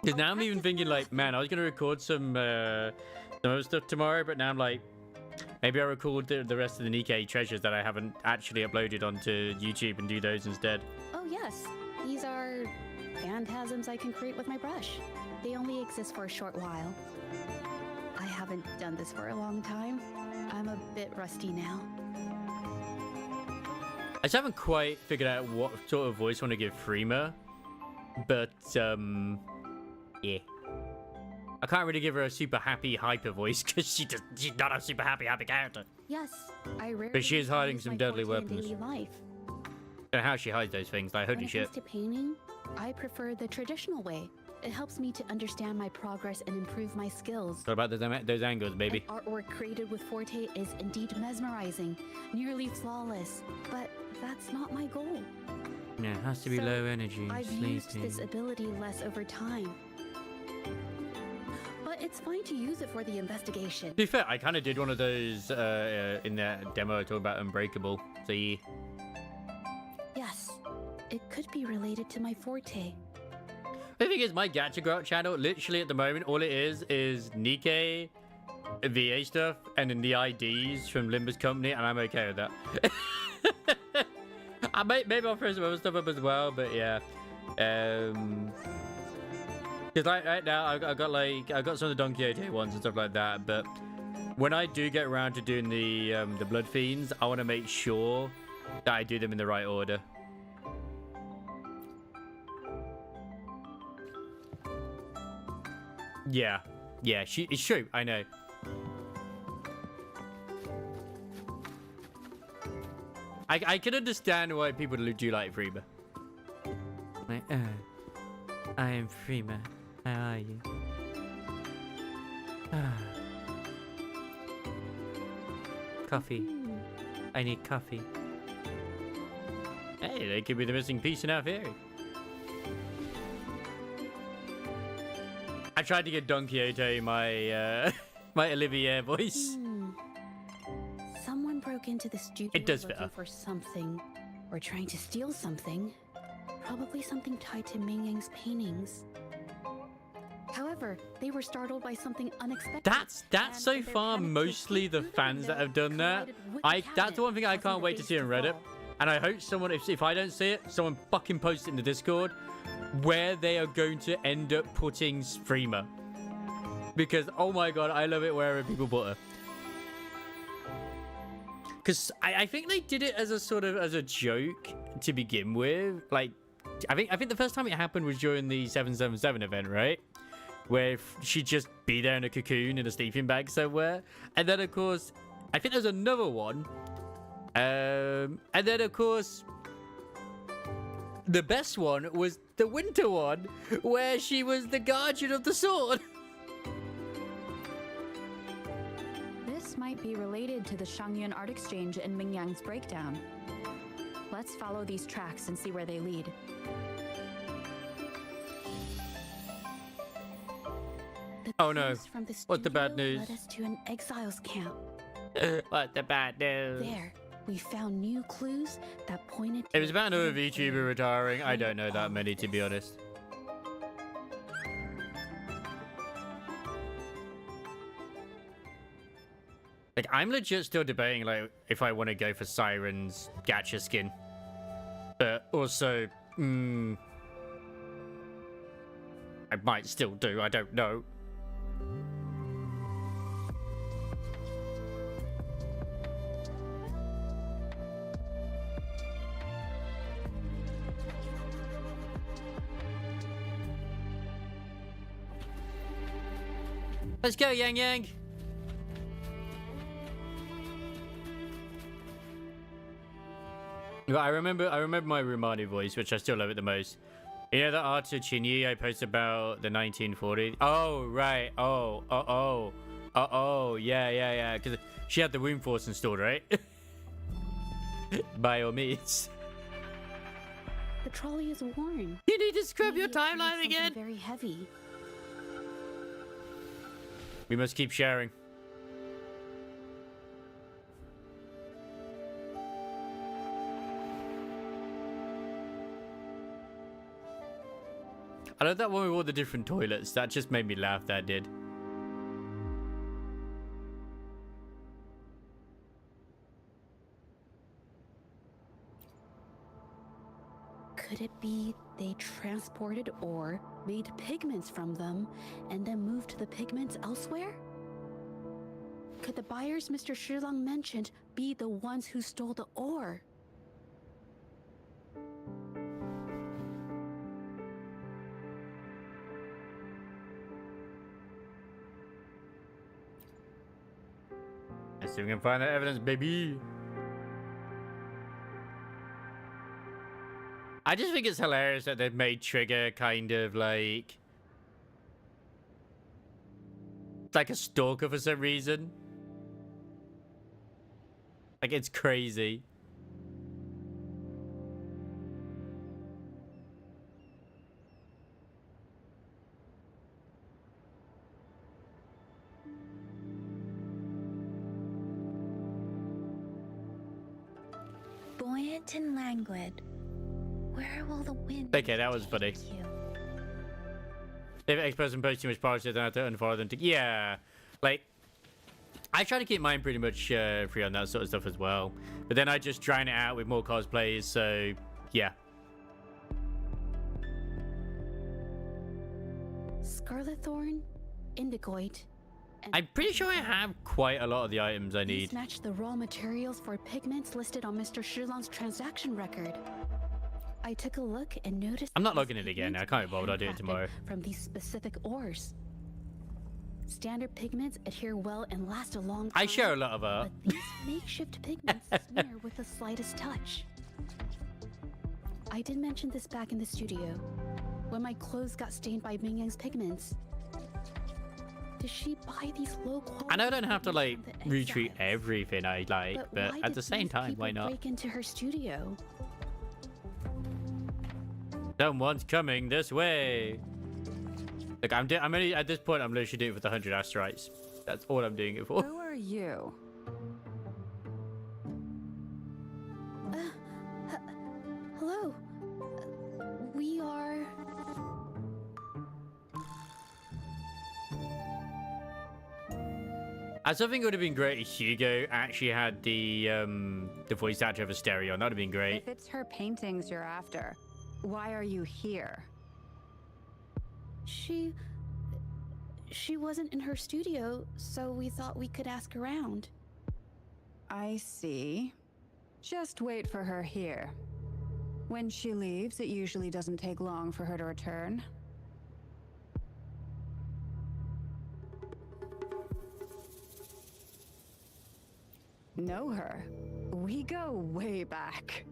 S1: Because now I'm even thinking, like, man, I was going to record some other stuff tomorrow, but now I'm like, maybe I'll record the rest of the Nikkei treasures that I haven't actually uploaded onto YouTube and do those instead.
S5: Oh yes, these are phantasms I can create with my brush. They only exist for a short while. I haven't done this for a long time. I'm a bit rusty now.
S1: I just haven't quite figured out what sort of voice I want to give Freema. But, yeah. I can't really give her a super happy, hyper voice because she's not a super happy character.
S5: Yes, I rarely.
S1: But she is hiding
S5: use
S1: some
S5: my
S1: deadly
S5: forte in
S1: weapons.
S5: daily life.
S1: I don't know how she hides those things, like, holy
S5: When it
S1: shit.
S5: comes to painting, I prefer the traditional way. It helps me to understand my progress and improve my skills.
S1: What about those angles, baby?
S5: An artwork created with Forte is indeed mesmerizing, nearly flawless, but that's not my goal.
S1: Yeah, it has to be
S5: So,
S1: low energy,
S5: I've
S1: sleeping.
S5: used this ability less over time. But it's fine to use it for the investigation.
S1: To be fair, I kind of did one of those in that demo I talked about Unbreakable. So yeah.
S5: Yes, it could be related to my Forte.
S1: The thing is, my Gacha Grot channel, literally at the moment, all it is Nikkei, VA stuff, and then the IDs from Limber's company, and I'm okay with that. Maybe I'll throw some other stuff up as well, but yeah. Because like right now, I got some of the Don Quixote ones and stuff like that, but when I do get around to doing the Blood Fiends, I want to make sure that I do them in the right order. Yeah, it's true. I know. I can understand why people do like Freema. Like, I am Freema. How are you? Coffee. I need coffee. Hey, they could be the missing piece in our theory. I tried to get Don Quixote my my Olivier voice.
S5: Someone broke into the studio
S1: It does
S5: looking
S1: fit.
S5: for something, or trying to steal something. Probably something tied to Ming Yang's paintings. However, they were startled by something unexpected.
S1: That's
S5: and
S1: so
S5: in their
S1: far
S5: panic, they
S1: mostly the
S5: flew through
S1: fans that
S5: window,
S1: have done that.
S5: collided with the
S1: That's
S5: cabinet,
S1: the one thing I
S5: causing
S1: can't
S5: the
S1: wait to
S5: base
S1: see on Reddit.
S5: fall.
S1: And I hope someone, if I don't see it, someone fucking post it in the Discord where they are going to end up putting Freema. Because, oh my god, I love it wherever people put her. Because I think they did it as a sort of, as a joke to begin with. Like, I think the first time it happened was during the 777 event, right? Where she'd just be there in a cocoon in a sleeping bag somewhere. And then, of course, I think there's another one. And then, of course, the best one was the winter one, where she was the guardian of the sword.
S6: This might be related to the Shangyun art exchange and Ming Yang's breakdown. Let's follow these tracks and see where they lead.
S1: Oh no.
S5: From the
S1: What's the bad
S5: studio
S1: news?
S5: led us to an exiles camp.
S1: What the bad news?
S5: There, we found new clues that pointed to
S1: It was about another
S5: hidden
S1: VTuber
S5: flame
S1: retiring. I
S5: behind
S1: don't know
S5: all
S1: that
S5: of
S1: many, to be
S5: this.
S1: honest. Like, I'm legit still debating, like, if I want to go for Siren's gacha skin. But also, I might still do, I don't know. Let's go, Yang Yang. Well, I remember my Rumani voice, which I still love it the most. You know that art of Chinyi I posted about the 1940s? Oh, right. Oh, yeah. Because she had the Womb Force installed, right? By all means.
S5: The trolley is worn.
S1: You need to scrub
S5: Maybe
S1: your
S5: it carries
S1: timeline
S5: something
S1: again.
S5: Very heavy.
S1: We must keep sharing. I love that one with all the different toilets. That just made me laugh, that did.
S5: Could it be they transported or made pigments from them and then moved the pigments elsewhere? could the buyers Mr. Shilong mentioned be the ones who stole the ore?
S1: Let's see if we can find that evidence, baby. I just think it's hilarious that they've made Trigger kind of like a stalker for some reason. Like, it's crazy.
S4: Buoyant and languid. Where will the wind
S1: Okay, that was funny.
S4: take you?
S1: If X person posts too much policy, then I have to unfollow them. Yeah, like I try to keep mine pretty much free on that sort of stuff as well. But then I just drown it out with more cosplays. So yeah.
S5: Scarlet Thorn, Indigoid. And
S1: I'm pretty sure I have quite a lot of the items I need.
S5: these match the raw materials for pigments listed on Mr. Shilong's transaction record. I took a look and noticed
S1: I'm not
S5: these
S1: logging it again. I
S5: pigments
S1: can't be bothered.
S5: were
S1: I'll do it
S5: handcrafted
S1: tomorrow.
S5: From these specific ores. Standard pigments adhere well and last a long time.
S1: I share a lot of art.
S5: But these makeshift pigments smear with the slightest touch. I did mention this back in the studio, when my clothes got stained by Ming Yang's pigments. Does she buy these low quality?
S1: I know I don't have to like
S5: pigments from the
S1: retweet
S5: exiles?
S1: everything I like, but
S5: why
S1: at
S5: did
S1: the same
S5: these
S1: time, why
S5: people
S1: not?
S5: break into her studio?
S1: Someone's coming this way. Look, I'm only at this point. I'm literally doing it for the 100 asteroids. That's all I'm doing it for.
S6: Who are you?
S5: Hello. We are.
S1: I still think it would have been great if Hugo actually had the voice actor of Asterion. That would have been great.
S6: If it's her paintings you're after, why are you here?
S5: She wasn't in her studio, so we thought we could ask around.
S6: I see. Just wait for her here. When she leaves, it usually doesn't take long for her to return. Know her? We go way back.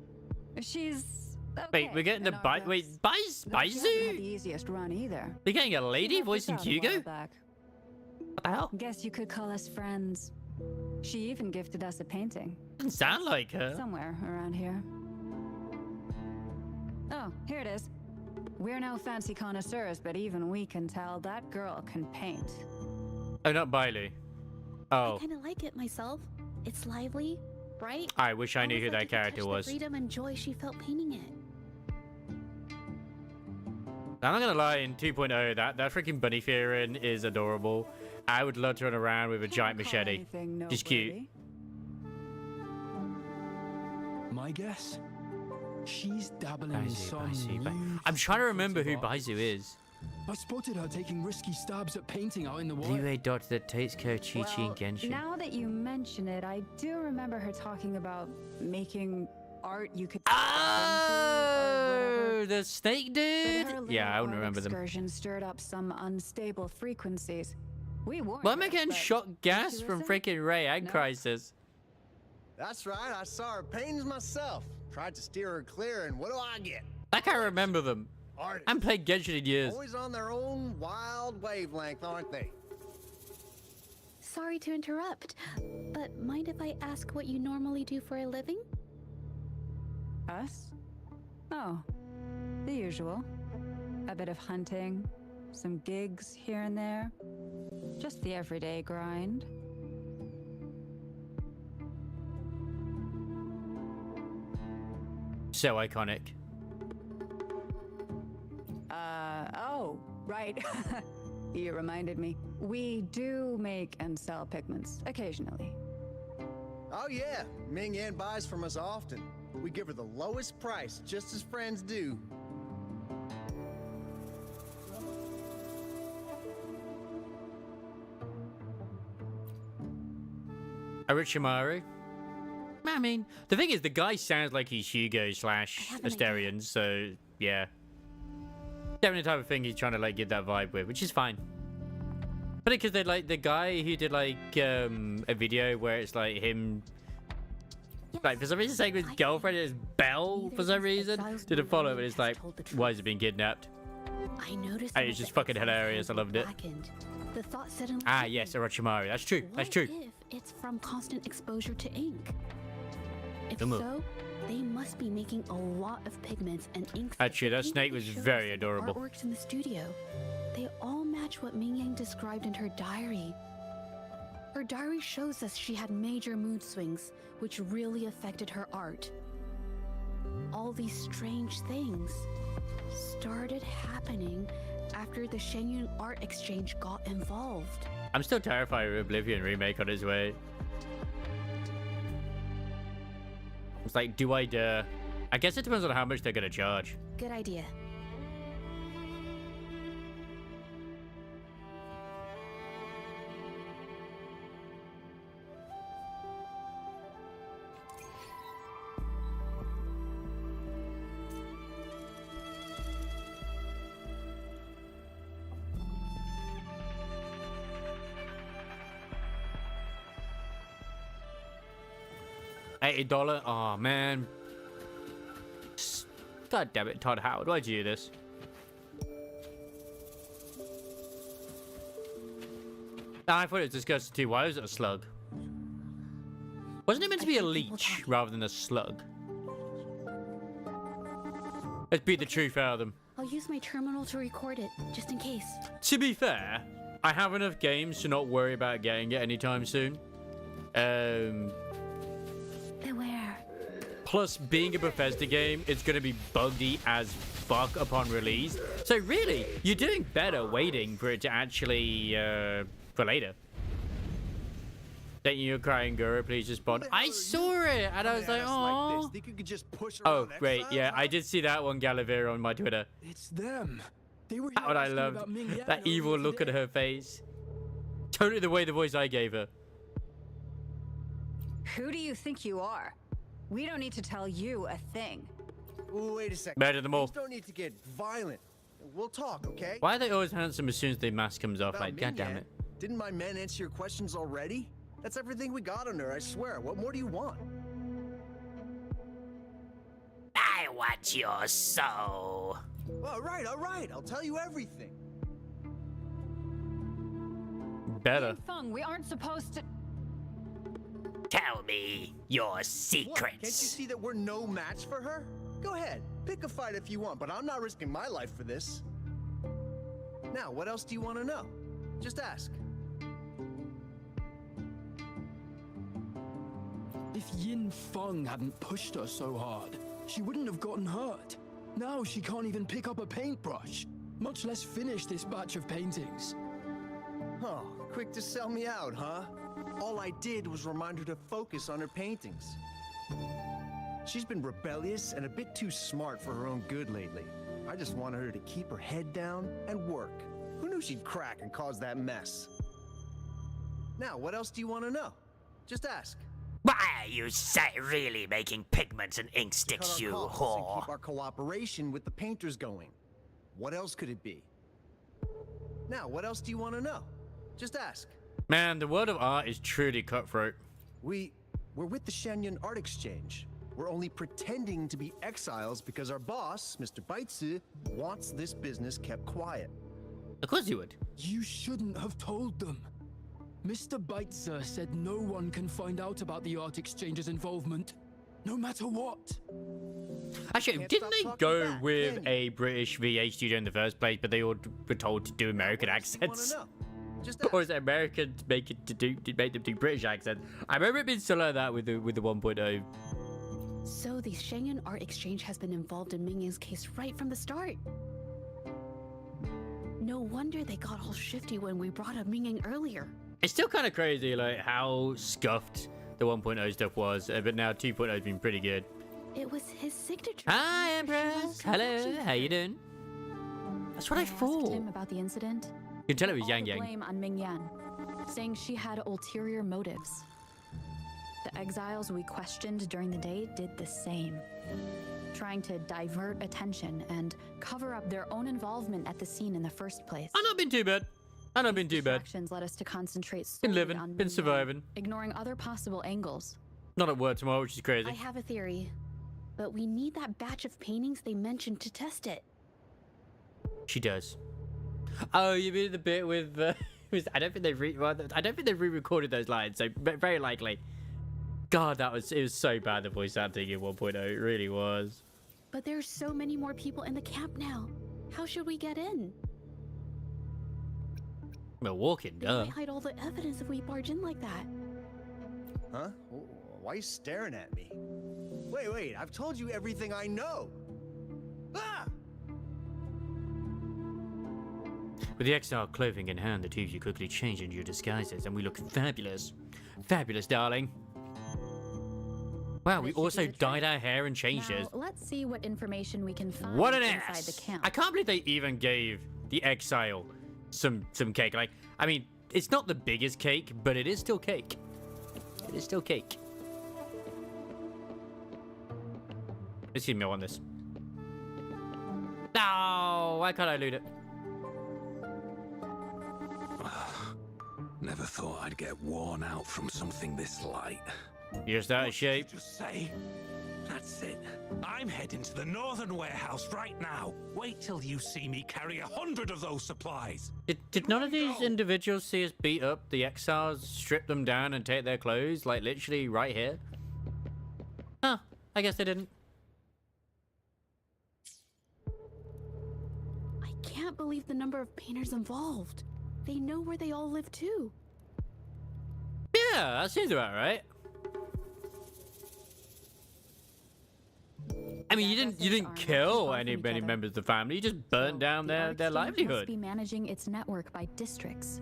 S6: She's okay.
S1: Wait, we're getting
S6: in
S1: the
S6: our
S1: Wait,
S6: books. Though she hasn't had the
S1: Baizu?
S6: easiest run either.
S1: We're getting a lady
S6: Helped us
S1: voicing
S6: out a while
S1: Hugo?
S6: back.
S1: What the hell?
S6: Guess you could call us friends. She even gifted us a painting.
S1: Doesn't sound like her.
S6: Somewhere around here. Oh, here it is. We're no fancy connoisseurs, but even we can tell that girl can paint.
S1: Oh, not Bailey.
S5: I
S1: Oh,
S5: kind of like it myself. It's lively, bright.
S1: I wish I knew
S5: almost
S1: who
S5: like
S1: that
S5: you could touch
S1: character
S5: the
S1: was.
S5: freedom and joy she felt painting it.
S1: I'm not gonna lie, in 2.0, that freaking bunny figurine is adorable. I would love to run around with a giant
S6: Can't call
S1: machete.
S6: anything
S1: She's cute.
S6: noteworthy.
S3: My guess? She's dabbling in some new
S1: I'm trying to remember who
S3: creative
S1: Baizu
S3: arts.
S1: is.
S3: I spotted her taking risky stabs at painting out in the wild.
S1: Blue-ray dot that takes care of Chi-Chi
S6: Well,
S1: and Genshin.
S6: now that you mention it, I do remember her talking about making art you could
S1: Oh, the snake dude? Yeah, I wouldn't remember them.
S6: Excursion stirred up some unstable frequencies. We warned
S1: Well, I'm
S6: her,
S1: getting
S6: but
S1: shot gas
S6: did you
S1: from
S6: listen?
S1: freaking Ray and
S6: No.
S1: Crisis.
S8: That's right, I saw her paintings myself. Tried to steer her clear, and what do I get?
S1: I can't remember them.
S8: Artists.
S1: I haven't played Genshin in years.
S8: Always on their own wild wavelength, aren't they?
S5: Sorry to interrupt, but mind if I ask what you normally do for a living?
S6: Us? Oh, the usual. A bit of hunting, some gigs here and there. Just the everyday grind.
S1: So iconic.
S6: Oh, right. You reminded me. We do make and sell pigments occasionally.
S8: Oh yeah, Ming Yan buys from us often. We give her the lowest price, just as friends do.
S1: Orochimaru. I mean, the thing is, the guy sounds like he's Hugo / Asterion, so yeah. Definitely the type of thing he's trying to like get that vibe with, which is fine. But because they like the guy who did like a video where it's like him, like for some reason saying his girlfriend is Belle for some reason. Did a follow, but it's like, why is he being kidnapped?
S5: I noticed.
S1: And it's just fucking hilarious. I loved it.
S5: The thought suddenly
S1: Yes, Orochimaru. That's true. That's true.
S5: What if it's from constant exposure to ink? If
S1: Umu.
S5: so, they must be making a lot of pigments and inks.
S1: Actually, that snake was very adorable.
S5: Artworks in the studio. They all match what Ming Yang described in her diary. Her diary shows us she had major mood swings, which really affected her art. All these strange things started happening after the Shenyun Art Exchange got involved.
S1: I'm still terrified of Oblivion remake on its way. It's like, do I dare? I guess it depends on how much they're gonna charge.
S5: Good idea.
S1: $80. Oh man. God damn it, Todd Howard. Why'd you do this? I thought it was disgusting too. Why was it a slug? Wasn't it meant to be a leech rather than a slug? Let's beat the truth out of them.
S5: I'll use my terminal to record it, just in case.
S1: To be fair, I have enough games to not worry about getting it anytime soon.
S5: Beware.
S1: Plus, being a Bethesda game, it's going to be buggy as fuck upon release. So really, you're doing better waiting for it to actually, for later. Don't you crying, Guru? Please respond. I saw it, and I was like, oh. Oh, great. Yeah, I did see that one, Galavera, on my Twitter.
S3: It's them. They were
S1: What I loved. That evil look at her face. Totally the way the voice I gave her.
S6: Who do you think you are? We don't need to tell you a thing.
S8: Wait a second.
S1: Better than them all.
S8: Things don't need to get violent. We'll talk, okay?
S1: Why are they always handsome as soon as the mask comes off? Like, god damn it.
S8: Didn't my men answer your questions already? That's everything we got on her, I swear. What more do you want?
S1: I want your soul.
S8: All right. I'll tell you everything.
S1: Better.
S6: Feng, we aren't supposed to.
S1: Tell me your secrets.
S8: What? Can't you see that we're no match for her? Go ahead, pick a fight if you want, but I'm not risking my life for this. Now, what else do you want to know? Just ask.
S3: If Yin Feng hadn't pushed her so hard, she wouldn't have gotten hurt. Now she can't even pick up a paintbrush, much less finish this batch of paintings.
S8: Oh, quick to sell me out, huh? All I did was remind her to focus on her paintings. She's been rebellious and a bit too smart for her own good lately. I just wanted her to keep her head down and work. Who knew she'd crack and cause that mess? Now, what else do you want to know? Just ask.
S1: Why are you really making pigments and ink sticks, you whore?
S8: Keep our cooperation with the painters going. What else could it be? Now, what else do you want to know? Just ask.
S1: Man, the world of art is truly cutthroat.
S8: We're with the Shenyun Art Exchange. We're only pretending to be exiles because our boss, Mr. Baitsu, wants this business kept quiet.
S1: Of course you would.
S3: You shouldn't have told them. Mr. Baitzer said no one can find out about the art exchange's involvement, no matter what.
S1: Actually, didn't they go with a British VA studio in the first place, but they all were told to do American accents? Or is it Americans make them do British accents? I remember it being so like that with the 1.0.
S5: So the Shenyun Art Exchange has been involved in Ming Yang's case right from the start. No wonder they got all shifty when we brought up Ming Yang earlier.
S1: It's still kind of crazy, like, how scuffed the 1.0 stuff was, but now 2.0 has been pretty good.
S5: It was his signature.
S1: Hi, Empress. Hello. How you doing? That's what I thought.
S6: Asked him about the incident.
S1: You can tell it was
S6: All
S1: Yang
S6: the
S1: Yang.
S6: blame on Ming Yan, saying she had ulterior motives.
S5: The exiles we questioned during the day did the same, trying to divert attention and cover up their own involvement at the scene in the first place.
S1: I've not been too bad. I've not been too bad.
S5: Distractions led us to concentrate
S1: Been
S5: solely
S1: living,
S5: on
S1: been
S5: Ming Yan,
S1: surviving.
S5: ignoring other possible angles.
S1: Not at work tomorrow, which is crazy.
S5: I have a theory, but we need that batch of paintings they mentioned to test it.
S1: She does. Oh, you mean the bit with? I don't think they've re-recorded those lines, so very likely. God, it was so bad, the voice acting in 1.0. It really was.
S5: But there's so many more people in the camp now. How should we get in?
S1: Well, walking,
S5: They might hide all the evidence if we barge in like that.
S8: Huh? Why are you staring at me? Wait, I've told you everything I know. Ah!
S1: With the exile clothing in hand, the two of you quickly change into your disguises, and we look fabulous. Fabulous, darling. Wow, we also dyed our hair and changed
S5: Now,
S1: it.
S5: let's see what information we can find
S1: What an
S5: inside
S1: ass!
S5: the camp.
S1: I can't believe they even gave the exile some cake. Like, I mean, it's not the biggest cake, but it is still cake. It is still cake. Excuse me, I want this. No, why can't I loot it?
S7: Never thought I'd get worn out from something this light.
S1: You're just out of shape.
S7: Just say, that's it. I'm heading to the northern warehouse right now. Wait till you see me carry 100 of those supplies.
S1: Did none of these individuals see us beat up the exiles, strip them down, and take their clothes? Like, literally right here? Huh. I guess they didn't.
S5: I can't believe the number of painters involved. They know where they all live too.
S1: Yeah, that seems about right. I mean, you didn't kill any members of the family. You just burnt down their
S5: Must
S1: livelihood,
S5: be managing its network by districts.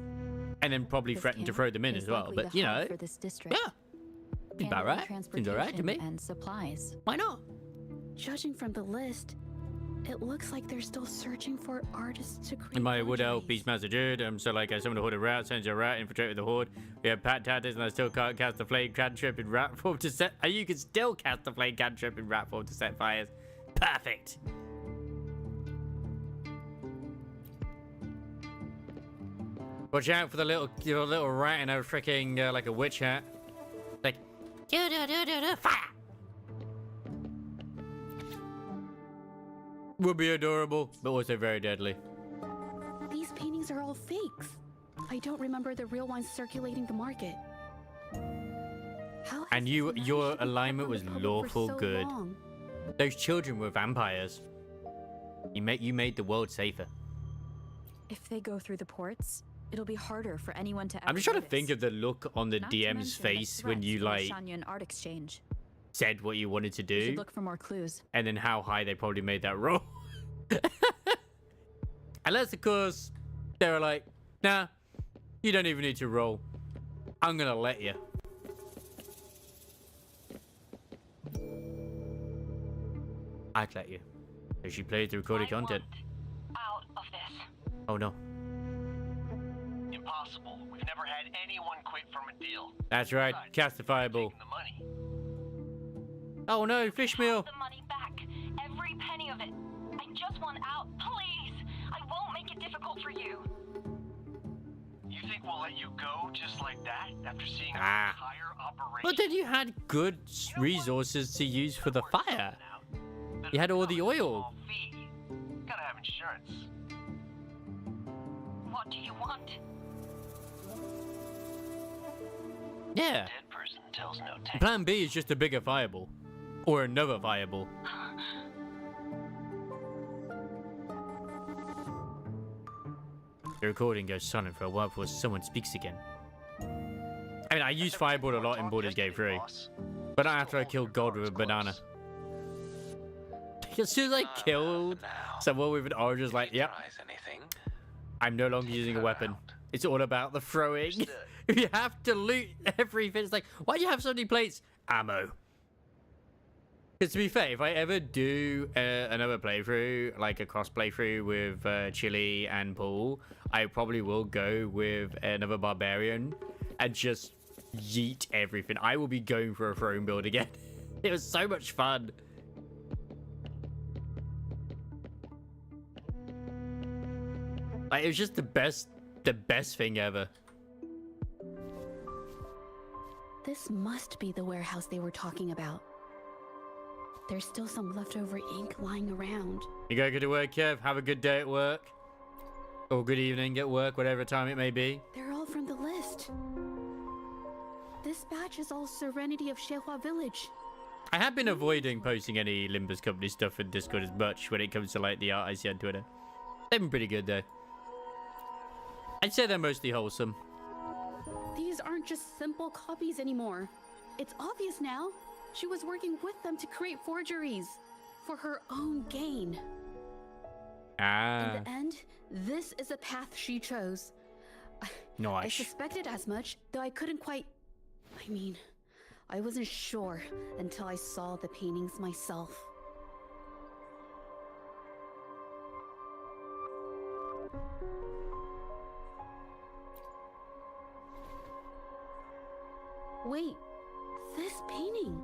S1: and then probably
S5: This
S1: threatened to
S5: camp
S1: throw them in
S5: is
S1: as well.
S5: likely
S1: But
S5: the
S1: you
S5: hub
S1: know,
S5: for this district,
S1: yeah, seems about
S5: handling
S1: right. Seems all right to me.
S5: transportation and supplies.
S1: Why not?
S5: Judging from the list, it looks like they're still searching for artists to create.
S1: In my wood elf,
S5: lingeries.
S1: Beastmaster Jude, so like someone to horde a rat, sends a rat, infiltrate with the horde. We have Pat Tatters, and I still can't cast the flame cantrip in rat form to set. You can still cast the flame cantrip in rat form to set fires. Perfect. Watch out for the little rat in a freaking like a witch hat. Like, fire. Would be adorable, but also very deadly.
S5: These paintings are all fakes. I don't remember the real ones circulating the market. How has
S1: And
S5: this
S1: your
S5: managed to be kept
S1: alignment
S5: from
S1: was
S5: the public
S1: lawful
S5: for so
S1: good.
S5: long?
S1: Those children were vampires. You made the world safer.
S5: If they go through the ports, it'll be harder for anyone to.
S1: I'm just trying to think of the look on the
S5: Not to
S1: DM's
S5: mention the
S1: face when
S5: threats
S1: you
S5: from the
S1: like
S5: Shanyan art exchange.
S1: said what you wanted to
S5: We
S1: do,
S5: should look for more clues.
S1: and then how high they probably made that roll. Unless, of course, they were like, nah, you don't even need to roll. I'm gonna let you. I'd let you. So she played the recorded content.
S11: Out of this.
S1: Oh no.
S11: Impossible. We've never had anyone quit from a deal.
S1: That's right, cast the fireball.
S11: Taking the money.
S1: Oh no, fish meal.
S11: The money back. Every penny of it. I just want out. Please. I won't make it difficult for you. You think we'll let you go just like that after seeing our entire operation?
S1: But then you had good resources to use for the fire. You had all the oil.
S11: Gotta have insurance. What do you want?
S1: Yeah.
S11: Dead person tells no tale.
S1: Plan B is just a bigger fireball. Or another fireball. The recording goes silent for a while before someone speaks again. I mean, I use fireball a lot in Baldur's Gate 3. But not after I killed God with a banana. As soon as I killed someone with an orange, I was like, yep. I'm no longer using a weapon. It's all about the throwing. You have to loot everything. It's like, why do you have so many plates? Ammo. Because to be fair, if I ever do another playthrough, like a cross playthrough with Chili and Paul, I probably will go with another barbarian and just yeet everything. I will be going for a throne build again. It was so much fun. Like, it was just the best thing ever.
S5: This must be the warehouse they were talking about. There's still some leftover ink lying around.
S1: You gotta go to work, Kev. Have a good day at work. Or good evening at work, whatever time it may be.
S5: They're all from the list. This batch is all Serenity of Shehua Village.
S1: I have been avoiding posting any Limbus Company stuff in Discord as much when it comes to like the art I see on Twitter. They've been pretty good though. I'd say they're mostly wholesome.
S5: These aren't just simple copies anymore. It's obvious now. She was working with them to create forgeries for her own gain.
S1: Ah.
S5: In the end, this is a path she chose. I
S1: Nice.
S5: suspected as much, though I couldn't quite... I mean, I wasn't sure until I saw the paintings myself. Wait, this painting.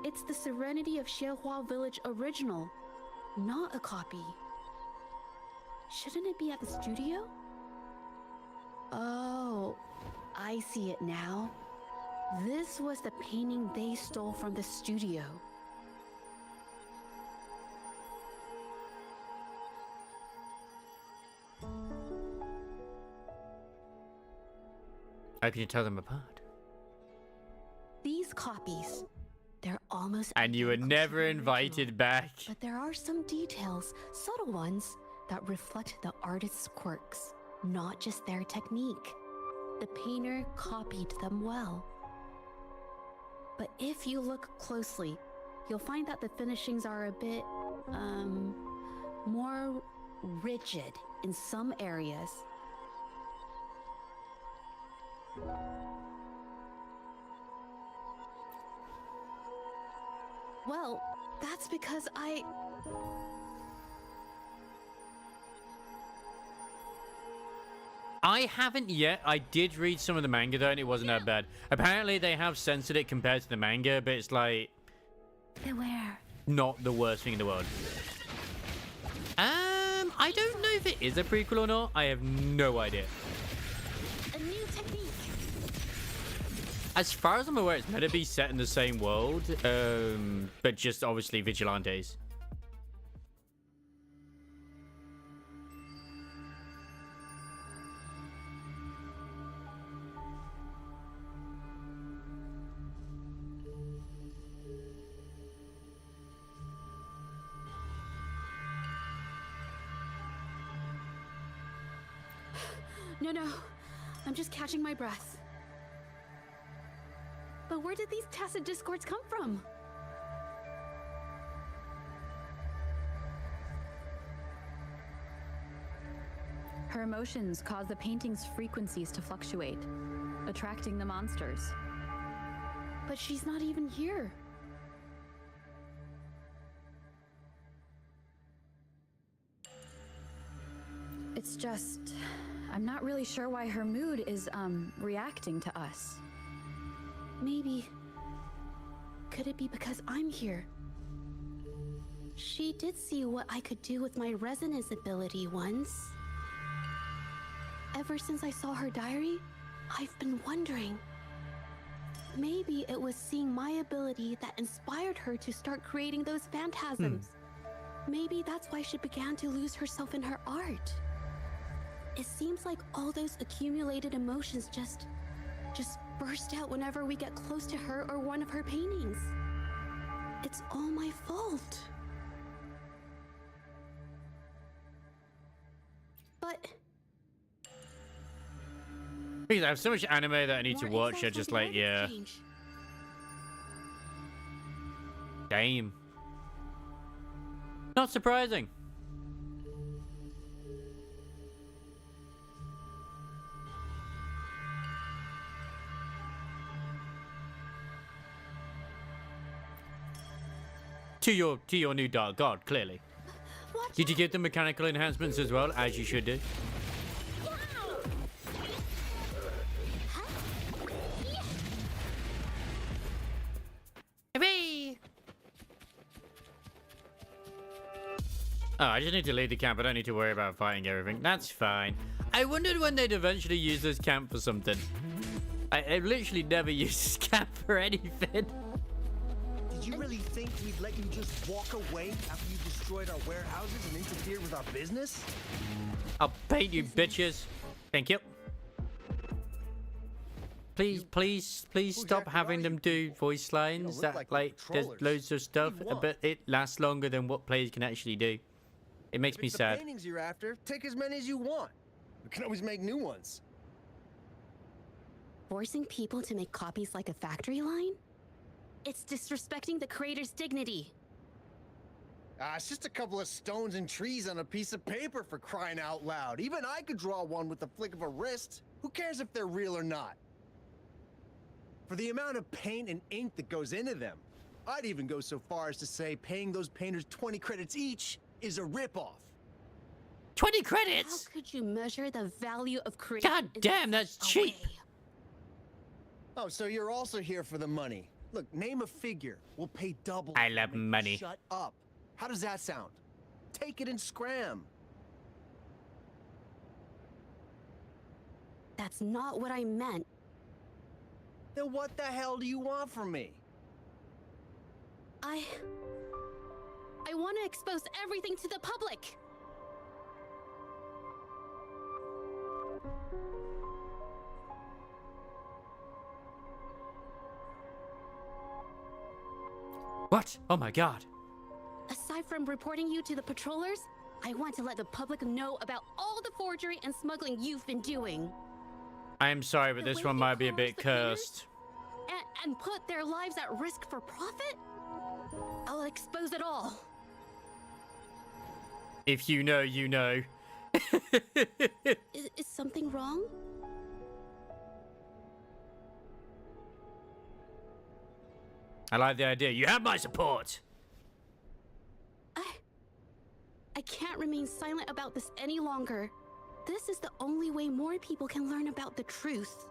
S5: It's the Serenity of Shehua Village original, not a copy. Shouldn't it be at the studio? Oh, I see it now. This was the painting they stole from the studio.
S1: How can you tell them apart?
S5: These copies, they're almost
S1: And you were
S5: identical to
S1: never
S5: the
S1: invited
S5: original.
S1: back.
S5: But there are some details, subtle ones, that reflect the artist's quirks, not just their technique. The painter copied them well. But if you look closely, you'll find that the finishings are a bit, more rigid in some areas. Well, that's because
S1: I haven't yet. I did read some of the manga though, and it wasn't that bad. Apparently, they have censored it compared to the manga, but it's like
S4: Beware.
S1: not the worst thing in the world. I don't know if it is a prequel or not. I have no idea.
S5: a new technique.
S1: As far as I'm aware, it's meant to be set in the same world, but just obviously vigilantes.
S5: No, I'm just catching my breath. But where did these tacit discords come from?
S6: Her emotions cause the painting's frequencies to fluctuate, attracting the monsters.
S5: But she's not even here.
S6: It's just... I'm not really sure why her mood is, reacting to us.
S5: Maybe... Could it be because I'm here? She did see what I could do with my resonance ability once. Ever since I saw her diary, I've been wondering. Maybe it was seeing my ability that inspired her to start creating those phantasms. Maybe that's why she began to lose herself in her art. It seems like all those accumulated emotions just burst out whenever we get close to her or one of her paintings. It's all my fault. But
S1: Because I have so much anime that I need to
S5: more
S1: watch. I
S5: insights
S1: just
S5: will be
S1: like,
S5: ready to
S1: yeah.
S5: change.
S1: Damn. Not surprising. To your new dark god, clearly.
S5: Watch
S1: Did you give them mechanical enhancements as well, as you should do? Oh, I just need to leave the camp. I don't need to worry about fighting everything. That's fine. I wondered when they'd eventually use this camp for something. I literally never used this camp for anything.
S8: Did you really think we'd let you just walk away after you destroyed our warehouses and interfered with our business?
S1: I'll paint you bitches. Thank you. Please stop having them do voice lines. That like there's loads of stuff, but it lasts longer than what players can actually do. It makes me sad.
S8: The paintings you're after, take as many as you want. We can always make new ones.
S5: Forcing people to make copies like a factory line? It's disrespecting the creator's dignity.
S8: It's just a couple of stones and trees on a piece of paper, for crying out loud. Even I could draw one with the flick of a wrist. Who cares if they're real or not? For the amount of paint and ink that goes into them, I'd even go so far as to say paying those painters 20 credits each is a ripoff.
S1: 20 credits?
S5: How could you measure the value of creation?
S1: God damn, that's cheap.
S8: Oh, so you're also here for the money. Look, name a figure. We'll pay double.
S1: I love money.
S8: Shut up. How does that sound? Take it and scram.
S5: That's not what I meant.
S8: Then what the hell do you want from me?
S5: I want to expose everything to the public.
S1: What? Oh my god.
S5: Aside from reporting you to the patrollers, I want to let the public know about all the forgery and smuggling you've been doing.
S1: I am sorry, but this one might be a bit cursed.
S5: And put their lives at risk for profit? I'll expose it all.
S1: If you know, you know.
S5: Is something wrong?
S1: I like the idea. You have my support.
S5: I can't remain silent about this any longer. This is the only way more people can learn about the truth.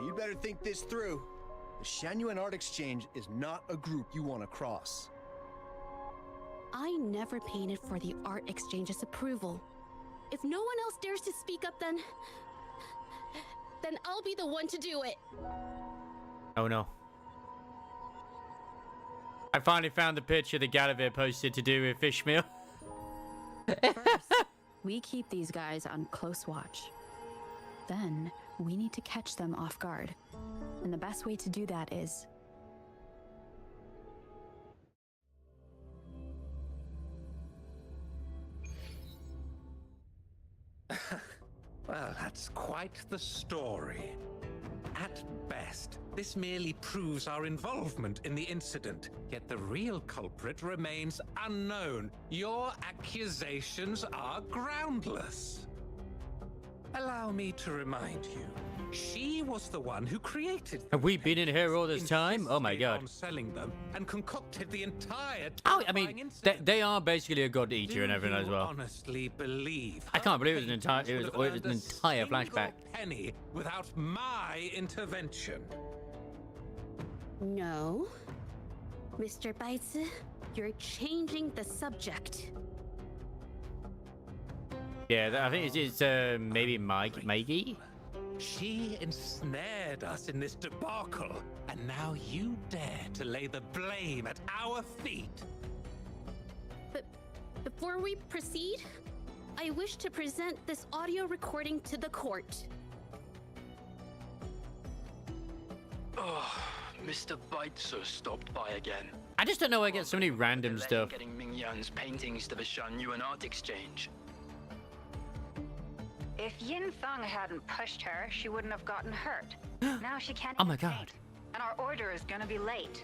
S8: You better think this through. The Shanyuan Art Exchange is not a group you want to cross.
S5: I never painted for the Art Exchange's approval. If no one else dares to speak up, then I'll be the one to do it.
S1: Oh no. I finally found the picture that Galavir posted to do with Fishmeal.
S6: First, we keep these guys on close watch. Then, we need to catch them off guard. And the best way to do that is...
S7: Well, that's quite the story. At best, this merely proves our involvement in the incident, yet the real culprit remains unknown. Your accusations are groundless. Allow me to remind you, she was the one who created them.
S1: Have we been in here all this time? Oh my god.
S7: On selling them and concocted the entire
S1: Oh, I mean, they are basically a god eater and everything as well.
S7: Honestly believe
S1: I can't believe it was an entire flashback.
S7: Penny without my intervention.
S5: No. Mr. Baitze, you're changing the subject.
S1: Yeah, I think it's maybe Maggie.
S7: She ensnared us in this debacle, and now you dare to lay the blame at our feet.
S5: But before we proceed, I wish to present this audio recording to the court.
S3: Oh, Mr. Baitzer stopped by again.
S1: I just don't know why I get so many random stuff.
S3: Getting Mingyan's paintings to the Shanyuan Art Exchange.
S6: If Yin Feng hadn't pushed her, she wouldn't have gotten hurt. Now she can't
S1: Oh my
S6: even
S1: god.
S6: paint, and our order is gonna be late.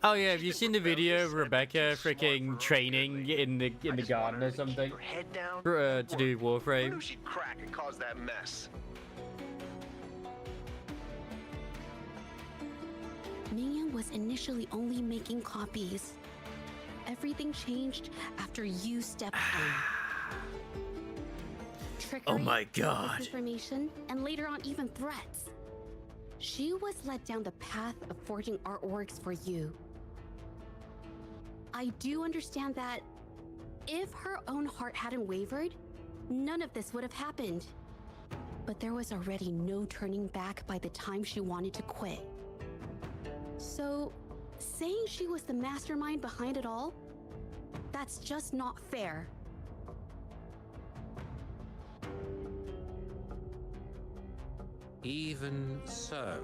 S1: Oh yeah, have you seen the video of Rebecca freaking training in the garden or something?
S8: Head down.
S1: To do Warframe.
S8: she'd crack and cause that mess.
S5: Mingyan was initially only making copies. Everything changed after you stepped in. Trickery,
S1: Oh my god.
S5: misinformation, and later on even threats. She was led down the path of forging artworks for you. I I do understand that if her own heart hadn't wavered, none of this would have happened. But there was already no turning back by the time she wanted to quit. So, saying she was the mastermind behind it all, that's just not fair.
S7: Even so,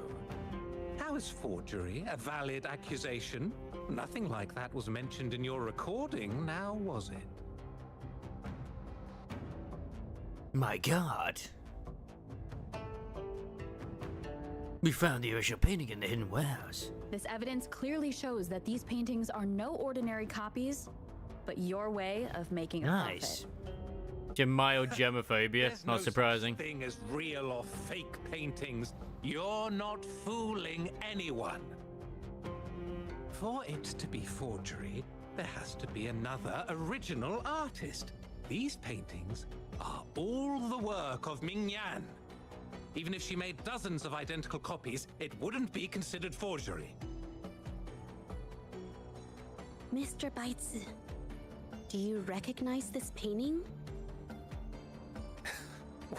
S7: how is forgery a valid accusation? Nothing like that was mentioned in your recording, now was it?
S1: My God. We found the original painting in the hidden warehouse.
S12: This evidence clearly shows that these paintings are no ordinary copies, but your way of making a
S1: Nice.
S12: profit.
S1: Mild germophobia,
S7: There's
S1: not
S7: no
S1: surprising.
S7: such thing as real or fake paintings. You're not fooling anyone. For it to be forgery, there has to be another original artist. These paintings are all the work of Ming Yan. Even if she made dozens of identical copies, it wouldn't be considered forgery.
S5: Mr. Baizi, do you recognize this painting?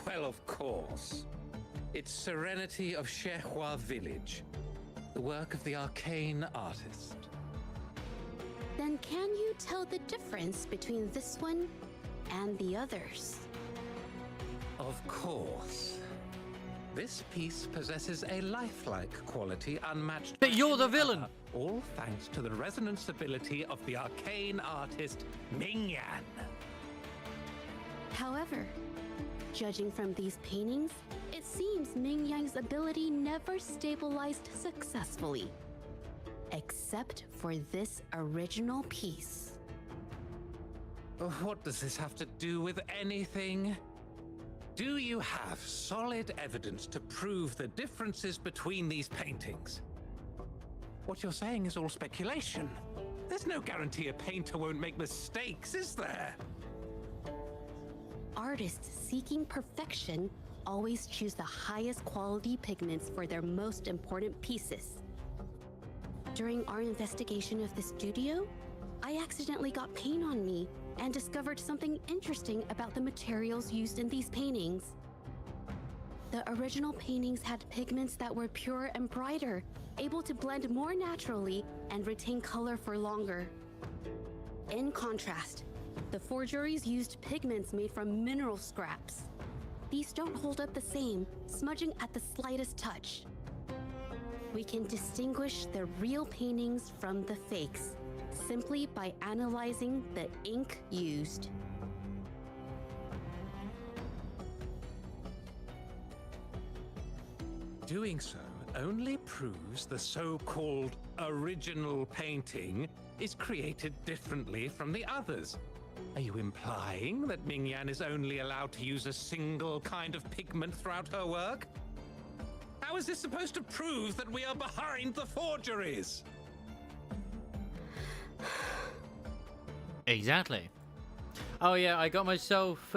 S7: Well, of course. It's Serenity of Shehua Village, the work of the arcane artist.
S5: Then can you tell the difference between this one and the others?
S7: Of course. This piece possesses a lifelike quality unmatched.
S1: But
S7: by
S1: you're the
S7: any
S1: villain.
S7: other, all thanks to the resonance ability of the arcane artist Ming Yan.
S5: However, judging from these paintings, it seems Ming Yang's ability never stabilized successfully. Except for this original piece.
S7: What does this have to do with anything? Do you have solid evidence to prove the differences between these paintings? What you're saying is all speculation. There's no guarantee a painter won't make mistakes, is there?
S5: Artists seeking perfection always choose the highest quality pigments for their most important pieces. During our investigation of the studio, I accidentally got paint on me and discovered something interesting about the materials used in these paintings. The original paintings had pigments that were pure and brighter, able to blend more naturally and retain color for longer. In contrast, the forgeries used pigments made from mineral scraps. These don't hold up the same, smudging at the slightest touch. We can distinguish the real paintings from the fakes simply by analyzing the ink used.
S7: Doing so only proves the so-called original painting is created differently from the others. Are you implying that Ming Yan is only allowed to use a single kind of pigment throughout her work? How is this supposed to prove that we are behind the forgeries?
S1: Exactly. Oh yeah, I got myself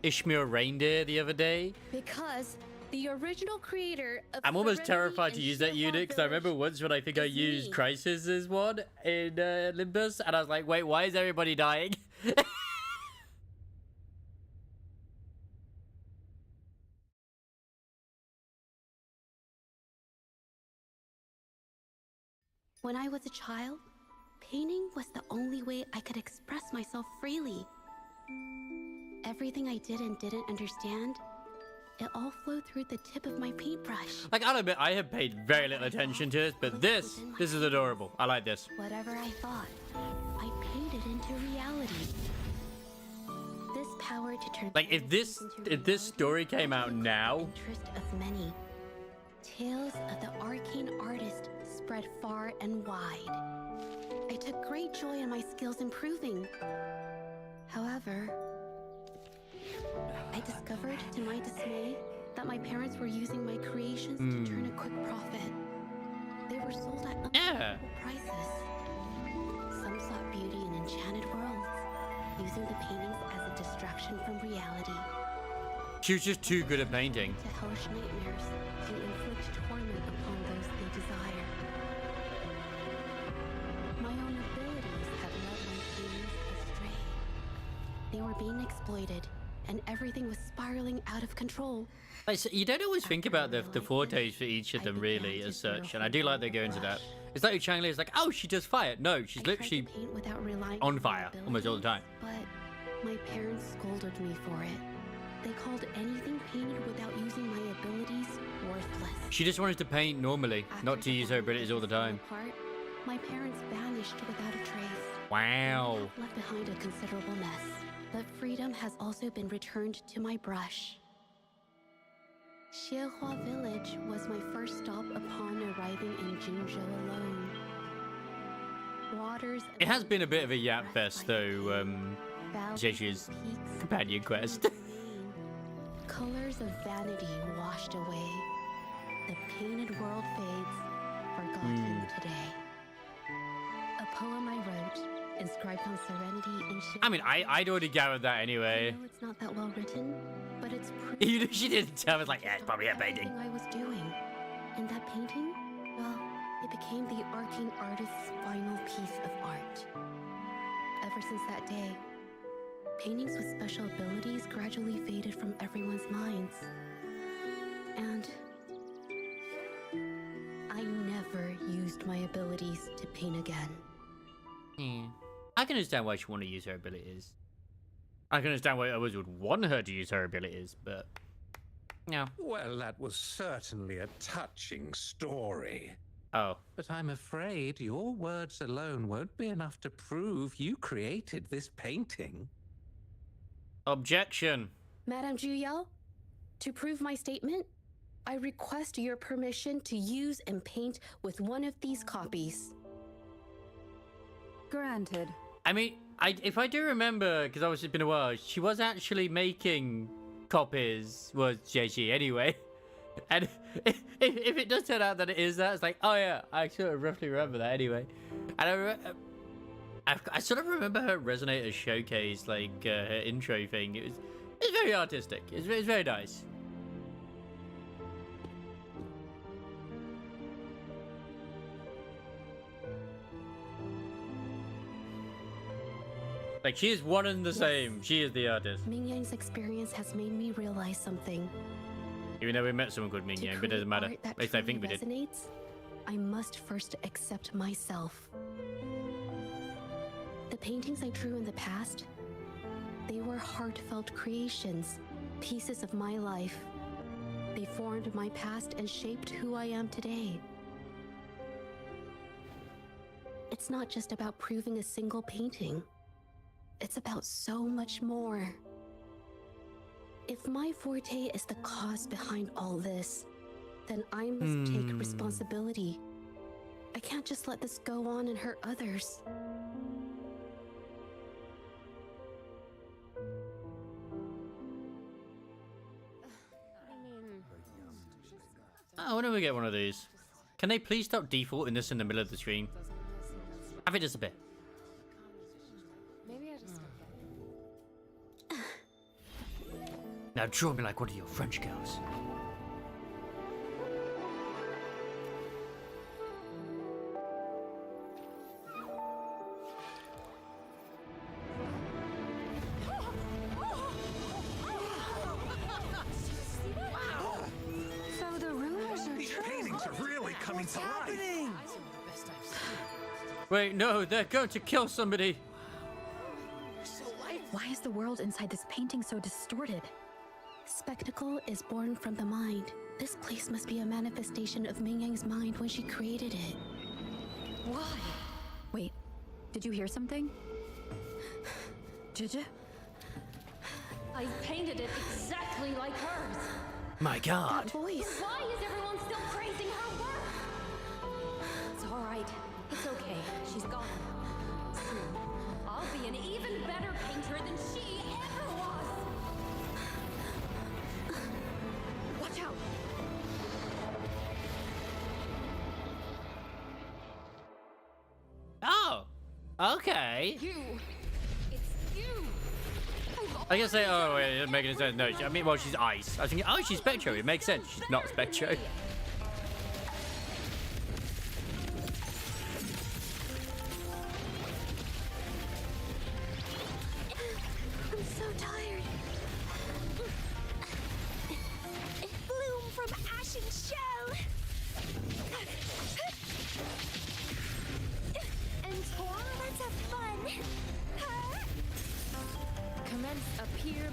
S1: Ishmael reindeer the other day.
S5: Because the original creator of
S1: I'm almost
S5: Serenity
S1: terrified to
S5: and
S1: use that
S5: Shehua
S1: unit because I remember
S5: Village
S1: once when I think I
S5: is
S1: used
S5: me.
S1: Crisis' one in Olympus, and I was like, wait, why is everybody dying?
S5: When I was a child, painting was the only way I could express myself freely. Everything I did and didn't understand, it all flowed through the tip of my paintbrush.
S1: Like, I'll admit, I have paid very little attention to this, but this is adorable. I like this.
S5: Whatever I thought, I painted into reality. This power to turn
S1: Like, if this story came out now,
S5: interest of many. Tales of the arcane artist spread far and wide. I took great joy in my skills improving. However, I discovered to my dismay that my parents were using my creations to turn a quick profit. They were sold at unreasonable prices. Some sought beauty in enchanted worlds, using the paintings as a distraction from reality.
S1: she was just too good at painting.
S5: To hellish nightmares to inflict torment upon those they desire. My own They were being exploited, and everything was spiraling out of control.
S1: Like, so you don't always think about the fortes for each of them really as such, and I do like they go into that. It's like Changli is like, oh, she does fire. No, she's literally on fire almost all the time.
S5: But my parents scolded me for it. They called anything painted without using my abilities worthless.
S1: She just wanted to paint normally, not to use her abilities all the time.
S5: Apart, my parents vanished without a trace.
S1: Wow.
S5: I have left behind a considerable mess, but freedom has also been returned to my brush. Xiehua Village was my first stop upon arriving in Jinzhou alone. Waters.
S1: It has been a bit of a yap fest though, Jeju's companion quest.
S5: Colors of vanity washed away. The painted world fades, forgotten today. A poem I wrote, inscribed on serenity and shade.
S1: I mean, I'd already gathered that anyway.
S5: I know it's not that well written, but it's proof.
S1: She didn't tell me, like, yeah, it's probably a painting.
S5: I was doing. And that painting, well, it became the arcane artist's final piece of art. Ever since that day, paintings with special abilities gradually faded from everyone's minds. And I never used my abilities to paint again.
S1: Yeah. I can understand why she wanted to use her abilities. I can understand why others would want her to use her abilities, but no.
S7: Well, that was certainly a touching story.
S1: Oh.
S7: But I'm afraid your words alone won't be enough to prove you created this painting.
S1: Objection.
S5: Madame Juyao, to prove my statement, I request your permission to use and paint with one of these copies.
S6: Granted.
S1: I mean, if I do remember, because obviously it's been a while, she was actually making copies, was JG anyway. And if it does turn out that it is that, it's like, oh yeah, I sort of roughly remember that anyway. And I sort of remember her Resonator showcase, like her intro thing. It was very artistic. It was very nice. Like, she is one and the same. She is the artist.
S5: Ming Yang's experience has made me realize something.
S1: Even though we met someone called Ming Yang, but it doesn't matter. At least I think we did.
S5: I must first accept myself. The paintings I drew in the past, they were heartfelt creations, pieces of my life. They formed my past and shaped who I am today. It's not just about proving a single painting. It's about so much more. If my forte is the cause behind all this, then I must take responsibility. I can't just let this go on and hurt others.
S1: Oh, when do we get one of these? Can they please stop defaulting this in the middle of the screen? Have it disappear. Now draw me like one of your French girls.
S6: So the rumors are
S7: These
S6: true.
S7: paintings are really coming to life.
S1: Wait, no, they're going to kill somebody.
S12: Why is the world inside this painting so distorted?
S5: Spectacle is born from the mind. This place must be a manifestation of Ming Yang's mind when she created it.
S12: Why? Wait, did you hear something? Jija?
S9: I painted it exactly like hers.
S1: My God.
S5: That voice.
S9: Why is everyone still praising her work? It's all right. It's okay. She's gone. Soon, I'll be an even better painter than she ever was. Watch out.
S1: Oh, okay.
S9: You. It's you.
S1: I guess say, oh wait, it doesn't make any sense. No, I mean, well, she's ice. I was thinking, oh, she's Spectro. It makes sense. She's not Spectro.
S5: I'm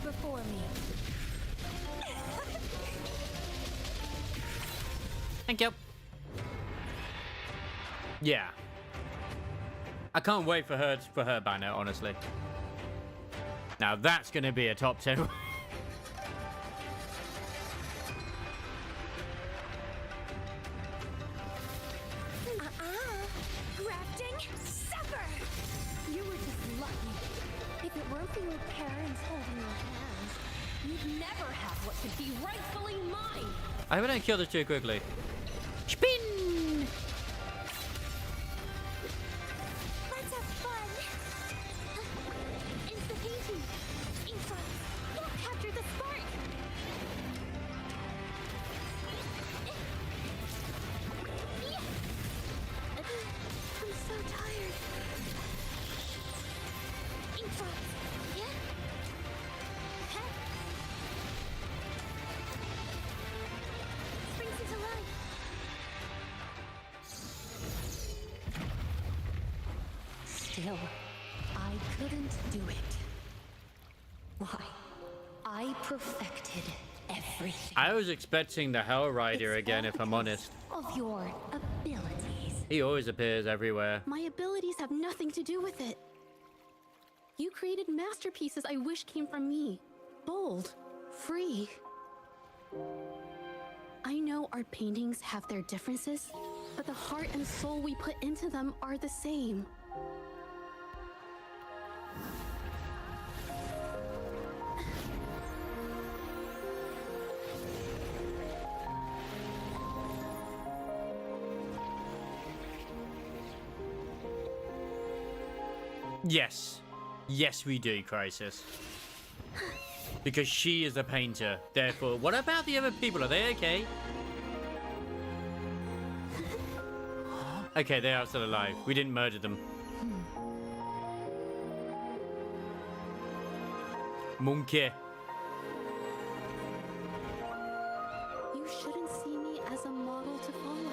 S2: before me.
S1: Thank you. Yeah. I can't wait for her banner, honestly. Now that's gonna be a top 10.
S2: Grafting, suffer! You were just lucky. If it weren't for your parents holding your hands, you'd never have what should be rightfully mine.
S1: I hope I don't kill this too quickly. Spin!
S2: Let's have fun. It's the painting. Infra, you'll capture the spark. I'm so tired. Infra, yeah? Springs into life.
S9: Still, I couldn't do it. Why? I perfected everything.
S1: I was expecting the Hell Rider again, if I'm honest.
S9: Of your abilities.
S1: He always appears everywhere.
S5: My abilities have nothing to do with it. You created masterpieces I wish came from me. Bold, free. I know our paintings have their differences, but the heart and soul we put into them are the same.
S1: Yes. Yes, we do, Crisis. Because she is a painter. Therefore, what about the other people? Are they okay? Okay, they are still alive. We didn't murder them. Monkey.
S5: You shouldn't see me as a model to follow.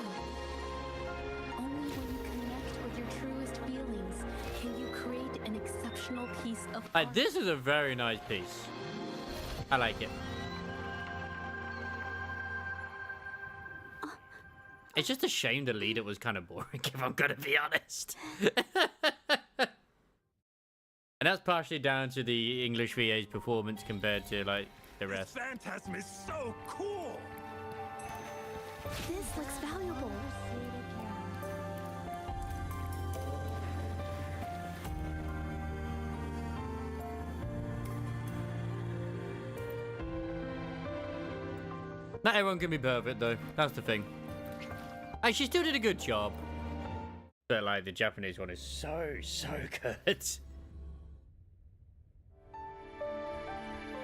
S5: Only when you connect with your truest feelings can you create an exceptional piece of art.
S1: This is a very nice piece. I like it. It's just a shame the leader was kind of boring, if I'm gonna be honest. And that's partially down to the English VA's performance compared to, like, the rest.
S7: This phantasm is so cool!
S5: This looks valuable.
S1: Not everyone can be perfect, though. That's the thing. She still did a good job. But, like, the Japanese one is so good.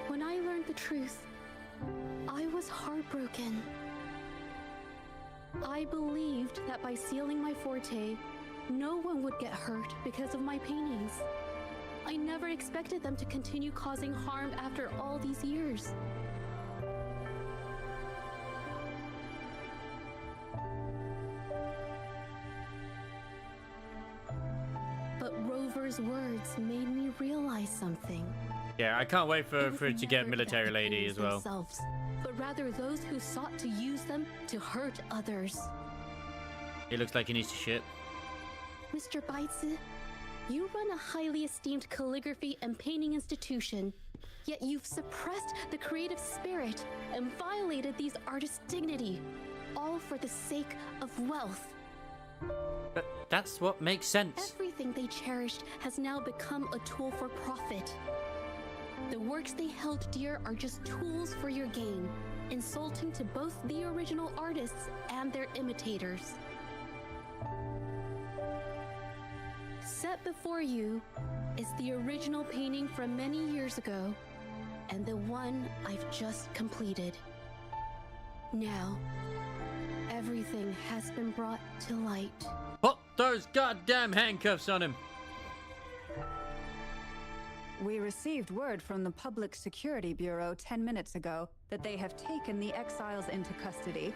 S5: When I learned the truth, I was heartbroken. I believed that by sealing my forte, no one would get hurt because of my paintings. I never expected them to continue causing harm after all these years. But Rover's words made me realize something.
S1: Yeah, I can't wait for it to get Military Lady as well.
S5: Themselves, but rather those who sought to use them to hurt others.
S1: It looks like he needs to shit.
S5: Mr. Baitsu, you run a highly esteemed calligraphy and painting institution, yet you've suppressed the creative spirit and violated these artists' dignity, all for the sake of wealth.
S1: But that's what makes sense.
S5: Everything they cherished has now become a tool for profit. The works they held dear are just tools for your gain, insulting to both the original artists and their imitators. Set before you is the original painting from many years ago, and the one I've just completed. Now, everything has been brought to light.
S1: Put those goddamn handcuffs on him!
S6: We received word from the Public Security Bureau 10 minutes ago that they have taken the exiles into custody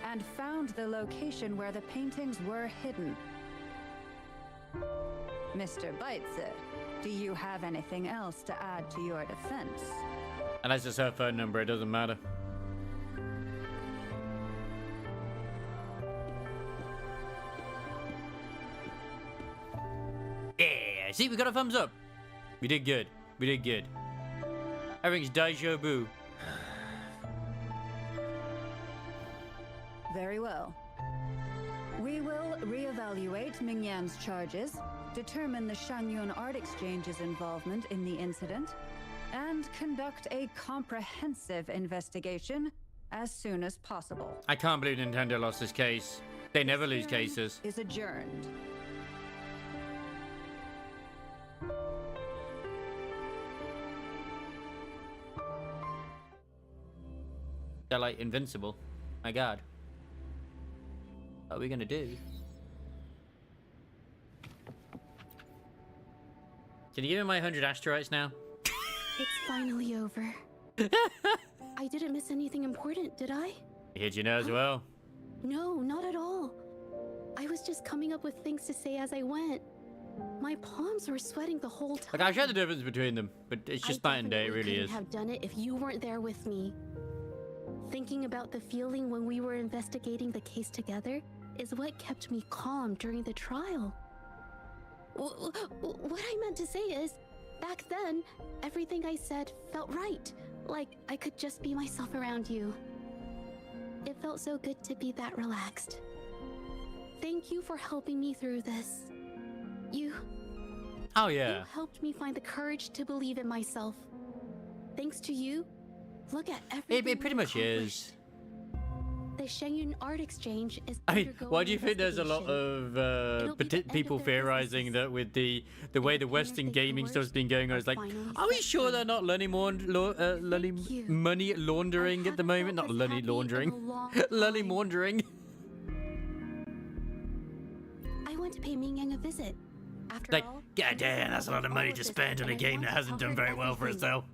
S6: and found the location where the paintings were hidden. Mr. Baitsu, do you have anything else to add to your defense?
S1: Unless it's her phone number, it doesn't matter. Yeah, see, we got a thumbs up. We did good. We did good. Everything's deja vu.
S6: Very well. We will reevaluate Mingyan's charges, determine the Shanyun Art Exchange's involvement in the incident, and conduct a comprehensive investigation as soon as possible.
S1: I can't believe Nintendo lost this case. They never lose cases.
S6: Is adjourned.
S1: They're like invincible. My god. What are we gonna do? Can you give me my 100 asteroids now?
S5: It's finally over. I didn't miss anything important, did I?
S1: I hit you now as well.
S5: No, not at all. I was just coming up with things to say as I went. My palms were sweating the whole time.
S1: Like, I'll show the difference between them, but it's just night and day, it really is.
S5: I couldn't have done it if you weren't there with me. Thinking about the feeling when we were investigating the case together is what kept me calm during the trial. What I meant to say is, back then, everything I said felt right. Like I could just be myself around you. It felt so good to be that relaxed. Thank you for helping me through this.
S1: Oh yeah.
S5: You helped me find the courage to believe in myself. Thanks to you, look at everything.
S1: It pretty much is.
S5: The Shanyun Art Exchange is.
S1: I mean, why do you think there's a lot of people theorizing that with the way the Western gaming stuff's been going on, it's like, are we sure they're not money laundering at the moment? Not money laundering, money laundering.
S5: I went to pay Mingyang a visit. After
S1: Like,
S5: all,
S1: goddamn, that's a lot of money to spend on a game that hasn't done very well for itself.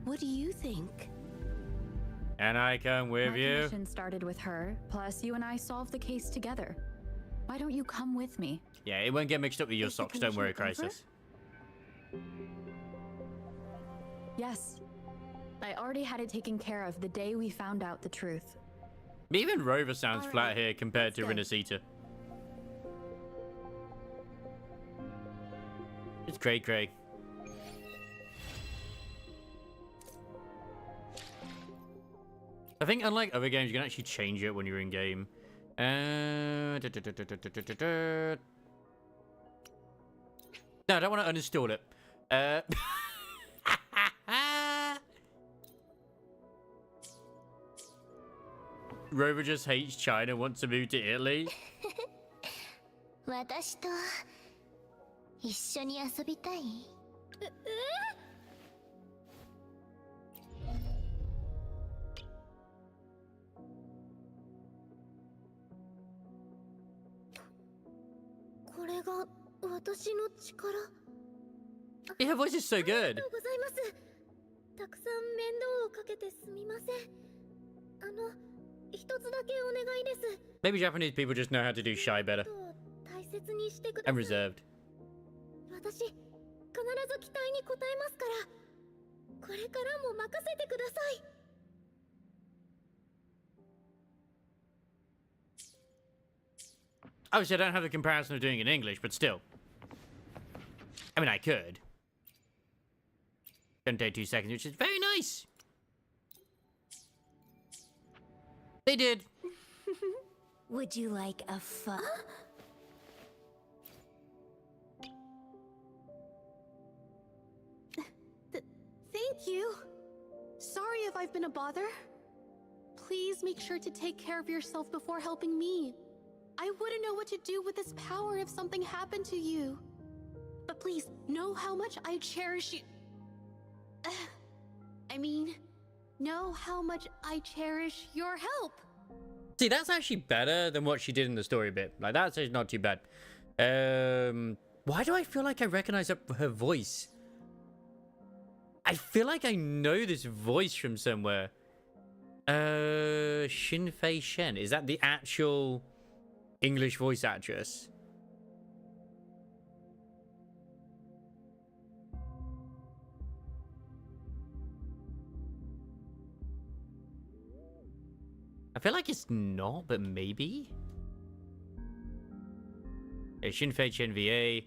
S5: What do you think?
S1: And I come with
S12: My
S1: you.
S12: commission started with her, plus you and I solved the case together. Why don't you come with me?
S1: Yeah, it won't get mixed up with your
S5: Is the
S1: socks. Don't worry,
S5: commission over?
S1: Crisis.
S12: Yes. I already had it taken care of the day we found out the truth.
S1: Even Rover sounds
S5: All
S1: flat
S5: right,
S1: here compared to
S5: that's good.
S1: Renacita. It's Craig Craig. I think unlike other games, you can actually change it when you're in game. No, I don't want to uninstall it. Rover just hates China, wants to move to Italy.
S9: 私と一緒に遊びたい？
S2: これが私の力。
S1: Yeah, her voice is so
S2: ありが
S1: good.
S2: とうございます。たくさん面倒をかけてすみません。一つだけお願いです。
S1: Maybe Japanese people just know how to do shy better
S2: 大切にしてくださ
S1: and
S2: い。
S1: reserved.
S2: 私、必ず期待に応えますから。これからも任せてください。
S1: Obviously, I don't have the comparison of doing it in English, but still. I mean, I could. Don't take 2 seconds, which is very nice. They did.
S9: Would you like a fuck?
S5: Thank you. Sorry if I've been a bother. Please make sure to take care of yourself before helping me. I wouldn't know what to do with this power if something happened to you. But please, know how much I cherish you. I mean, know how much I cherish your help.
S1: See, that's actually better than what she did in the story bit. Like, that's actually not too bad. Why do I feel like I recognize her voice? I feel like I know this voice from somewhere. Shinfei Shen. Is that the actual English voice actress? feel like it's not, but maybe. Shinfei Chen VA.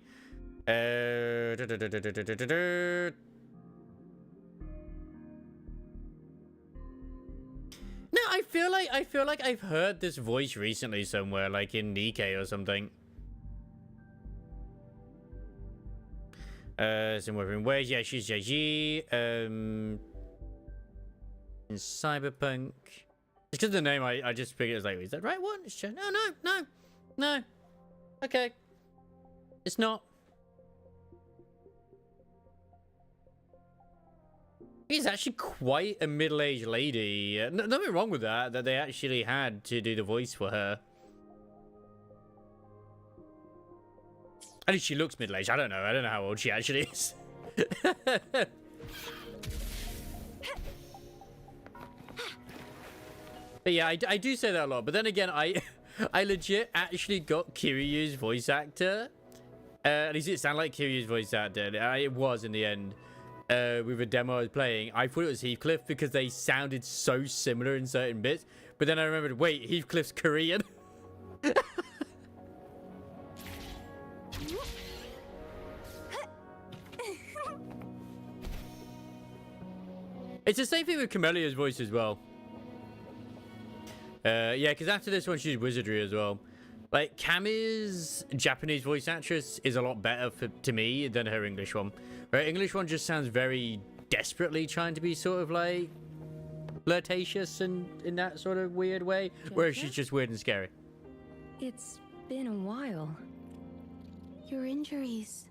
S1: No, I feel like I've heard this voice recently somewhere, like in Nikkei or something. Somewhere in ways, yeah, she's Jaiji. In Cyberpunk. It's because of the name, I just figured it was like, is that right one? It's no. Okay. It's not. She's actually quite a middle-aged lady. Nothing wrong with that they actually had to do the voice for her. At least she looks middle-aged. I don't know how old she actually is. But yeah, I do say that a lot. But then again, I legit actually got Kiryu's voice actor. At least it sounded like Kiryu's voice actor. It was in the end. With a demo I was playing, I thought it was Heathcliff because they sounded so similar in certain bits. But then I remembered, wait, Heathcliff's Korean. It's the same thing with Camelia's voice as well. Yeah, because after this one, she's Wizardry as well. Like, Cami's Japanese voice actress is a lot better to me than her English one. Her English one just sounds very desperately trying to be sort of like flirtatious and in that sort of weird way, whereas she's just weird and scary.
S9: It's been a while.
S5: Your injuries.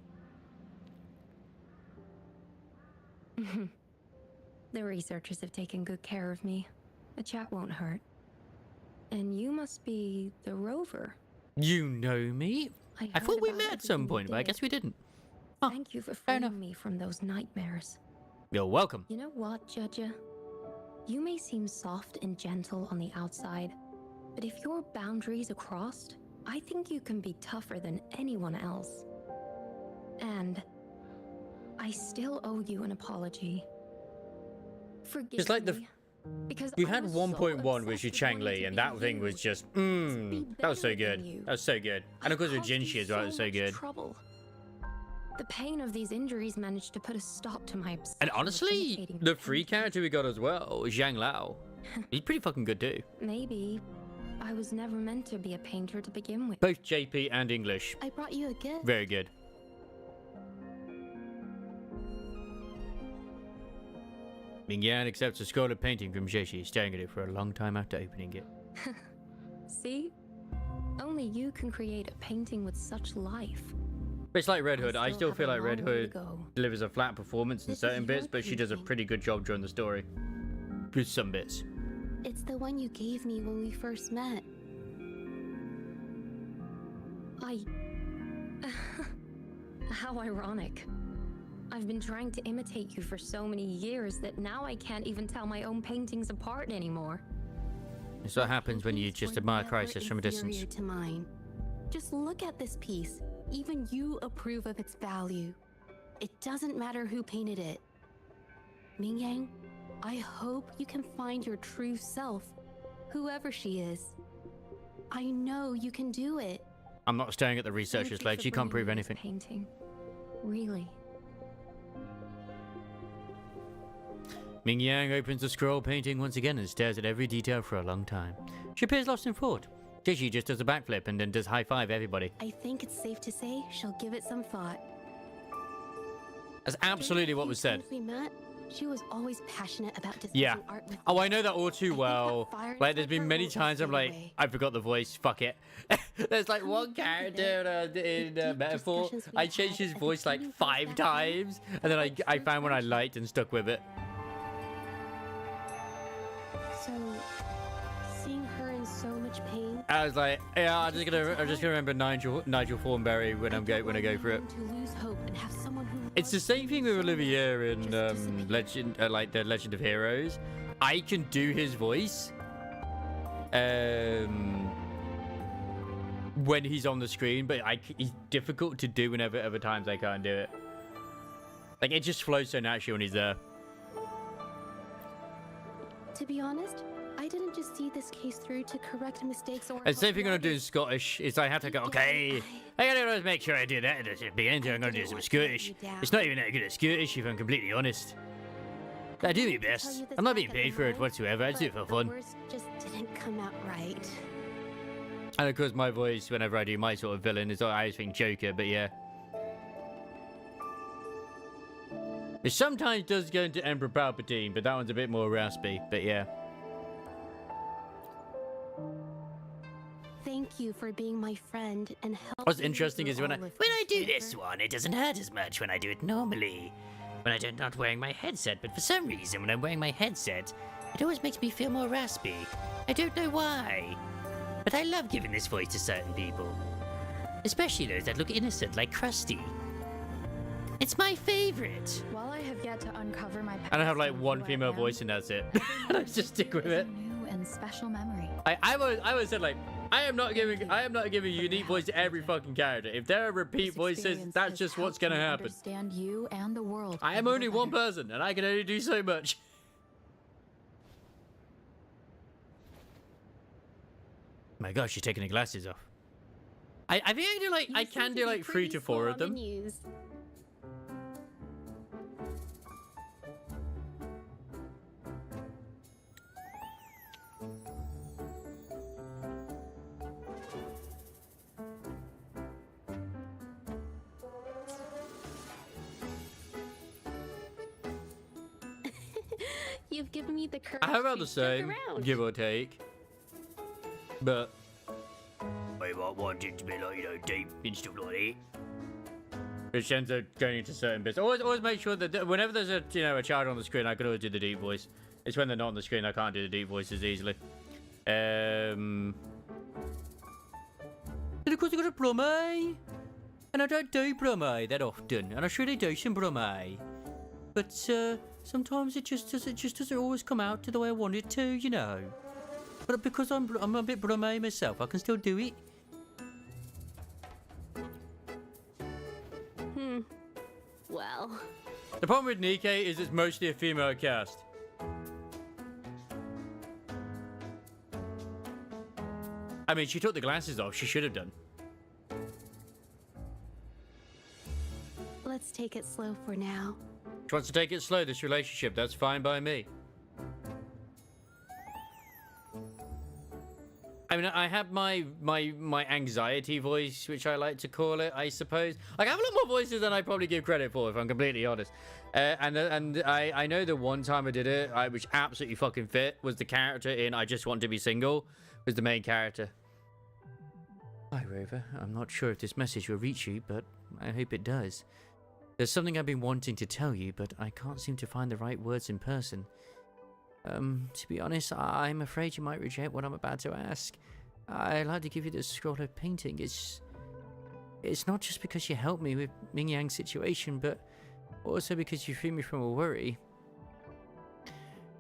S9: The researchers have taken good care of me. A chat won't hurt. And you must be the rover.
S1: You know me? I thought we met at some point, but I guess we didn't. Oh,
S9: thank you for freeing me from those nightmares.
S1: You're welcome.
S9: You know what, Judge? You may seem soft and gentle on the outside, but if your boundaries are crossed, I think you can be tougher than anyone else. And I still owe you an appelogy. Forgive
S1: It's like
S9: me. Because
S1: we had 1.1 with Changli, and that thing was just, that was so good. That was so good. And of course with Jinshi as well, it was so good.
S9: Trouble. The pain of these injuries managed to put a stop to my obsession.
S1: And honestly, the free character we got as well, Zhang Lao, he's pretty fucking good too.
S9: Maybe I was never meant to be a painter to begin with.
S1: Both JP and English.
S5: I brought you a gift.
S1: Very good. Mingyan accepts a scrolled painting from Jeshi, staring at it for a long time after opening it.
S9: See? Only you can create a painting with such life.
S1: But it's like Red Hood. I still feel like Red Hood delivers a flat performance in certain bits, but she does a pretty good job during the story. With some bits.
S5: It's the one you gave me when we first met.
S9: How ironic. I've been trying to imitate you for so many years that now I can't even tell my own paintings apart anymore.
S1: It's what happens when you just admire Crisis from a distance.
S5: To mine. Just look at this piece. Even you approve of its value. It doesn't matter who painted it. Mingyang, I hope you can find your true self, whoever she is. I know you can do it.
S1: I'm not staring at the researcher's legs. She can't prove anything.
S9: Painting. Really.
S1: Ming Yang opens the scroll painting once again and stares at every detail for a long time. She appears lost in thought. Jishi just does a backflip and then does high five everybody.
S5: I think it's safe to say she'll give it some thought.
S1: That's absolutely what was said.
S5: Since we met, she was always passionate about discussing art with me.
S1: Oh, I know that all too well. Like, there's been many times I'm like, I forgot the voice, fuck it. There's like one character in Metaphor, I changed his voice like 5 times, and then I found one I liked and stuck with it.
S5: So, seeing her in so much pain,
S1: I was like, yeah, I'm just gonna remember Nigel Thornberry when I go for it.
S5: to lose hope and have someone who
S1: It's the same thing with Olivier in Legend, like the Legend of Heroes. I can do his voice when he's on the screen, but he's difficult to do whenever other times I can't do it. Like, it just flows so naturally when he's there.
S5: To be honest, I didn't just see this case through to correct mistakes or...
S1: And same thing I'm gonna do in Scottish is I have to go, okay, I gotta make sure I do that at the beginning. I'm gonna do some Scottish. It's not even that good at Scottish, if I'm completely honest. I do my best. I'm not being paid for it whatsoever. I just do it for fun.
S5: The words just didn't come out right.
S1: And of course, my voice, whenever I do my sort of villain, is I always think Joker, but yeah. It sometimes does go into Emperor Palpatine, but that one's a bit more raspy, but yeah.
S5: Thank you for being my friend and helping.
S1: What's interesting is when I
S5: do
S1: this one, it doesn't hurt as much when I do it normally. When I'm not wearing my headset, but for some reason, when I'm wearing my headset, it always makes me feel more raspy. I don't know why. But I love giving this voice to certain people. Especially those that look innocent, like Krusty. It's my favorite.
S12: While I have yet to uncover my past,
S1: I don't have like one female voice and that's it. I just stick with it.
S12: New and special memory.
S1: I always said like, I am not giving a unique voice to every fucking character. If there are repeat voices, that's just what's gonna happen.
S12: Understand you and the world.
S1: I am only one person, and I can only do so much. My gosh, she's taking the glasses off. I think I do like I can do like 3 to 4 of them.
S5: You've given me the courage.
S1: I have about
S5: to
S1: the same,
S5: joke around.
S1: give or take. But I might want it to be like, you know, deep and stuff like that. Which ends up going into certain bits. Always make sure that whenever there's a a child on the screen, I can always do the deep voice. It's when they're not on the screen I can't do the deep voice as easily. And of course I got a Brummie. And I don't do Brummie that often. And I should do some Brummie. But sometimes it just doesn't always come out to the way I want it to, you know. But because I'm a bit Brummie myself, I can still do it.
S5: Well.
S1: The problem with Nikkei is it's mostly a female cast. I mean, she took the glasses off. She should have done.
S5: Let's take it slow for now.
S1: She wants to take it slow, this relationship. That's fine by me. I mean, I have my anxiety voice, which I like to call it, I suppose. Like, I have a lot more voices than I probably give credit for, if I'm completely honest. And I know the one time I did it, which absolutely fucking fit, was the character in I Just Want to Be Single, was the main character. Hi, Rover. I'm not sure if this message will reach you, but I hope it does. There's something I've been wanting to tell you, but I can't seem to find the right words in person. To be honest, I'm afraid you might reject what I'm about to ask. I'd like to give you this scroll of painting. It's not just because you helped me with Ming Yang's situation, but also because you freed me from a worry.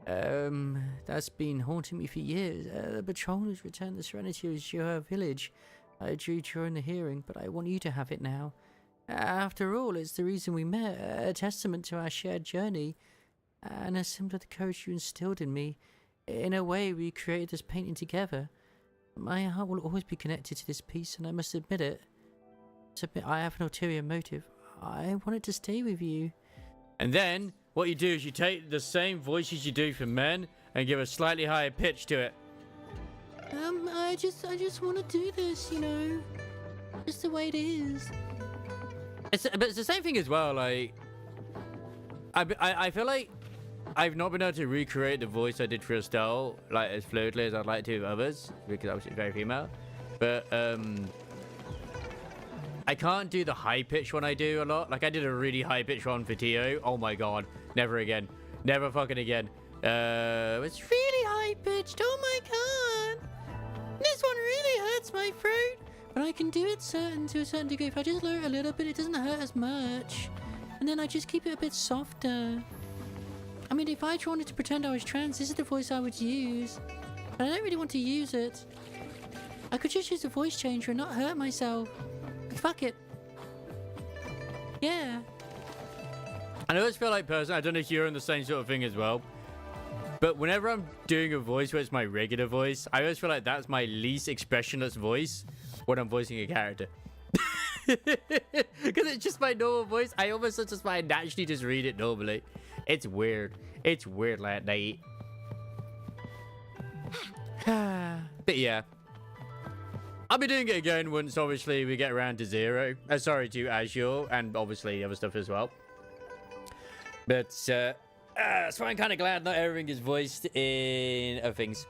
S1: That's been haunting me for years. The patrol has returned the serenity of Zhuo village I drew during the hearing, but I want you to have it now. After all, it's the reason we met, a testament to our shared journey, and a symbol of the courage you instilled in me. In a way, we created this painting together. My heart will always be connected to this piece, and I must admit it. I have an ulterior motive. I wanted to stay with you. And then, what you do is you take the same voices you do for men, and give a slightly higher pitch to it. I just want to do this, you know. Just the way it is. But it's the same thing as well, like... I feel like I've not been able to recreate the voice I did for Estelle, like, as fluidly as I'd like to with others, because obviously it's very female. But, I can't do the high-pitched one I do a lot. Like, I did a really high-pitched one for Tio. Oh my god. Never again. Never fucking again. It's really high-pitched. Oh my god. This one really hurts my throat. But I can do it to a certain degree. If I just lower it a little bit, it doesn't hurt as much. And then I just keep it a bit softer. I mean, if I wanted to pretend I was trans, this is the voice I would use. But I don't really want to use it. I could just use a voice changer and not hurt myself. Fuck it. Yeah. I always feel like, personally, I don't know if you're in the same sort of thing as well. But whenever I'm doing a voice where it's my regular voice, I always feel like that's my least expressionless voice when I'm voicing a character. Because it's just my normal voice. I almost just find naturally just read it normally. It's weird. It's weird like that. But yeah. I'll be doing it again once obviously we get around to Zero. Sorry, to Azure and obviously other stuff as well. But so I'm kind of glad not everything is voiced in other things.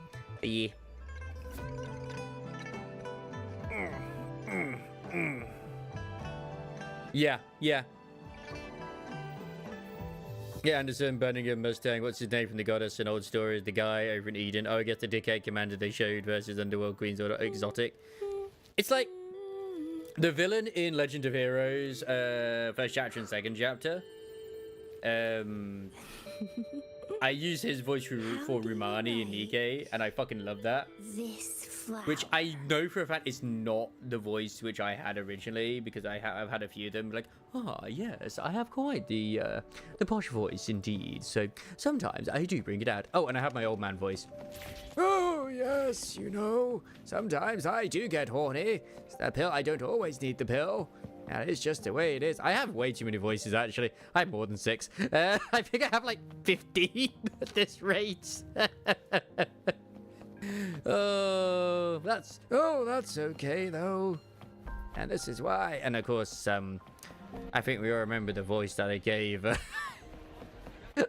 S1: Yeah. Yeah. Yeah, Anderson, Birmingham, Mustang. What's his name from the Goddess? An old story is the guy over in Eden. Oh, I guess the Decade Commander they showed versus Underworld Queens or Exotic. It's like the villain in Legend of Heroes, first chapter and second chapter. I use his voice for Rumani and Nige, and I fucking love that.
S2: This flower.
S1: Which I know for a fact is not the voice which I had originally, because I've had a few of them like, yes, I have quite the posh voice indeed. So sometimes I do bring it out. Oh, and I have my old man voice. Oh yes, you know, sometimes I do get horny. It's that pill. I don't always need the pill. That is just the way it is. I have way too many voices, actually. I have more than 6. I think I have like 15 at this rate. That's okay, though. And this is why. And of course, I think we all remember the voice that I gave.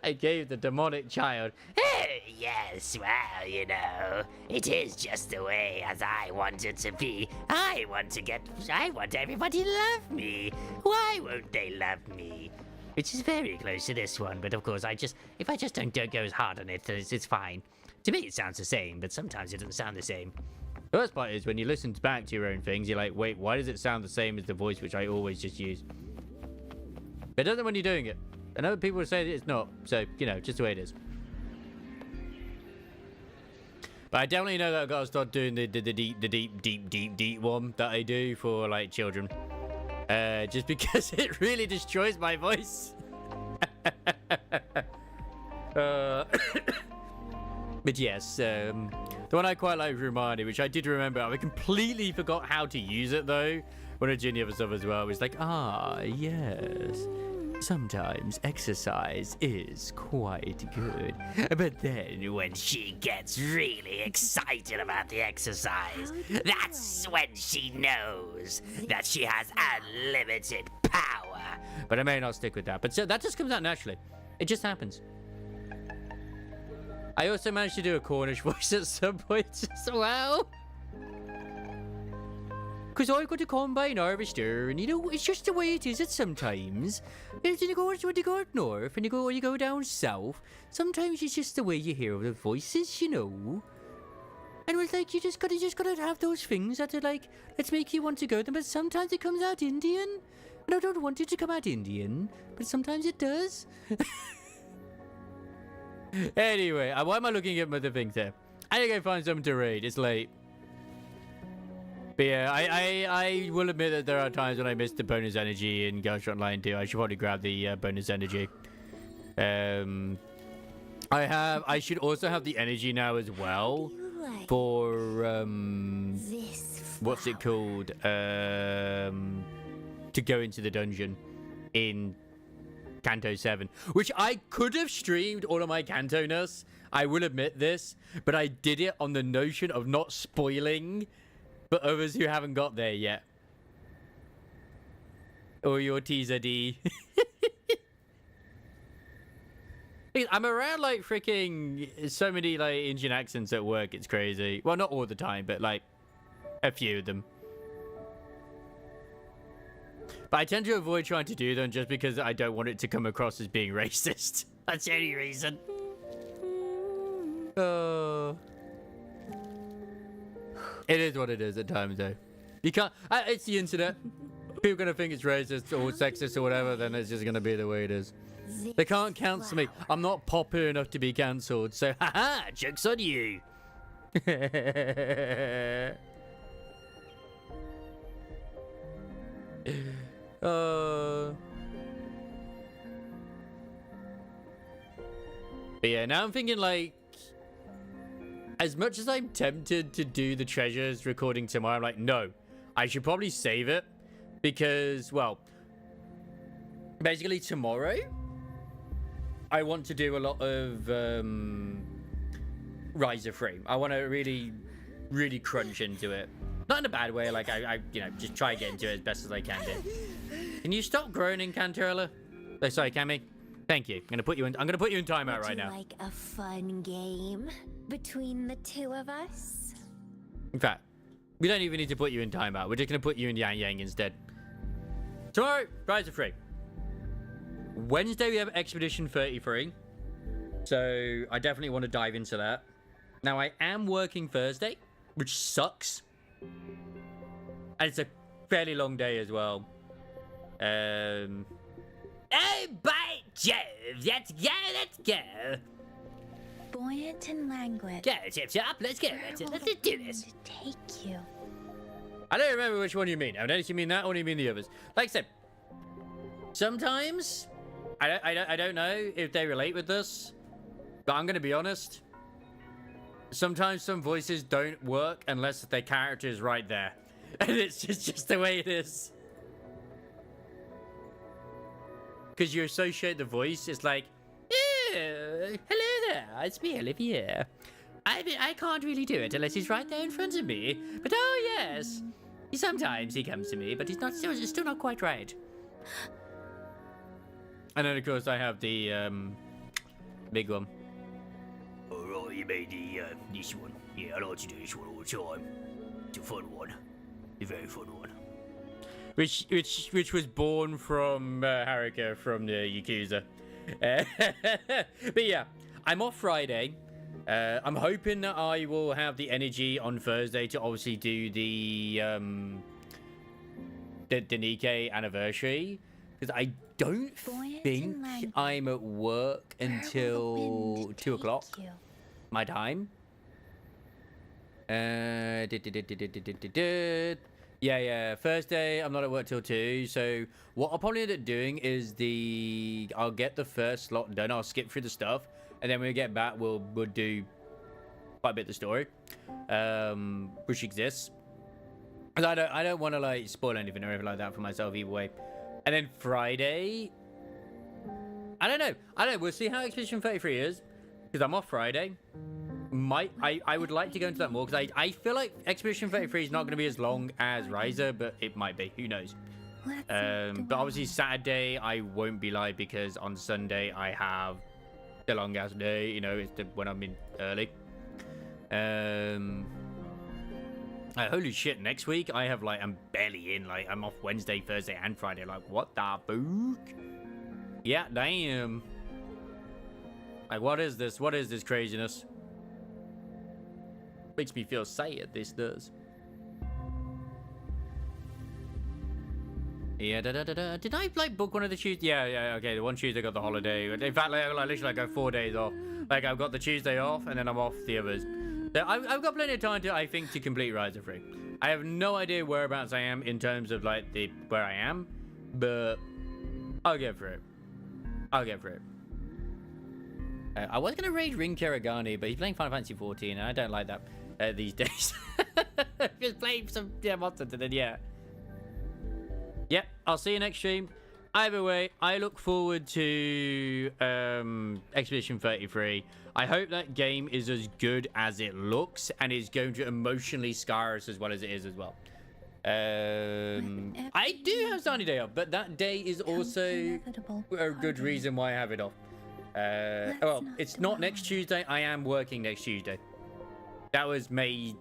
S1: I gave the demonic child.
S13: Yes, well, you know, it is just the way as I want it to be. I want everybody to love me. Why won't they love me? Which is very close to this one, but of course, if I just don't go as hard on it, it's fine. To me, it sounds the same, but sometimes it doesn't sound the same.
S1: The worst part is when you listen back to your own things, you're like, wait, why does it sound the same as the voice which I always just use? It doesn't when you're doing it. And other people say that it's not. So, you know, just the way it is. But I definitely know that I've got to start doing the deep one that I do for, like, children. Just because it really destroys my voice. But yes, the one I quite like Rumani, which I did remember. I completely forgot how to use it, though. When I did the other stuff as well. It was like, yes. Sometimes exercise is quite good. But then when she gets really excited about the exercise, that's when she knows that she has unlimited power. But I may not stick with that. But so that just comes out naturally. It just happens. I also managed to do a Cornish voice at some point as well. Because I've got a combine harvester, and you know, it's just the way it is sometimes. When you go up north and you go down south, sometimes it's just the way you hear the voices, you know. And it's like you just gotta have those things that are like, let's make you want to go there, but sometimes it comes out Indian. And I don't want it to come out Indian, but sometimes it does. Anyway, why am I looking at other things there? I gotta go find something to read. It's late. But yeah, I will admit that there are times when I miss the bonus energy in Ghost Online 2. I should probably grab the bonus energy. I should also have the energy now as well for what's it called? To go into the dungeon in Kanto 7, which I could have streamed all of my Kanto-ness. I will admit this, but I did it on the notion of not spoiling for others who haven't got there yet. Or your teaser D. I'm around like freaking so many like Indian accents at work, it's crazy. Well, not all the time, but like a few of them. But I tend to avoid trying to do them just because I don't want it to come across as being racist. That's the only reason. It is what it is at times, though. You can't. It's the internet. People are gonna think it's racist or sexist or whatever. Then it's just gonna be the way it is. They can't cancel me. I'm not popular enough to be cancelled. So, haha, joke's on you. But yeah, now I'm thinking like as much as I'm tempted to do the treasures recording tomorrow, I'm like, no, I should probably save it because, well, basically tomorrow, I want to do a lot of Ryza frame. I want to really, really crunch into it. Not in a bad way, like I you know, just try to get into it as best as I can do. Can you stop groaning, Cantarella? Oh, sorry, Cammy. Thank you. I'm gonna put you in timeout right now.
S2: Like a fun game between the two of us?
S1: In fact, we don't even need to put you in timeout. We're just gonna put you in Yang Yang instead. Tomorrow, Ryza free. Wednesday we have Expedition 33. So I definitely want to dive into that. Now I am working Thursday, which sucks. And it's a fairly long day as well.
S13: Oh, by Jove! Let's go!
S4: Buoyant and languid.
S13: Go, Chip Chop, let's go. Let's do this.
S4: To take you.
S1: I don't remember which one you mean. I don't know if you mean that or you mean the others. Like I said, sometimes I don't know if they relate with this, but I'm gonna be honest. Sometimes some voices don't work unless their character is right there, and it's just the way it is. Because you associate the voice, it's like,
S13: oh, hello there, it's me, Olivia. I can't really do it unless he's right there in front of me. But oh yes, sometimes he comes to me, but he's still not quite right.
S1: And then of course I have the big one.
S13: Alright, you made this one. Yeah, I like to do this one all the time. It's a fun one. A very fun one.
S1: Which was born from Haruka from the Yakuza. But yeah, I'm off Friday. I'm hoping that I will have the energy on Thursday to obviously do the Nikkei anniversary, because I don't think I'm at work until 2 o'clock my time. Yeah, Thursday I'm not at work till 2, so what I'll probably end up doing is I'll get the first slot done, I'll skip through the stuff, and then when we get back we'll do quite a bit of the story, which exists. Because I don't want to like spoil anything or anything like that for myself either way. And then Friday, I don't know, we'll see how Expedition 33 is, because I'm off Friday. I would like to go into that more, because I feel like Expedition 33 is not going to be as long as Ryza, but it might be, who knows. But obviously Saturday I won't be live, because on Sunday I have the long ass day, you know, it's when I'm in early. Holy shit, next week I have I'm barely in, I'm off Wednesday, Thursday and Friday, what the book? Yeah, damn. What is this craziness? Makes me feel sad, this does. Yeah, did I book one of the Tuesdays? Yeah, okay, the one Tuesday I got the holiday. In fact, literally I go 4 days off. I've got the Tuesday off and then I'm off the others. So I've got plenty of time I think to complete Ryza 3. I have no idea whereabouts I am in terms of where I am, but I'll get through it. I was gonna raid Ring Karagani, but he's playing Final Fantasy 14 and I don't like that these days. Just playing some monsters and then Yep, I'll see you next stream. Either way, I look forward to Expedition 33. I hope that game is as good as it looks and is going to emotionally scar us as well as it is as well. I do have Sunny Day off, but that day is also a good reason why I have it off. Well, it's not next Tuesday. I am working next Tuesday. That was May,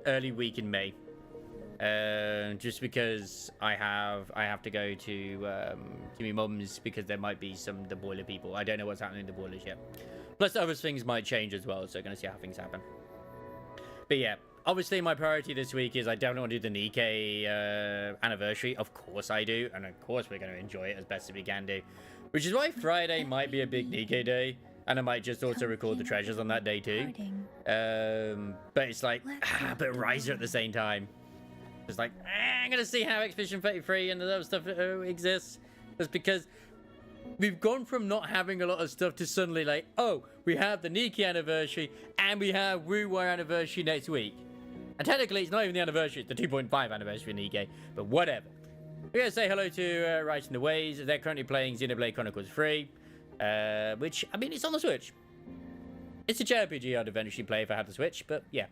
S1: early week in May. Just because I have to go to my mum's, because there might be the boiler people. I don't know what's happening in the boilers yet. Plus other things might change as well, so gonna see how things happen. But yeah, obviously my priority this week is I definitely want to do the Nikkei anniversary. Of course I do, and of course we're gonna enjoy it as best as we can do. Which is why Friday might be a big Nikkei day, and I might just also record the treasures on that day too. But it's but Ryza at the same time. It's I'm gonna see how Expedition 33 and the other stuff exists. Just because we've gone from not having a lot of stuff to suddenly like, oh, we have the Nikki anniversary and we have WuWa anniversary next week. And technically, it's not even the anniversary, it's the 2.5 anniversary of Nikki, but whatever. We're going to say hello to Ryza in the Ways. They're currently playing Xenoblade Chronicles 3, which, I mean, it's on the Switch. It's a JRPG I'd eventually play if I had the Switch, but yeah.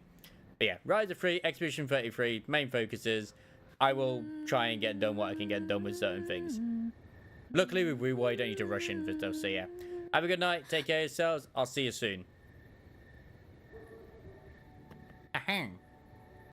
S1: But yeah, Ryza 3, Expedition 33, main focuses. I will try and get done what I can get done with certain things. Luckily with WuWa, you don't need to rush in for stuff, so yeah. Have a good night, take care of yourselves, I'll see you soon. Ahem.